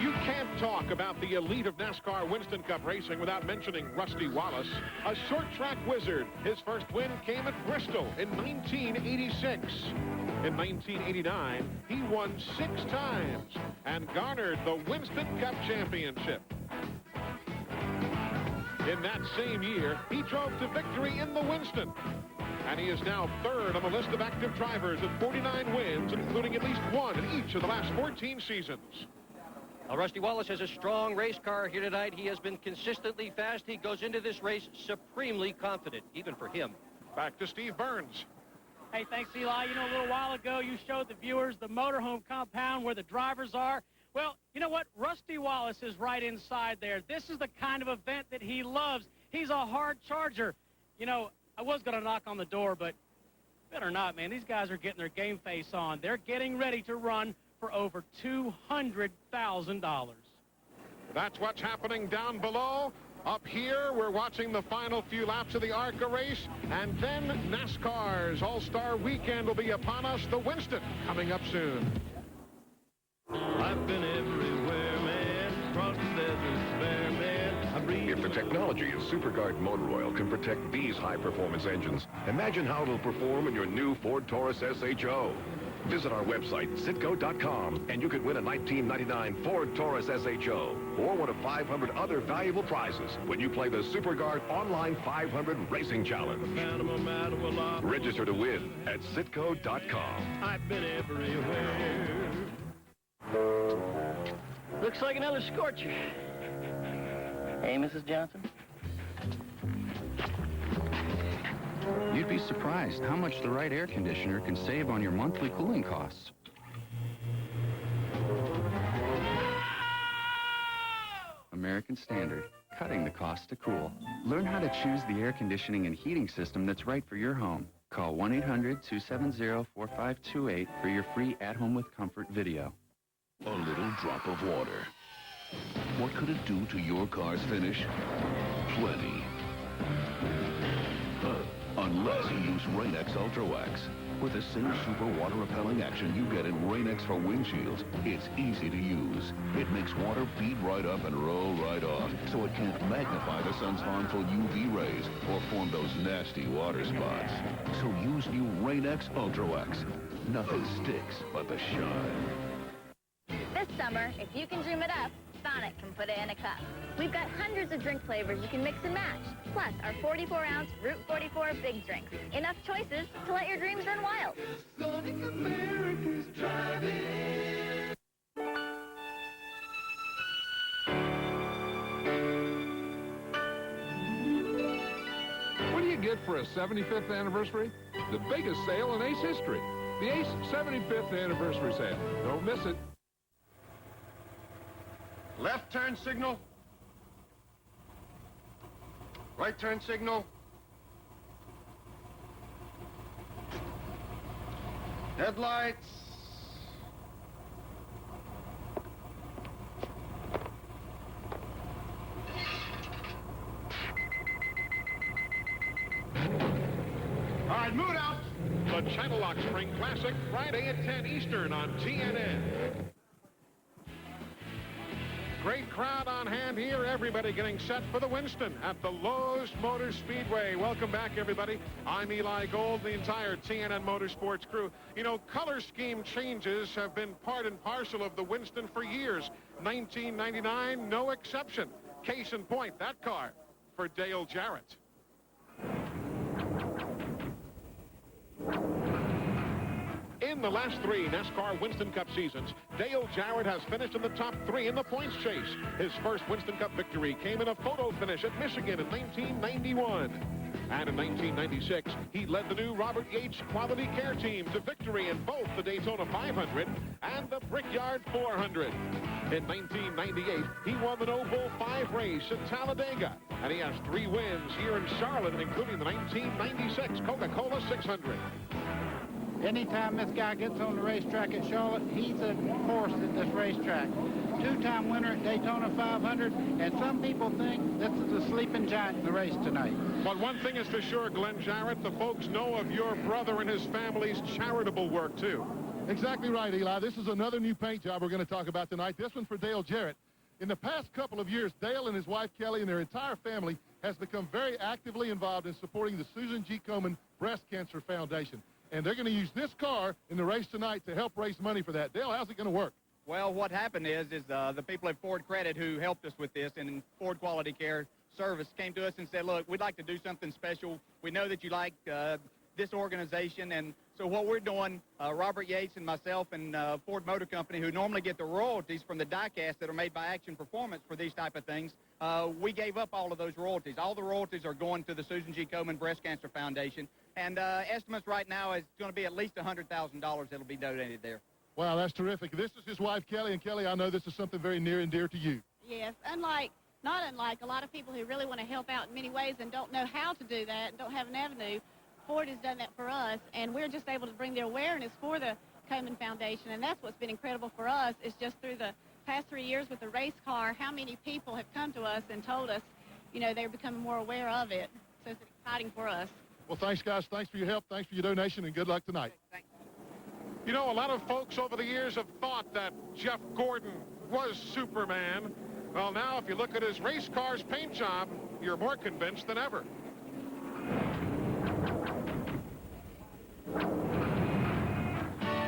You can't talk about the elite of NASCAR Winston Cup racing without mentioning Rusty Wallace, a short track wizard. His first win came at Bristol in 1986. In 1989, he won 6 times and garnered the Winston Cup Championship. In that same year, he drove to victory in the Winston. And he is now third on the list of active drivers at 49 wins, including at least 1 in each of the last 14 seasons. Now, Rusty Wallace has a strong race car here tonight. He has been consistently fast. He goes into this race supremely confident, even for him. Back to Steve Burns. Hey, thanks, Eli. You know, a little while ago, you showed the viewers the motorhome compound where the drivers are. Well, you know what? Rusty Wallace is right inside there. This is the kind of event that he loves. He's a hard charger. You know, I was going to knock on the door, but better not, man. These guys are getting their game face on. They're getting ready to run for over $200,000. That's what's happening down below. Up here, we're watching the final few laps of the ARCA race, and then NASCAR's All-Star Weekend will be upon us. The Winston coming up soon. I've been everywhere, man. Across the desert, bare, man. If the technology of SuperGuard motor oil can protect these high-performance engines, imagine how it'll perform in your new Ford Taurus SHO. Visit our website, Citgo.com, and you could win a 1999 Ford Taurus SHO or one of 500 other valuable prizes when you play the SuperGuard Online 500 Racing Challenge. Register to win at Citgo.com. I've been everywhere. Looks like another scorcher. Hey, Mrs. Johnson. You'd be surprised how much the right air conditioner can save on your monthly cooling costs. American Standard, cutting the cost to cool. Learn how to choose the air conditioning and heating system that's right for your home. Call 1-800-270-4528 for your free At-Home with Comfort video. A little drop of water. What could it do to your car's finish? Plenty. Unless you use Rain-X Ultra Wax. With the same super water-repelling action you get in Rain-X for windshields, it's easy to use. It makes water bead right up and roll right off, so it can't magnify the sun's harmful UV rays or form those nasty water spots. So use new Rain-X Ultra Wax. Nothing sticks but the shine. This summer, if you can dream it up, Sonic can put it in a cup. We've got hundreds of drink flavors you can mix and match. Plus, our 44-ounce Route 44 big drinks. Enough choices to let your dreams run wild. Sonic America's driving. What do you get for a 75th anniversary? The biggest sale in Ace history. The Ace 75th anniversary sale. Don't miss it. Left turn signal. Right turn signal. Headlights. All right, move it out. The Channel Lock Spring Classic, Friday at 10 Eastern on TNN. Great crowd on hand here. Everybody getting set for the Winston at the Lowe's Motor Speedway. Welcome back, everybody. I'm Eli Gold, the entire TNN Motorsports crew. You know, color scheme changes have been part and parcel of the Winston for years. 1999, no exception. Case in point, that car for Dale Jarrett. In the last three NASCAR Winston Cup seasons, Dale Jarrett has finished in the top three in the points chase. His first Winston Cup victory came in a photo finish at Michigan in 1991. And in 1996, he led the new Robert Yates Quality Care Team to victory in both the Daytona 500 and the Brickyard 400. In 1998, he won the No Bull 5 race at Talladega. And he has 3 wins here in Charlotte, including the 1996 Coca-Cola 600. Anytime this guy gets on the racetrack at Charlotte, he's a force at this racetrack. 2-time winner at Daytona 500, and some people think this is a sleeping giant in the race tonight. But one thing is for sure, Glenn Jarrett, the folks know of your brother and his family's charitable work, too. Exactly right, Eli. This is another new paint job we're going to talk about tonight. This one for Dale Jarrett. In the past couple of years, Dale and his wife, Kelly, and their entire family has become very actively involved in supporting the Susan G. Komen Breast Cancer Foundation. And they're going to use this car in the race tonight to help raise money for that. Dale, how's it going to work? Well, what happened is the people at Ford Credit who helped us with this and Ford Quality Care Service came to us and said, look, we'd like to do something special. We know that you like this organization. And so what we're doing, Robert Yates and myself and Ford Motor Company, who normally get the royalties from the die-casts that are made by Action Performance for these type of things, we gave up all of those royalties. All the royalties are going to the Susan G. Komen Breast Cancer Foundation. And estimates right now is going to be at least $100,000 that'll be donated there. Wow, that's terrific. This is his wife, Kelly. And, Kelly, I know this is something very near and dear to you. Yes, not unlike a lot of people who really want to help out in many ways and don't know how to do that and don't have an avenue. Ford has done that for us, and we're just able to bring the awareness for the Komen Foundation. And that's what's been incredible for us is just through the past 3 years with the race car, how many people have come to us and told us, you know, they're becoming more aware of it. So it's exciting for us. Well, thanks, guys. Thanks for your help. Thanks for your donation, and good luck tonight. Thanks. You know, a lot of folks over the years have thought that Jeff Gordon was Superman. Well, now, if you look at his race car's paint job, you're more convinced than ever.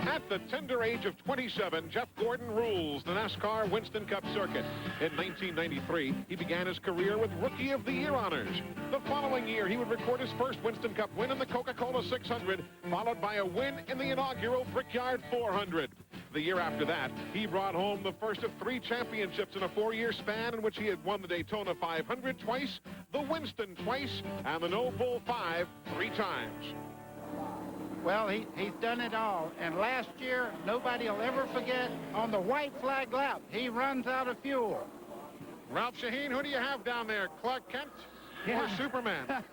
At the tender age of 27, Jeff Gordon rules the NASCAR Winston Cup circuit. In 1993, he began his career with Rookie of the Year honors. The following year, he would record his first Winston Cup win in the Coca-Cola 600, followed by a win in the inaugural Brickyard 400. The year after that, he brought home the first of 3 championships in a 4-year span in which he had won the Daytona 500 twice, the Winston twice, and the No Bull 5 3 times. Well, he's done it all. And last year, nobody will ever forget, on the white flag lap, he runs out of fuel. Ralph Shaheen, who do you have down there? Clark Kent or Superman?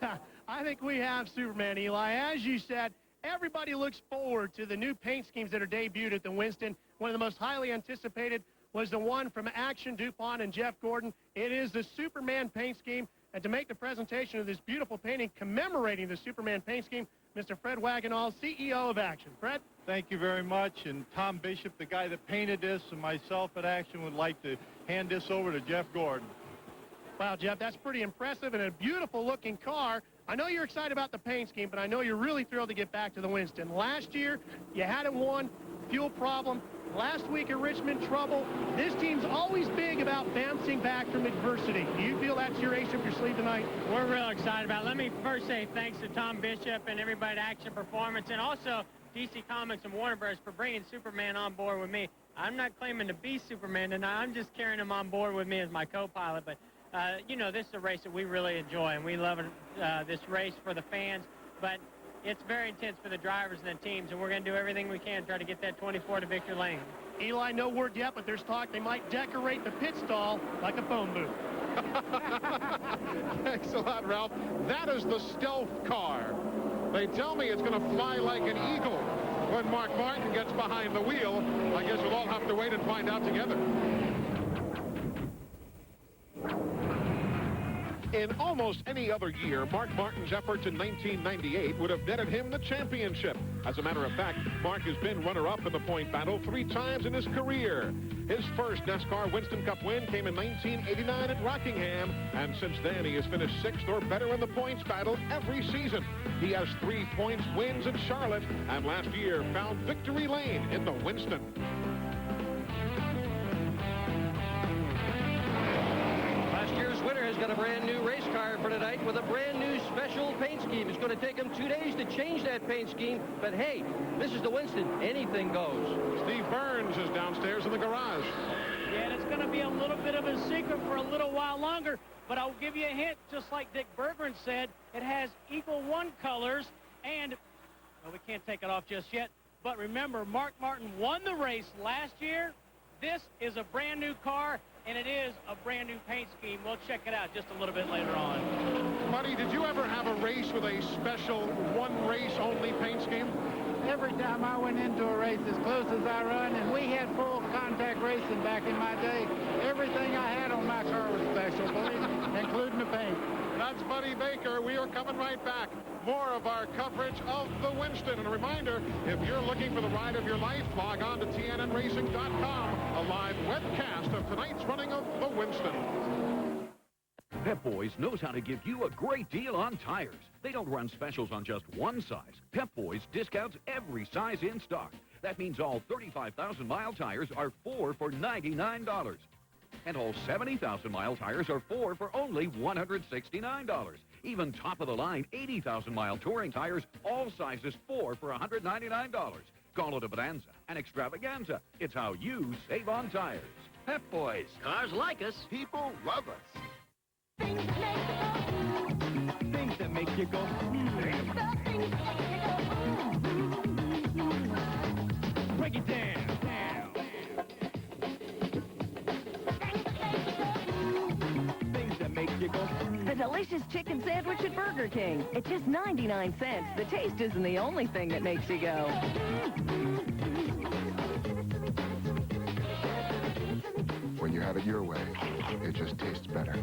I think we have Superman, Eli. As you said, everybody looks forward to the new paint schemes that are debuted at the Winston. One of the most highly anticipated was the one from Action DuPont and Jeff Gordon. It is the Superman paint scheme. And to make the presentation of this beautiful painting commemorating the Superman paint scheme, Mr. Fred Wagenall, CEO of Action. Fred? Thank you very much. And Tom Bishop, the guy that painted this, and myself at Action would like to hand this over to Jeff Gordon. Wow, Jeff, that's pretty impressive and a beautiful-looking car. I know you're excited about the paint scheme, but I know you're really thrilled to get back to the Winston. Last year, you hadn't won, fuel problem. Last week at Richmond, trouble. This team's always big about bouncing back from adversity. Do you feel that's your ace up your sleeve tonight? We're real excited about it. Let me first say thanks to Tom Bishop and everybody at Action Performance, and also DC Comics and Warner Bros. For bringing Superman on board with me. I'm not claiming to be Superman tonight. I'm just carrying him on board with me as my co-pilot. But, you know, this is a race that we really enjoy, and we love this race for the fans. But it's very intense for the drivers and the teams, and we're going to do everything we can to try to get that 24 to victory lane. Eli, no word yet, but there's talk they might decorate the pit stall like a phone booth. Thanks a lot, Ralph. That is the stealth car. They tell me it's going to fly like an eagle when Mark Martin gets behind the wheel. I guess we'll all have to wait and find out together. In almost any other year, Mark Martin's efforts in 1998 would have netted him the championship. As a matter of fact, Mark has been runner-up in the point battle 3 times in his career. His first NASCAR Winston Cup win came in 1989 at Rockingham, and since then he has finished 6th or better in the points battle every season. He has 3 points wins at Charlotte, and last year found victory lane in the Winston. Last year's winner has got a brand new race car for tonight with a brand new special paint scheme. It's going to take him 2 days to change that paint scheme, but hey, this is the Winston. Anything goes. Steve Burns is downstairs in the garage. Yeah, and it's going to be a little bit of a secret for a little while longer, but I'll give you a hint, just like Dick Berggren said, it has Eagle 1 colors, and well, we can't take it off just yet, but remember, Mark Martin won the race last year. This is a brand new car, and it is a brand new paint scheme. We'll check it out just a little bit later on. Buddy, did you ever have a race with a special one-race-only paint scheme? Every time I went into a race as close as I run, and we had full contact racing back in my day, everything I had on my car was special, believe me, including the paint. That's Buddy Baker. We are coming right back. More of our coverage of the Winston. And a reminder, if you're looking for the ride of your life, log on to TNNRacing.com. A live webcast of tonight's running of the Winston. Pep Boys knows how to give you a great deal on tires. They don't run specials on just one size. Pep Boys discounts every size in stock. That means all 35,000-mile tires are 4 for $99. And all 70,000-mile tires are 4 for only $169. Even top-of-the-line 80,000-mile touring tires, all sizes 4 for $199. Call it a bonanza, an extravaganza. It's how you save on tires. Pep Boys. Cars like us. People love us. Things that make you go, Break it down. things that make you go. The delicious chicken sandwich at Burger King. At just 99 cents, the taste isn't the only thing that makes you go. When you have it your way, it just tastes better.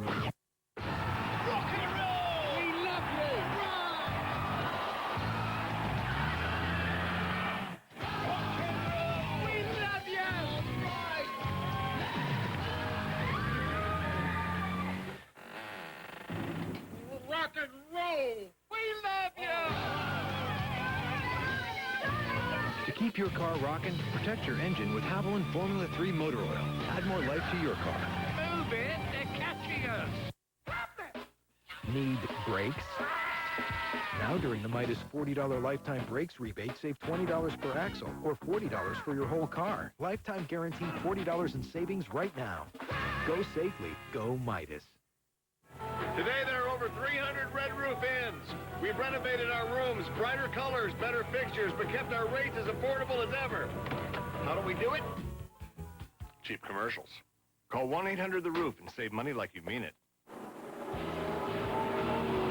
We love you! To keep your car rocking, protect your engine with Havoline Formula 3 motor oil. Add more life to your car. Move it, they're catching us! Need brakes? Now during the Midas $40 lifetime brakes rebate, save $20 per axle or $40 for your whole car. Lifetime guaranteed $40 in savings right now. Go safely. Go Midas. Today there are over 300 Red Roof Inns. We've renovated our rooms, brighter colors, better fixtures, but kept our rates as affordable as ever. How do we do it? Cheap commercials. Call 1-800-THE-ROOF and save money like you mean it.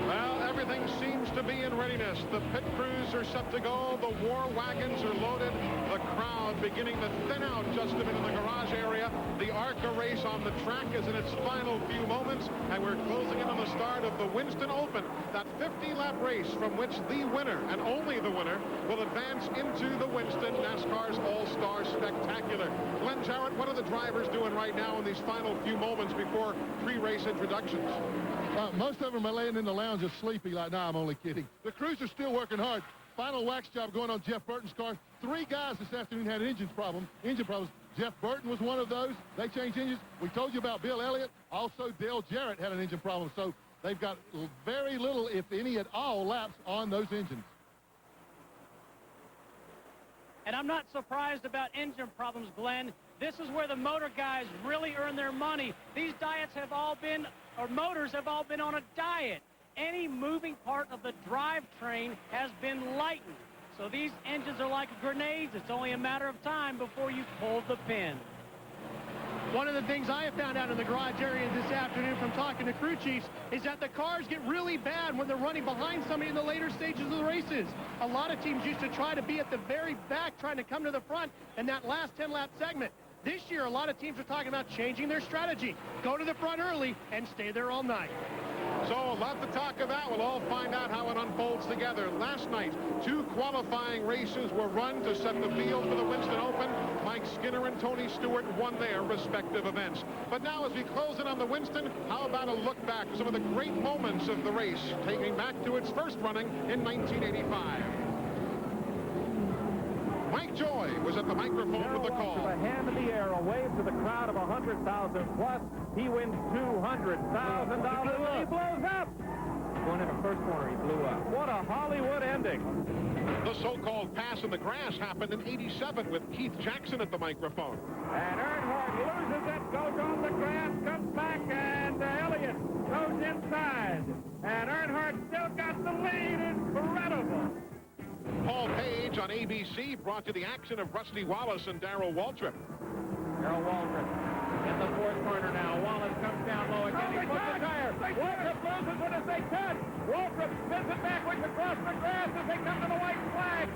Well, everything seems to be in readiness. The pit crews are set to go. The war wagons are loaded. The crowd beginning to thin out just a bit in the garage area. The ARCA race on the track is in its final few moments, and we're closing in on the start of the Winston Open, that 50-lap race from which the winner, and only the winner, will advance into the Winston NASCAR's All-Star Spectacular. Glenn Jarrett, what are the drivers doing right now in these final few moments before pre-race introductions? Most of them are laying in the lounge just sleepy like, nah, I'm only kidding. The crews are still working hard. Final wax job going on Jeff Burton's car. 3 guys this afternoon had engine problems. Jeff Burton was one of those. They changed engines. We told you about Bill Elliott. Also, Dale Jarrett had an engine problem. So they've got very little, if any at all, laps on those engines. And I'm not surprised about engine problems, Glenn. This is where the motor guys really earn their money. These diets have all been, or motors have all been on a diet. Any moving part of the drivetrain has been lightened. So these engines are like grenades. It's only a matter of time before you pull the pin. One of the things I have found out in the garage area this afternoon from talking to crew chiefs is that the cars get really bad when they're running behind somebody in the later stages of the races. A lot of teams used to try to be at the very back, trying to come to the front in that last 10-lap segment. This year, a lot of teams are talking about changing their strategy. Go to the front early and stay there all night. So a lot to talk about. We'll all find out how it unfolds together. Last night, 2 qualifying races were run to set the field for the Winston Open. Mike Skinner and Tony Stewart won their respective events. But now as we close in on the Winston, how about a look back at some of the great moments of the race, taking back to its first running in 1985. Mike Joy was at the microphone with the call. A hand in the air, a wave to the crowd of 100,000 plus. He wins $200,000. He blows up. Going in the first corner, he blew up. What a Hollywood ending. The so-called pass in the grass happened in '87 with Keith Jackson at the microphone. And Earnhardt loses it, goes on the grass, comes back, and Elliott goes inside. And Earnhardt still got the lead. Incredible. Paul Page on ABC brought you the action of Rusty Wallace and Darrell Waltrip. Darrell Waltrip in the fourth corner now. Wallace comes down low again. He puts the tire. Waltrip loses it as they touch. Waltrip spins it backwards across the grass as they come to the white flag.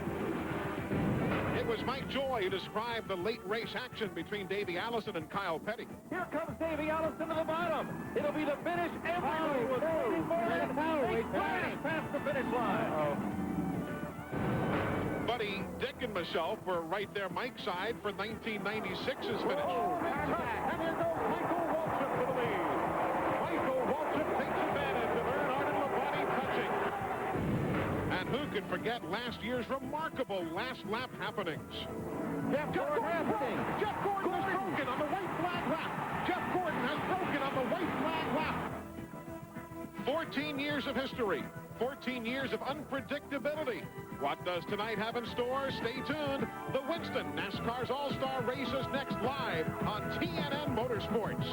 It was Mike Joy who described the late race action between Davey Allison and Kyle Petty. Here comes Davey Allison to the bottom. It'll be the finish everybody was waiting for. They flash past the finish line. Buddy Dick and myself were right there Mike's side for 1996's finish. And here goes Michael Waltrip for the lead. Michael Waltrip takes advantage of Earnhardt and Labonte touching. And who could forget last year's remarkable last lap happenings? Jeff Gordon has broken on the white flag lap. Jeff Gordon has broken on the white flag lap. 14 years of history. 14 years of unpredictability. What does tonight have in store? Stay tuned. The Winston NASCAR's All-Star Race is next live on TNN Motorsports.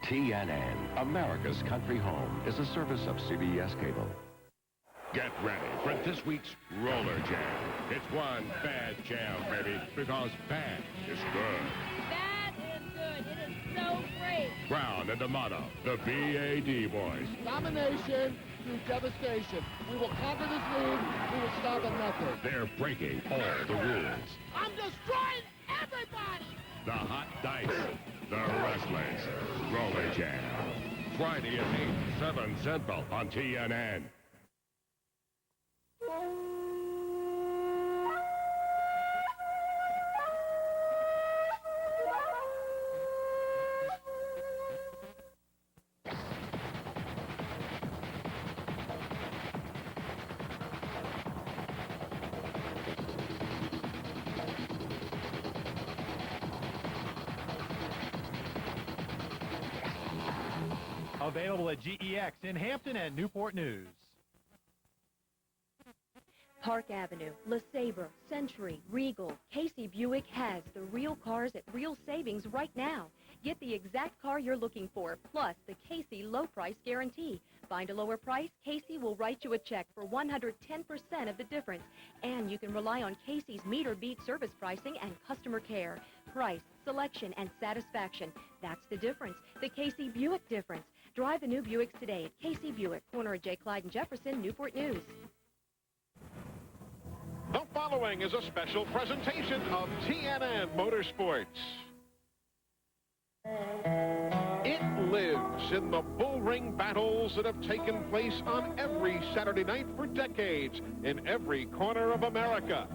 TNN, America's country home, is a service of CBS Cable. Get ready for this week's Roller Jam. It's one bad jam, baby, because bad is good. Bad is good. It is so great. Brown and D'Amato, the BAD boys. Domination through devastation. We will conquer this lead. We will stop at nothing. They're breaking all the rules. I'm destroying everybody. The Hot Dice, the Wrestlers, Roller Jam. Friday at 8, 7 Central on TNN. Available at GEX in Hampton and Newport News. Park Avenue, LeSabre, Century, Regal, Casey Buick has the real cars at real savings right now. Get the exact car you're looking for, plus the Casey low price guarantee. Find a lower price, Casey will write you a check for 110% of the difference. And you can rely on Casey's meter beat service pricing and customer care. Price, selection, and satisfaction. That's the difference. The Casey Buick difference. Drive the new Buicks today at Casey Buick, corner of J. Clyde and Jefferson, Newport News. The following is a special presentation of TNN Motorsports. It lives in the bull ring battles that have taken place on every Saturday night for decades in every corner of America.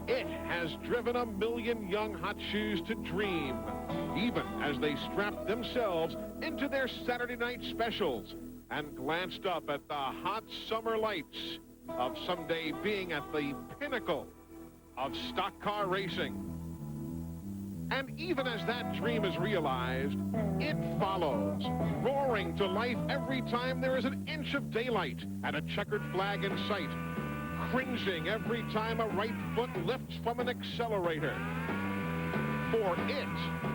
It has driven a million young hot shoes to dream, even as they strapped themselves into their Saturday night specials and glanced up at the hot summer lights of someday being at the pinnacle of stock car racing. And even as that dream is realized, it follows, roaring to life every time there is an inch of daylight and a checkered flag in sight, cringing every time a right foot lifts from an accelerator. For it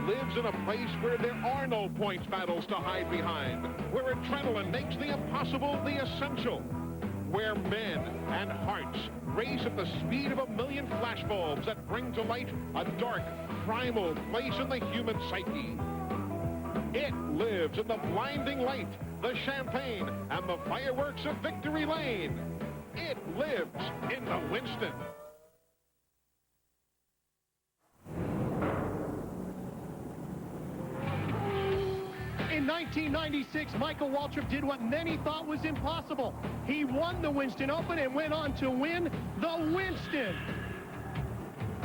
lives in a place where there are no points battles to hide behind, where adrenaline makes the impossible the essential, where men and hearts race at the speed of a million flashbulbs that bring to light a dark, primal place in the human psyche. It lives in the blinding light, the champagne, and the fireworks of Victory Lane. It lives in the Winston. In 1996, Michael Waltrip did what many thought was impossible. He won the Winston Open and went on to win the Winston.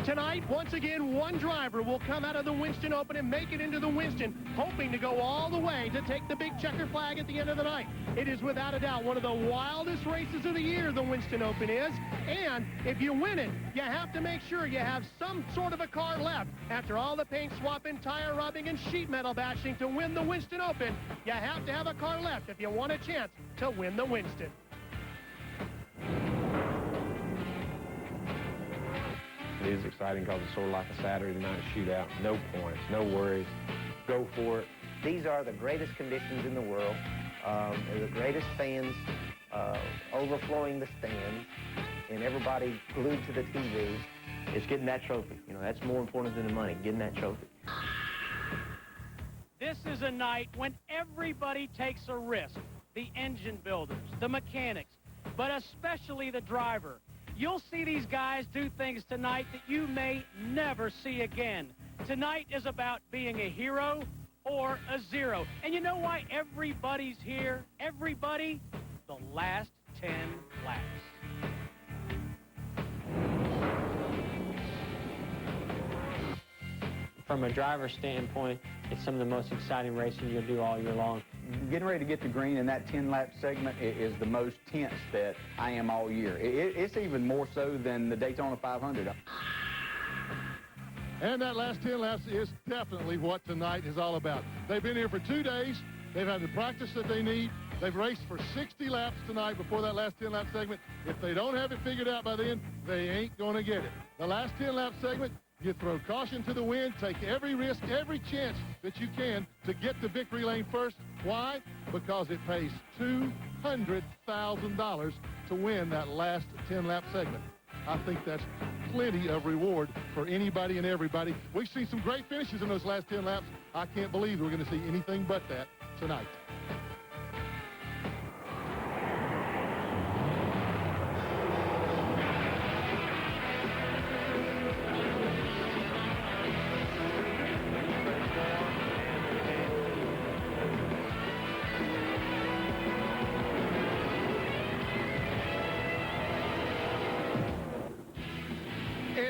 Tonight, once again, one driver will come out of the Winston Open and make it into the Winston, hoping to go all the way to take the big checker flag at the end of the night. It is without a doubt one of the wildest races of the year, the Winston Open is. And if you win it, you have to make sure you have some sort of a car left. After all the paint swapping, tire rubbing, and sheet metal bashing to win the Winston Open, you have to have a car left if you want a chance to win the Winston. It is exciting because it's sort of like a Saturday night shootout. No points, no worries. Go for it. These are the greatest conditions in the world. They're the greatest fans overflowing the stands and everybody glued to the TVs. It's getting that trophy. You know, that's more important than the money, getting that trophy. This is a night when everybody takes a risk. The engine builders, the mechanics, but especially the driver. You'll see these guys do things tonight that you may never see again. Tonight is about being a hero or a zero. And you know why everybody's here? Everybody? The last 10 laps. From a driver's standpoint, it's some of the most exciting racing you'll do all year long. Getting ready to get to green in that 10-lap segment is the most tense that I am all year. It's even more so than the Daytona 500. And that last 10 laps is definitely what tonight is all about. They've been here for 2 days. They've had the practice that they need. They've raced for 60 laps tonight before that last 10-lap segment. If they don't have it figured out by then, they ain't going to get it. The last 10-lap segment, you throw caution to the wind, take every risk, every chance that you can to get to victory lane first. Why? Because it pays $200,000 to win that last 10-lap segment. I think that's plenty of reward for anybody and everybody. We've seen some great finishes in those last 10 laps. I can't believe we're going to see anything but that tonight.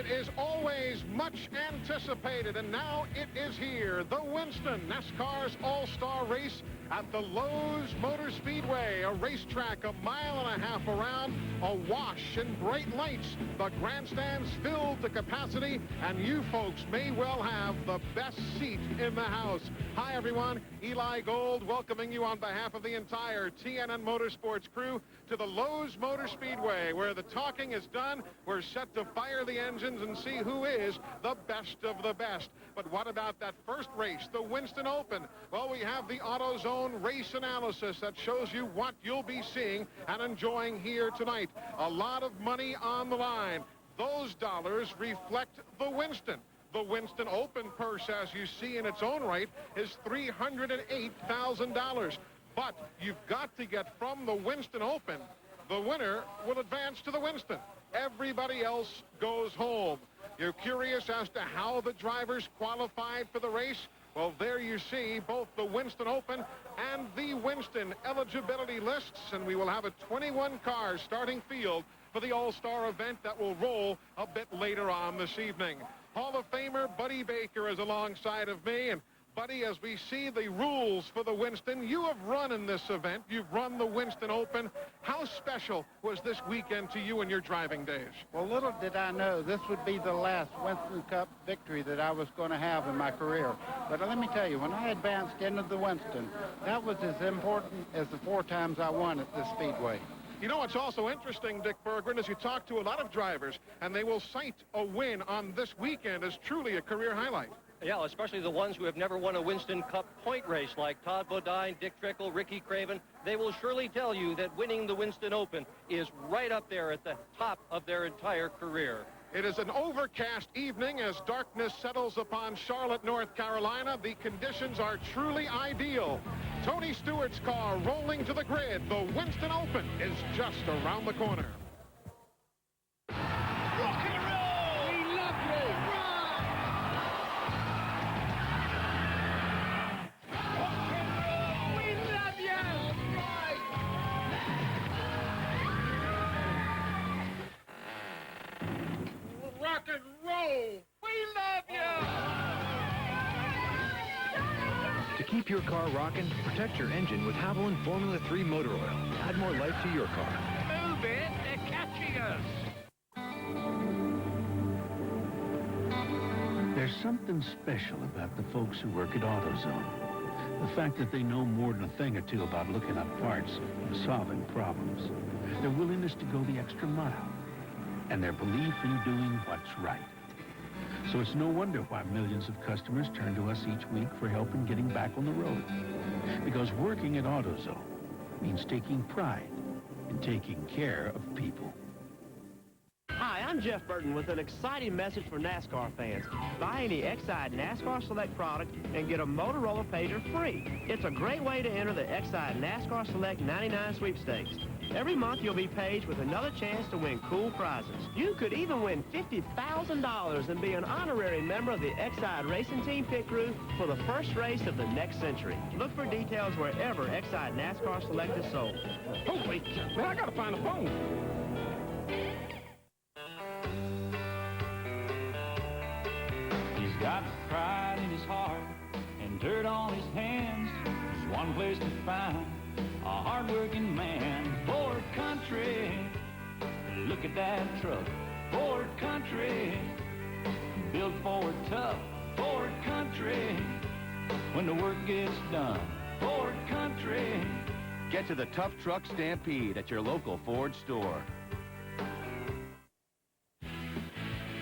It is always much anticipated, and now it is here. The Winston, NASCAR's all-star race at the Lowe's Motor Speedway, a racetrack 1.5 miles around, awash in bright lights. The grandstands filled to capacity, and you folks may well have the best seat in the house. Hi, everyone. Eli Gold welcoming you on behalf of the entire TNN Motorsports crew to the Lowe's Motor Speedway, where the talking is done. We're set to fire the engines and see who is the best of the best. But what about that first race, the Winston Open? Well, we have the AutoZone race analysis that shows you what you'll be seeing and enjoying here tonight. A lot of money on the line. Those dollars reflect the Winston. The Winston Open purse, as you see in its own right, is $308,000. But you've got to get from the Winston Open. The winner will advance to the Winston. Everybody else goes home. You're curious as to how the drivers qualified for the race? Well, there you see both the Winston Open and the Winston eligibility lists, and we will have a 21-car starting field for the All-Star event that will roll a bit later on this evening. Hall of Famer Buddy Baker is alongside of me, and Buddy, as we see the rules for the Winston, you have run in this event. You've run the Winston Open. How special was this weekend to you in your driving days? Well, little did I know this would be the last Winston Cup victory that I was going to have in my career. But let me tell you, when I advanced into the Winston, that was as important as the 4 times I won at this Speedway. You know, what's also interesting, Dick Berggren, is you talk to a lot of drivers, and they will cite a win on this weekend as truly a career highlight. Yeah, especially the ones who have never won a Winston Cup point race like Todd Bodine, Dick Trickle, Ricky Craven. They will surely tell you that winning the Winston Open is right up there at the top of their entire career. It is an overcast evening as darkness settles upon Charlotte, North Carolina. The conditions are truly ideal. Tony Stewart's car rolling to the grid. The Winston Open is just around the corner. Rock and roll! We love you! Rock and roll! We love you! Rock and roll! We love you! To keep your car rocking, protect your engine with Haviland Formula 3 motor oil. Add more life to your car. Move it! They're catching us! There's something special about the folks who work at AutoZone. The fact that they know more than a thing or two about looking up parts and solving problems. Their willingness to go the extra mile. And their belief in doing what's right. So it's no wonder why millions of customers turn to us each week for help in getting back on the road. Because working at AutoZone means taking pride in taking care of people. Hi, I'm Jeff Burton with an exciting message for NASCAR fans. Buy any Exide NASCAR Select product and get a Motorola pager free. It's a great way to enter the Exide NASCAR Select 99 sweepstakes. Every month you'll be paged with another chance to win cool prizes. You could even win $50,000 and be an honorary member of the Exide Racing Team pit crew for the first race of the next century. Look for details wherever Exide NASCAR Select is sold. Holy, man, I gotta find a phone. He's got pride in his heart and dirt on his hands. There's one place to find a hard-working man. Ford Country, look at that truck. Ford Country, built Ford tough. Ford Country, when the work gets done. Ford Country. Get to the Tough Truck Stampede at your local Ford store.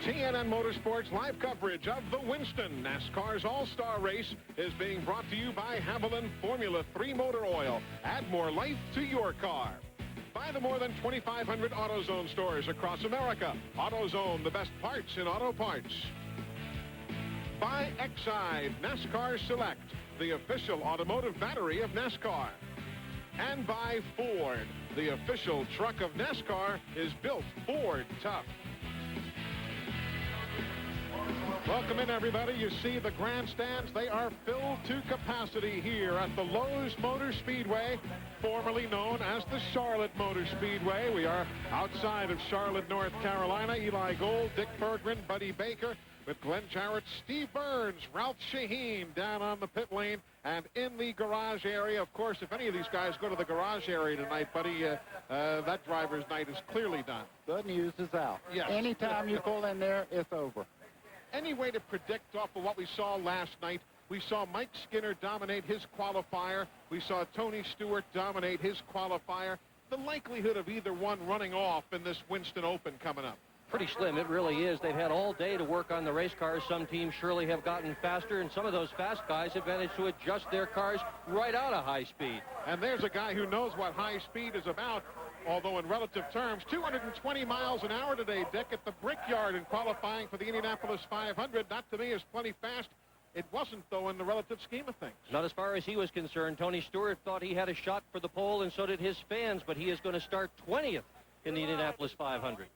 TNN Motorsports live coverage of the Winston NASCAR's All-Star Race is being brought to you by Haviland Formula 3 Motor Oil. Add more life to your car. By the more than 2,500 AutoZone stores across America. AutoZone, the best parts in auto parts. By Exide NASCAR Select, the official automotive battery of NASCAR. And by Ford, the official truck of NASCAR is built Ford tough. Welcome in, everybody. You see the grandstands. They are filled to capacity here at the Lowe's Motor Speedway, formerly known as the Charlotte Motor Speedway. We are outside of Charlotte, North Carolina. Eli Gold, Dick Berggren, Buddy Baker, with Glenn Jarrett, Steve Burns, Ralph Shaheen down on the pit lane and in the garage area. Of course, if any of these guys go to the garage area tonight, Buddy, that driver's night is clearly done. Good news is out. Yes. Anytime you pull in there, it's over. Any way to predict off of what we saw last night? We saw Mike Skinner dominate his qualifier. We saw Tony Stewart dominate his qualifier. The likelihood of either one running off in this Winston Open coming up? Pretty slim, it really is. They've had all day to work on the race cars. Some teams surely have gotten faster, and some of those fast guys have managed to adjust their cars right out of high speed. And there's a guy who knows what high speed is about, although in relative terms, 220 miles an hour today, Dick, at the Brickyard in qualifying for the Indianapolis 500. That, to me, is plenty fast. It wasn't, though, in the relative scheme of things. Not as far as he was concerned. Tony Stewart thought he had a shot for the pole, and so did his fans, but he is going to start 20th in the Indianapolis 500.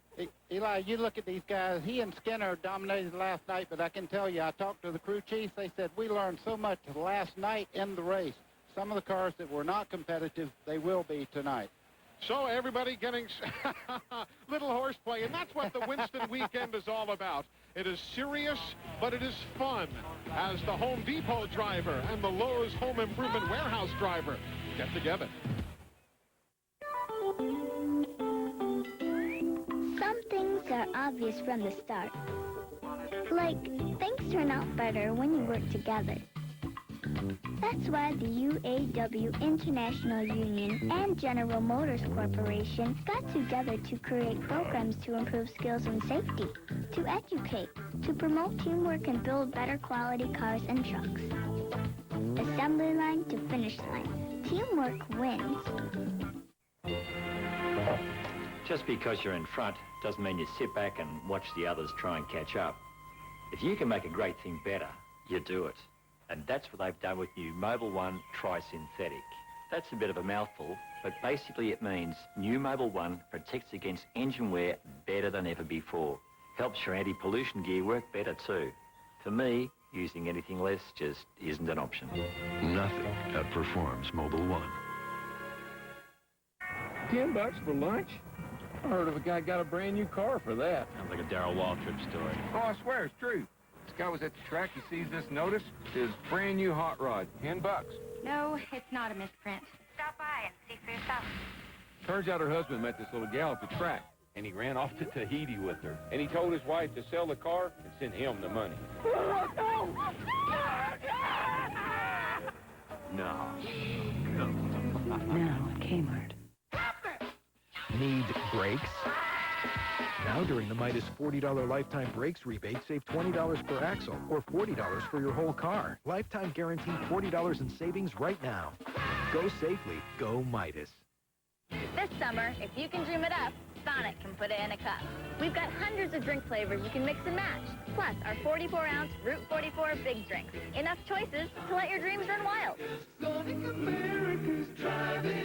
Eli, you look at these guys. He and Skinner dominated last night, but I can tell you, I talked to the crew chief. They said we learned so much last night in the race. Some of the cars that were not competitive, they will be tonight. So everybody getting little horseplay, and that's what the Winston weekend is all about. It is serious, but it is fun, as the Home Depot driver and the Lowe's Home Improvement Warehouse driver get together. Some things are obvious from the start. Like, things turn out better when you work together. That's why the UAW International Union and General Motors Corporation got together to create programs to improve skills and safety, to educate, to promote teamwork and build better quality cars and trucks. Assembly line to finish line. Teamwork wins. Just because you're in front doesn't mean you sit back and watch the others try and catch up. If you can make a great thing better, you do it. And that's what they've done with new Mobil 1 Tri-Synthetic. That's a bit of a mouthful, but basically it means new Mobil 1 protects against engine wear better than ever before. Helps your anti-pollution gear work better too. For me, using anything less just isn't an option. Nothing outperforms Mobil 1. $10 for lunch? I heard of a guy got a brand new car for that. Sounds like a Darrell Waltrip story. Oh, I swear it's true. This guy was at the track. He sees this notice. His brand new hot rod. $10. No, it's not a misprint. Stop by and see for yourself. Turns out her husband met this little gal at the track, and he ran off to Tahiti with her. And he told his wife to sell the car and send him the money. No. Now at Kmart. Need brakes? Now during the Midas $40 lifetime brakes rebate, save $20 per axle or $40 for your whole car. Lifetime guaranteed $40 in savings right now. Go safely. Go Midas. This summer, if you can dream it up, Sonic can put it in a cup. We've got hundreds of drink flavors you can mix and match. Plus, our 44-ounce Route 44 big drinks. Enough choices to let your dreams run wild. Sonic America's driving.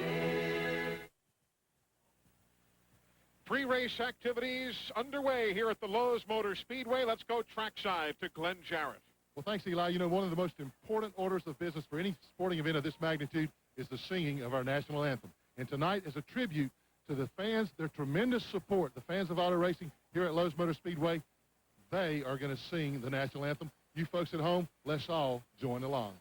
Pre-race activities underway here at the Lowe's Motor Speedway. Let's go trackside to Glenn Jarrett. Well, thanks, Eli. You know, one of the most important orders of business for any sporting event of this magnitude is the singing of our national anthem. And tonight, as a tribute to the fans, their tremendous support, the fans of auto racing here at Lowe's Motor Speedway, they are going to sing the national anthem. You folks at home, let's all join along.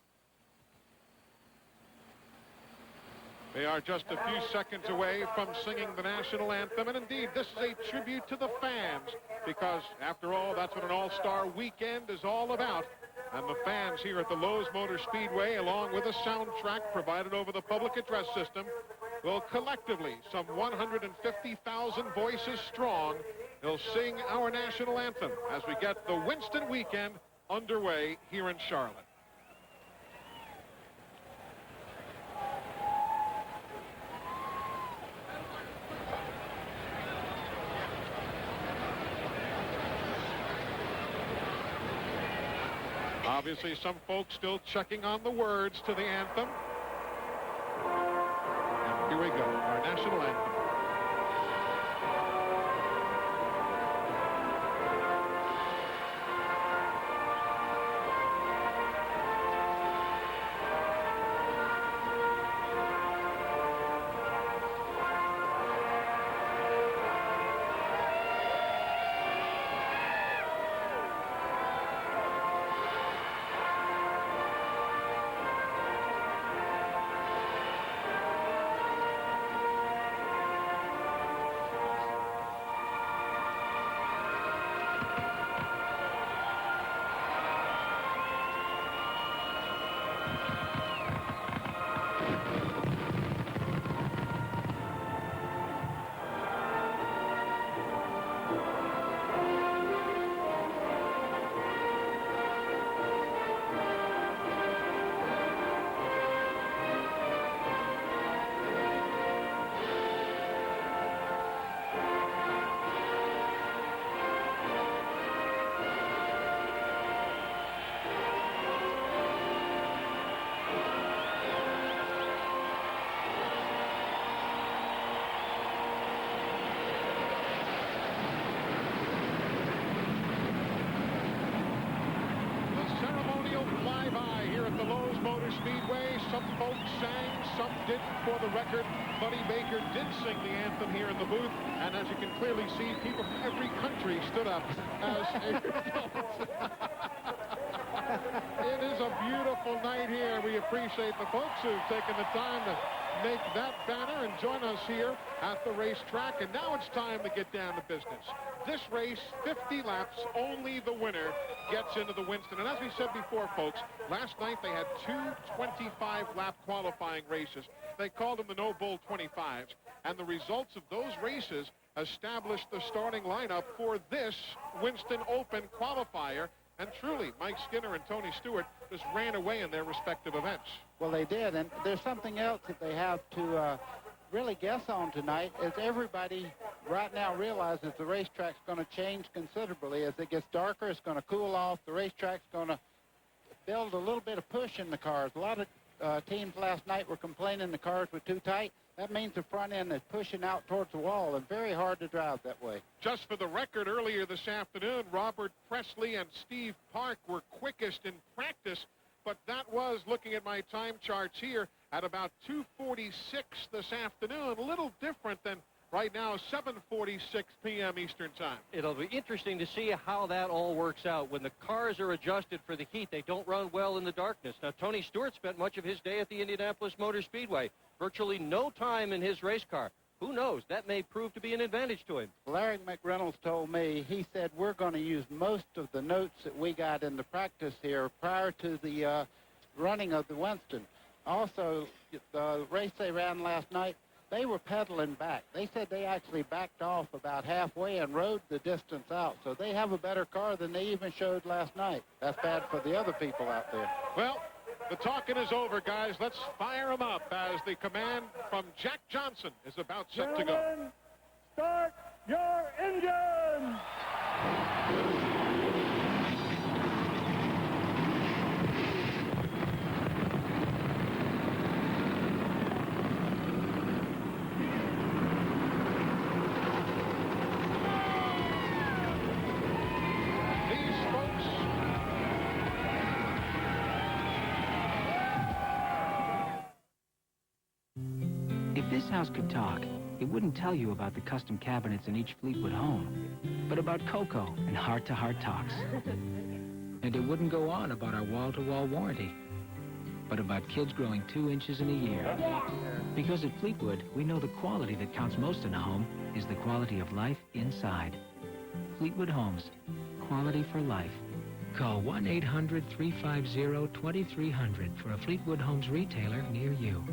They are just a few seconds away from singing the national anthem. And indeed, this is a tribute to the fans because, after all, that's what an all-star weekend is all about. And the fans here at the Lowe's Motor Speedway, along with a soundtrack provided over the public address system, will collectively, some 150,000 voices strong, will sing our national anthem as we get the Winston weekend underway here in Charlotte. Obviously, some folks still checking on the words to the anthem. And here we go, our national anthem. Motor Speedway. Some folks sang, some didn't. For the record, Buddy Baker did sing the anthem here in the booth, and as you can clearly see, people from every country stood up as a result. It is a beautiful night here. We appreciate the folks who've taken the time to make that banner and join us here at the racetrack. And now it's time to get down to business. This race, 50 laps, only the winner gets into the Winston. And as we said before, folks, last night they had two 25-lap qualifying races. They called them the No Bull 25s. And the results of those races established the starting lineup for this Winston Open qualifier. And truly, Mike Skinner and Tony Stewart just ran away in their respective events. Well, they did. And there's something else that they have to really guess on tonight, is everybody right now realizes the racetrack's going to change considerably. As it gets darker, it's going to cool off. The racetrack's going to build a little bit of push in the cars. A lot of teams last night were complaining the cars were too tight. That means the front end is pushing out towards the wall and very hard to drive that way. Just for the record, earlier this afternoon, Robert Presley and Steve Park were quickest in practice, but that was, looking at my time charts here, at about 2:46 this afternoon. A little different than right now, 7:46 p.m. Eastern Time. It'll be interesting to see how that all works out. When the cars are adjusted for the heat, they don't run well in the darkness. Now, Tony Stewart spent much of his day at the Indianapolis Motor Speedway. Virtually no time in his race car. Who knows? That may prove to be an advantage to him. Larry McReynolds told me, he said, we're going to use most of the notes that we got in the practice here prior to the running of the Winston. Also, the race they ran last night, they were pedaling back. They said they actually backed off about halfway and rode the distance out. So they have a better car than they even showed last night. That's bad for the other people out there. Well, the talking is over, guys. Let's fire them up as the command from Jack Johnson is about set to go. Start your engine! If this house could talk, it wouldn't tell you about the custom cabinets in each Fleetwood home, but about Coco and heart-to-heart talks. And it wouldn't go on about our wall-to-wall warranty, but about kids growing 2 inches in a year. Because at Fleetwood, we know the quality that counts most in a home is the quality of life inside. Fleetwood Homes, quality for life. Call 1-800-350-2300 for a Fleetwood Homes retailer near you.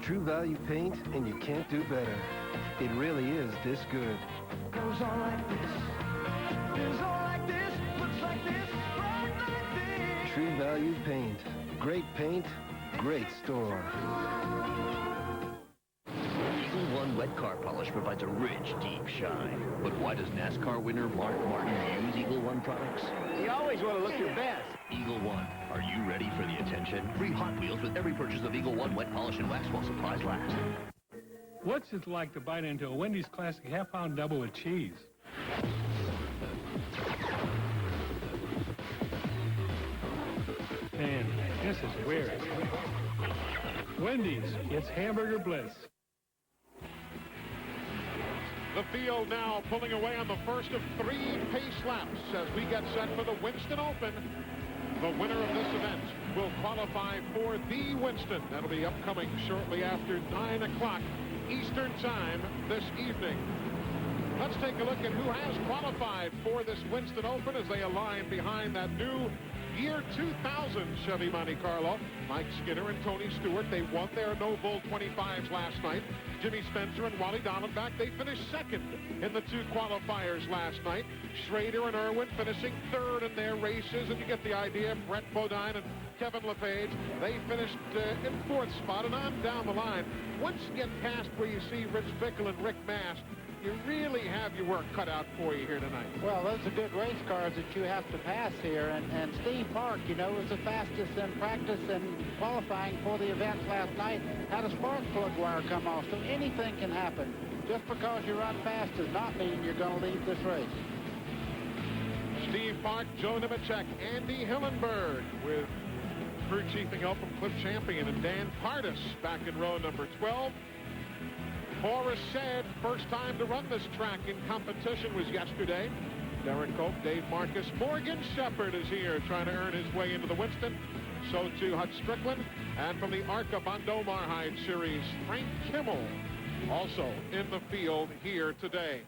True value paint, and you can't do better. It really is this good. Goes on like this, feels on like this, looks like this, right like this. True value paint. Great paint, great store. Eagle One wet car polish provides a rich, deep shine. But why does NASCAR winner Mark Martin use Eagle One products? You always want to look your best. Eagle One. Are you ready for the attention? Free Hot Wheels with every purchase of Eagle One wet polish and wax while supplies last. What's it like to bite into a Wendy's Classic half-pound double with cheese? Man, this is weird. Wendy's, it's hamburger bliss. The field now pulling away on the first of 3 pace laps as we get set for the Winston Open. The winner of this event will qualify for the Winston. That'll be upcoming shortly after 9 o'clock Eastern Time this evening. Let's take a look at who has qualified for this Winston Open as they align behind that new year 2000 Chevy Monte Carlo. Mike Skinner and Tony Stewart, they won their no-bull 25s last night. Jimmy Spencer and Wally Diamondback, they finished second in the 2 qualifiers last night. Schrader and Irwin finishing third in their races, and you get the idea. Brett Bodine and Kevin LePage, they finished in 4th spot, and on down the line. Once you get past where you see Rich Bickle and Rick Mast, you really have your work cut out for you here tonight. Well, those are good race cars that you have to pass here. And Steve Park, you know, was the fastest in practice and qualifying for the events last night. Had a spark plug wire come off, so anything can happen. Just because you run fast does not mean you're going to lead this race. Steve Park, Joe Nemechek, Andy Hillenberg with crew chiefing help from Cliff Champion and Dan Pardis back in row number 12. Horace said first time to run this track in competition was yesterday. Darren Cope, Dave Marcus, Morgan Shepherd is here trying to earn his way into the Winston. So too Hutch Strickland. And from the ARCA Bondo Marhide Series, Frank Kimmel also in the field here today.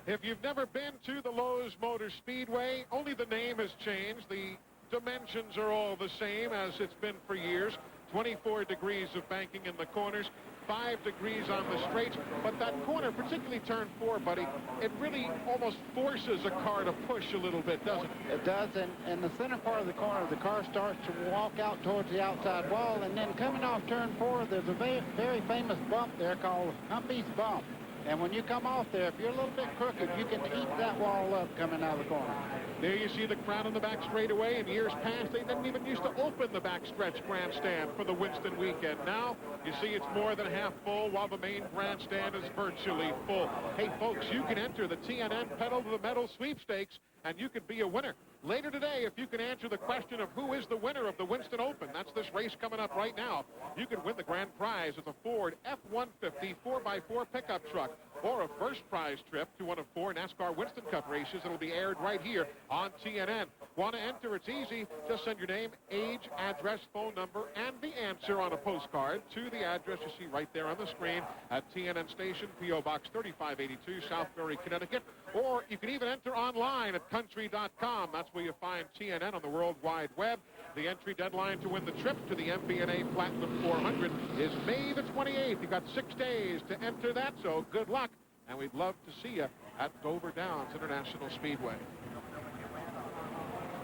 If you've never been to the Lowe's Motor Speedway, only the name has changed. The dimensions are all the same as it's been for years. 24 degrees of banking in the corners, 5 degrees on the straights, but that corner, particularly turn 4, buddy, it really almost forces a car to push a little bit, doesn't it? It does, and in the center part of the corner, the car starts to walk out towards the outside wall, and then coming off turn 4, there's a very famous bump there called Humpy's Bump. And when you come off there, if you're a little bit crooked, you can eat that wall up coming out of the corner. There you see the crowd in the back straightaway. In years past, they didn't even used to open the backstretch grandstand for the Winston weekend. Now, you see it's more than half full, while the main grandstand is virtually full. Hey, folks, you can enter the TNN Pedal to the Metal sweepstakes, and you could be a winner. Later today, if you can answer the question of who is the winner of the Winston Open, that's this race coming up right now, you can win the grand prize of a Ford F-150 4x4 pickup truck, or a first prize trip to one of 4 NASCAR Winston Cup races that'll be aired right here on TNN. Want to enter? It's easy. Just send your name, age, address, phone number, and the answer on a postcard to the address you see right there on the screen at TNN Station, P.O. Box 3582, Southbury, Connecticut. Or you can even enter online at country.com. That's where you find TNN on the World Wide Web. The entry deadline to win the trip to the MBNA Platinum 400 is May the 28th. You've got 6 days to enter that, so good luck. And we'd love to see you at Dover Downs International Speedway.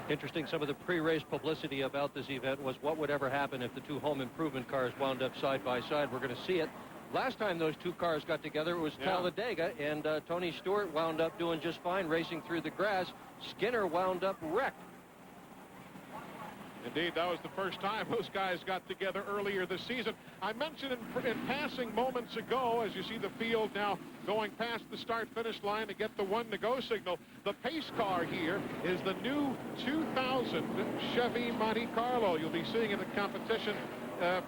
Interesting, some of the pre-race publicity about this event was what would ever happen if the 2 home improvement cars wound up side by side. We're going to see it. Last time those 2 cars got together, it was Talladega, and Tony Stewart wound up doing just fine racing through the grass. Skinner wound up wrecked. Indeed, that was the first time those guys got together earlier this season. I mentioned in passing moments ago, as you see the field now going past the start-finish line to get the 1-to-go signal, the pace car here is the new 2000 Chevy Monte Carlo. You'll be seeing it in competition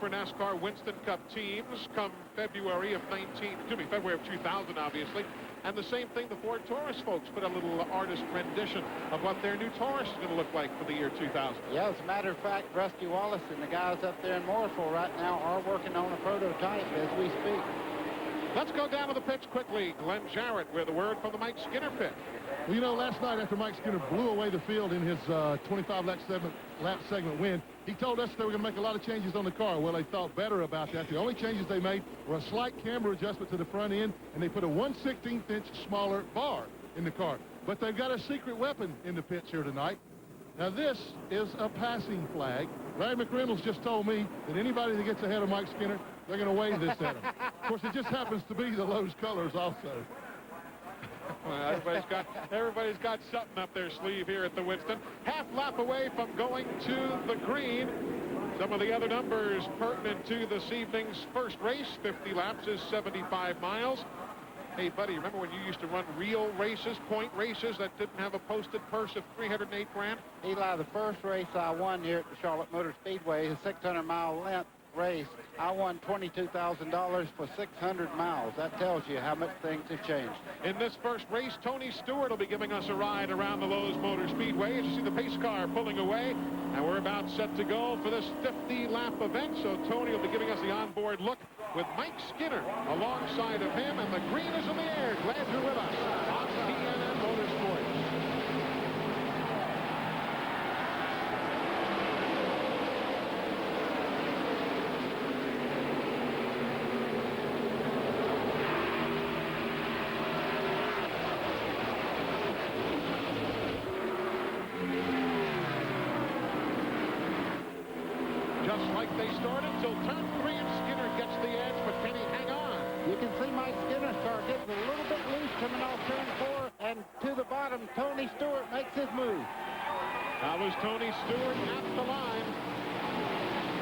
for NASCAR Winston Cup teams come February of 2000, obviously. And the same thing, the Ford Taurus folks put a little artist rendition of what their new Taurus is going to look like for the year 2000. Yeah, as a matter of fact, Rusty Wallace and the guys up there in Morrisville right now are working on a prototype as we speak. Let's go down to the pits quickly. Glenn Jarrett with a word from the Mike Skinner pit. Well, you know, last night after Mike Skinner blew away the field in his 25-lap segment win, he told us they were going to make a lot of changes on the car. Well, they thought better about that. The only changes they made were a slight camber adjustment to the front end, and they put a 1/16-inch smaller bar in the car. But they've got a secret weapon in the pits here tonight. Now, this is a passing flag. Larry McReynolds just told me that anybody that gets ahead of Mike Skinner, they're going to wave this at him. Of course, it just happens to be the Lowe's colors also. Well, everybody's got something up their sleeve here at the Winston. Half lap away from going to the green. Some of the other numbers pertinent to this evening's first race, 50 laps is 75 miles. Hey, buddy, remember when you used to run real races, point races that didn't have a posted purse of $308 grand? Eli, the first race I won here at the Charlotte Motor Speedway, a 600-mile length race, I won $22,000 for 600 miles. That tells you how much things have changed. In this first race, Tony Stewart will be giving us a ride around the Lowe's Motor Speedway. As you see the pace car pulling away, and we're about set to go for this 50-lap event. So Tony will be giving us the onboard look with Mike Skinner alongside of him, and the green is in the air. Glad you're with us on TNN Motorsports. like they started till turn 3, and Skinner gets the edge, but can he hang on? You can see Mike Skinner's car getting a little bit loose coming off turn 4, and to the bottom, Tony Stewart makes his move. That was Tony Stewart at the line.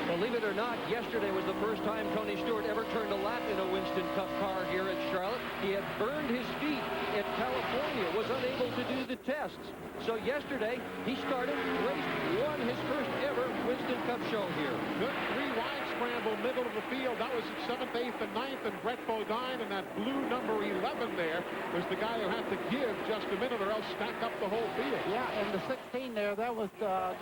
Believe it or not, yesterday was the first time Tony Stewart ever turned a lap in a Winston Cup car here at Charlotte. He had burned his feet in California, was unable to do the tests. So yesterday, he started, raced, won his first ever Winston Cup show here. Good 3-wide scramble, middle of the field. That was at 7th, 8th, and 9th, and Brett Bodine, and that blue number 11 there was the guy who had to give just a minute or else stack up the whole field. Yeah, and the 16 there, that was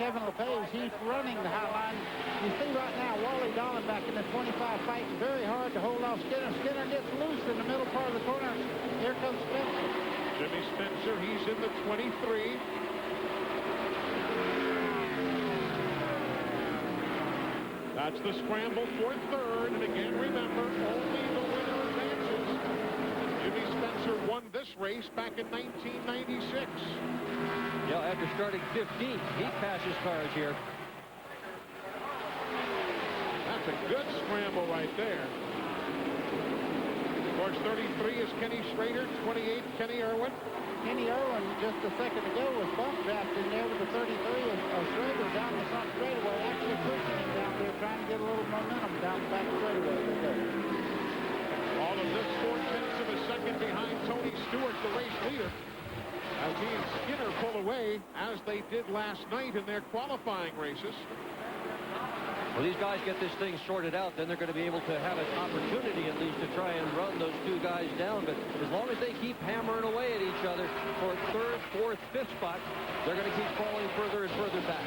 Kevin LePage. He's running the high line. You see right now, Wally Dolan back in the 25 fighting very hard to hold off Skinner. Skinner gets loose in the middle part of the corner. Here comes Spencer. Jimmy Spencer, he's in the 23. That's the scramble for third, and again, remember, only the winner advances. Jimmy Spencer won this race back in 1996. Yeah, after starting 15th, he passes cars here. That's a good scramble right there. Of course, 33 is Kenny Schrader, 28 Kenny Irwin. Kenny Irwin just a second ago was bump trapped in there with the 33 of Schrader down the front straightaway, actually pushing him down there, trying to get a little momentum down the back straightaway. All of this 4/10 of a second behind Tony Stewart, the race leader, as he and Skinner pull away, as they did last night in their qualifying races. Well, these guys get this thing sorted out, then they're going to be able to have an opportunity at least to try and run those two guys down. But as long as they keep hammering away at each other for 3rd, 4th, 5th spot, they're going to keep falling further and further back.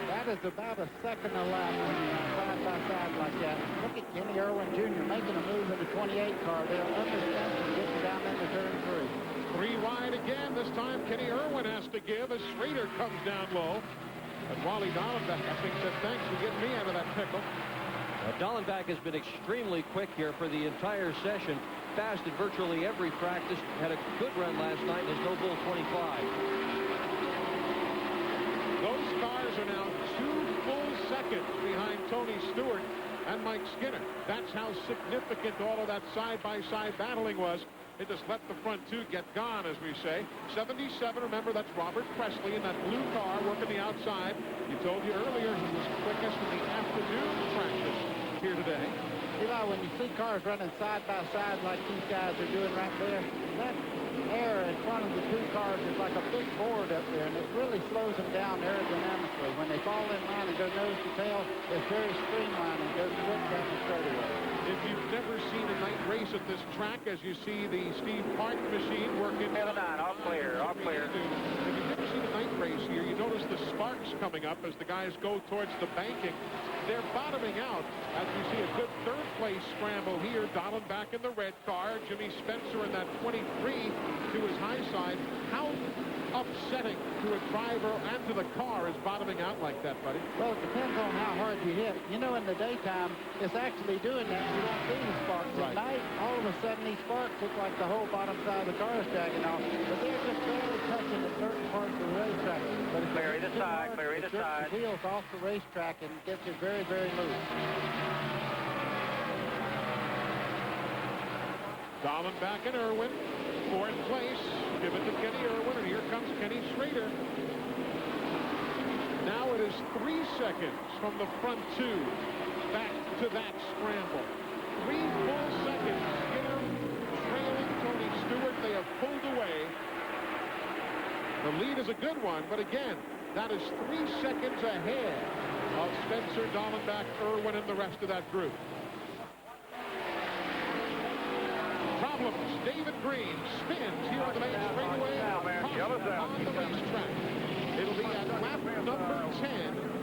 That is about a second a lap when you're side by side like that. Look at Kenny Irwin Jr. making a move in the 28 car there, understand and getting down into turn 3. 3 wide again. This time Kenny Irwin has to give as Schrader comes down low. But Wally Dallenbach, I think, said, thanks for getting me out of that pickle. Dallenbach has been extremely quick here for the entire session. Fast at virtually every practice. Had a good run last night in his No Bull 25. Those cars are now 2 full seconds behind Tony Stewart and Mike Skinner. That's how significant all of that side-by-side battling was. It just let the front 2 get gone, as we say. 77, remember, that's Robert Presley in that blue car working the outside. He told you earlier he was quickest in the afternoon practice here today. Eli, when you see cars running side by side like these guys are doing right there, that air in front of the 2 cars is like a big board up there, and it really slows them down aerodynamically. When they fall in line and go nose to tail, it's very streamlined and goes quick down the straightaway. If you've never seen a night race at this track, as you see the Steve Park machine working... 7-9, all clear, all clear. If you've never seen a night race here, you notice the sparks coming up as the guys go towards the banking. They're bottoming out as we see a good 3rd place scramble here. Dallenbach in the red car, Jimmy Spencer in that 23 to his high side. How upsetting to a driver and to the car is bottoming out like that, buddy? Well, it depends on how hard you hit. You know, in the daytime, it's actually doing that. You don't see the sparks. At night, all of a sudden, these sparks look like the whole bottom side of the car is dragging off. But they're just barely touching at certain parts of the racetrack. But if Clear either side, clear either side. The wheels off the racetrack and gets you very, very loose. Dallenbach and Irwin, 4th place. Give it to Kenny Irwin, and here comes Kenny Schrader. Now it is 3 seconds from the front 2 back to that scramble. 3 full seconds. Skinner trailing Tony Stewart. They have pulled away. The lead is a good one, but again, that is 3 seconds ahead of Spencer, Dallenbach, Irwin, and the rest of that group. Problems. David Green spins here on the main straightaway on the racetrack. It'll be at lap number 10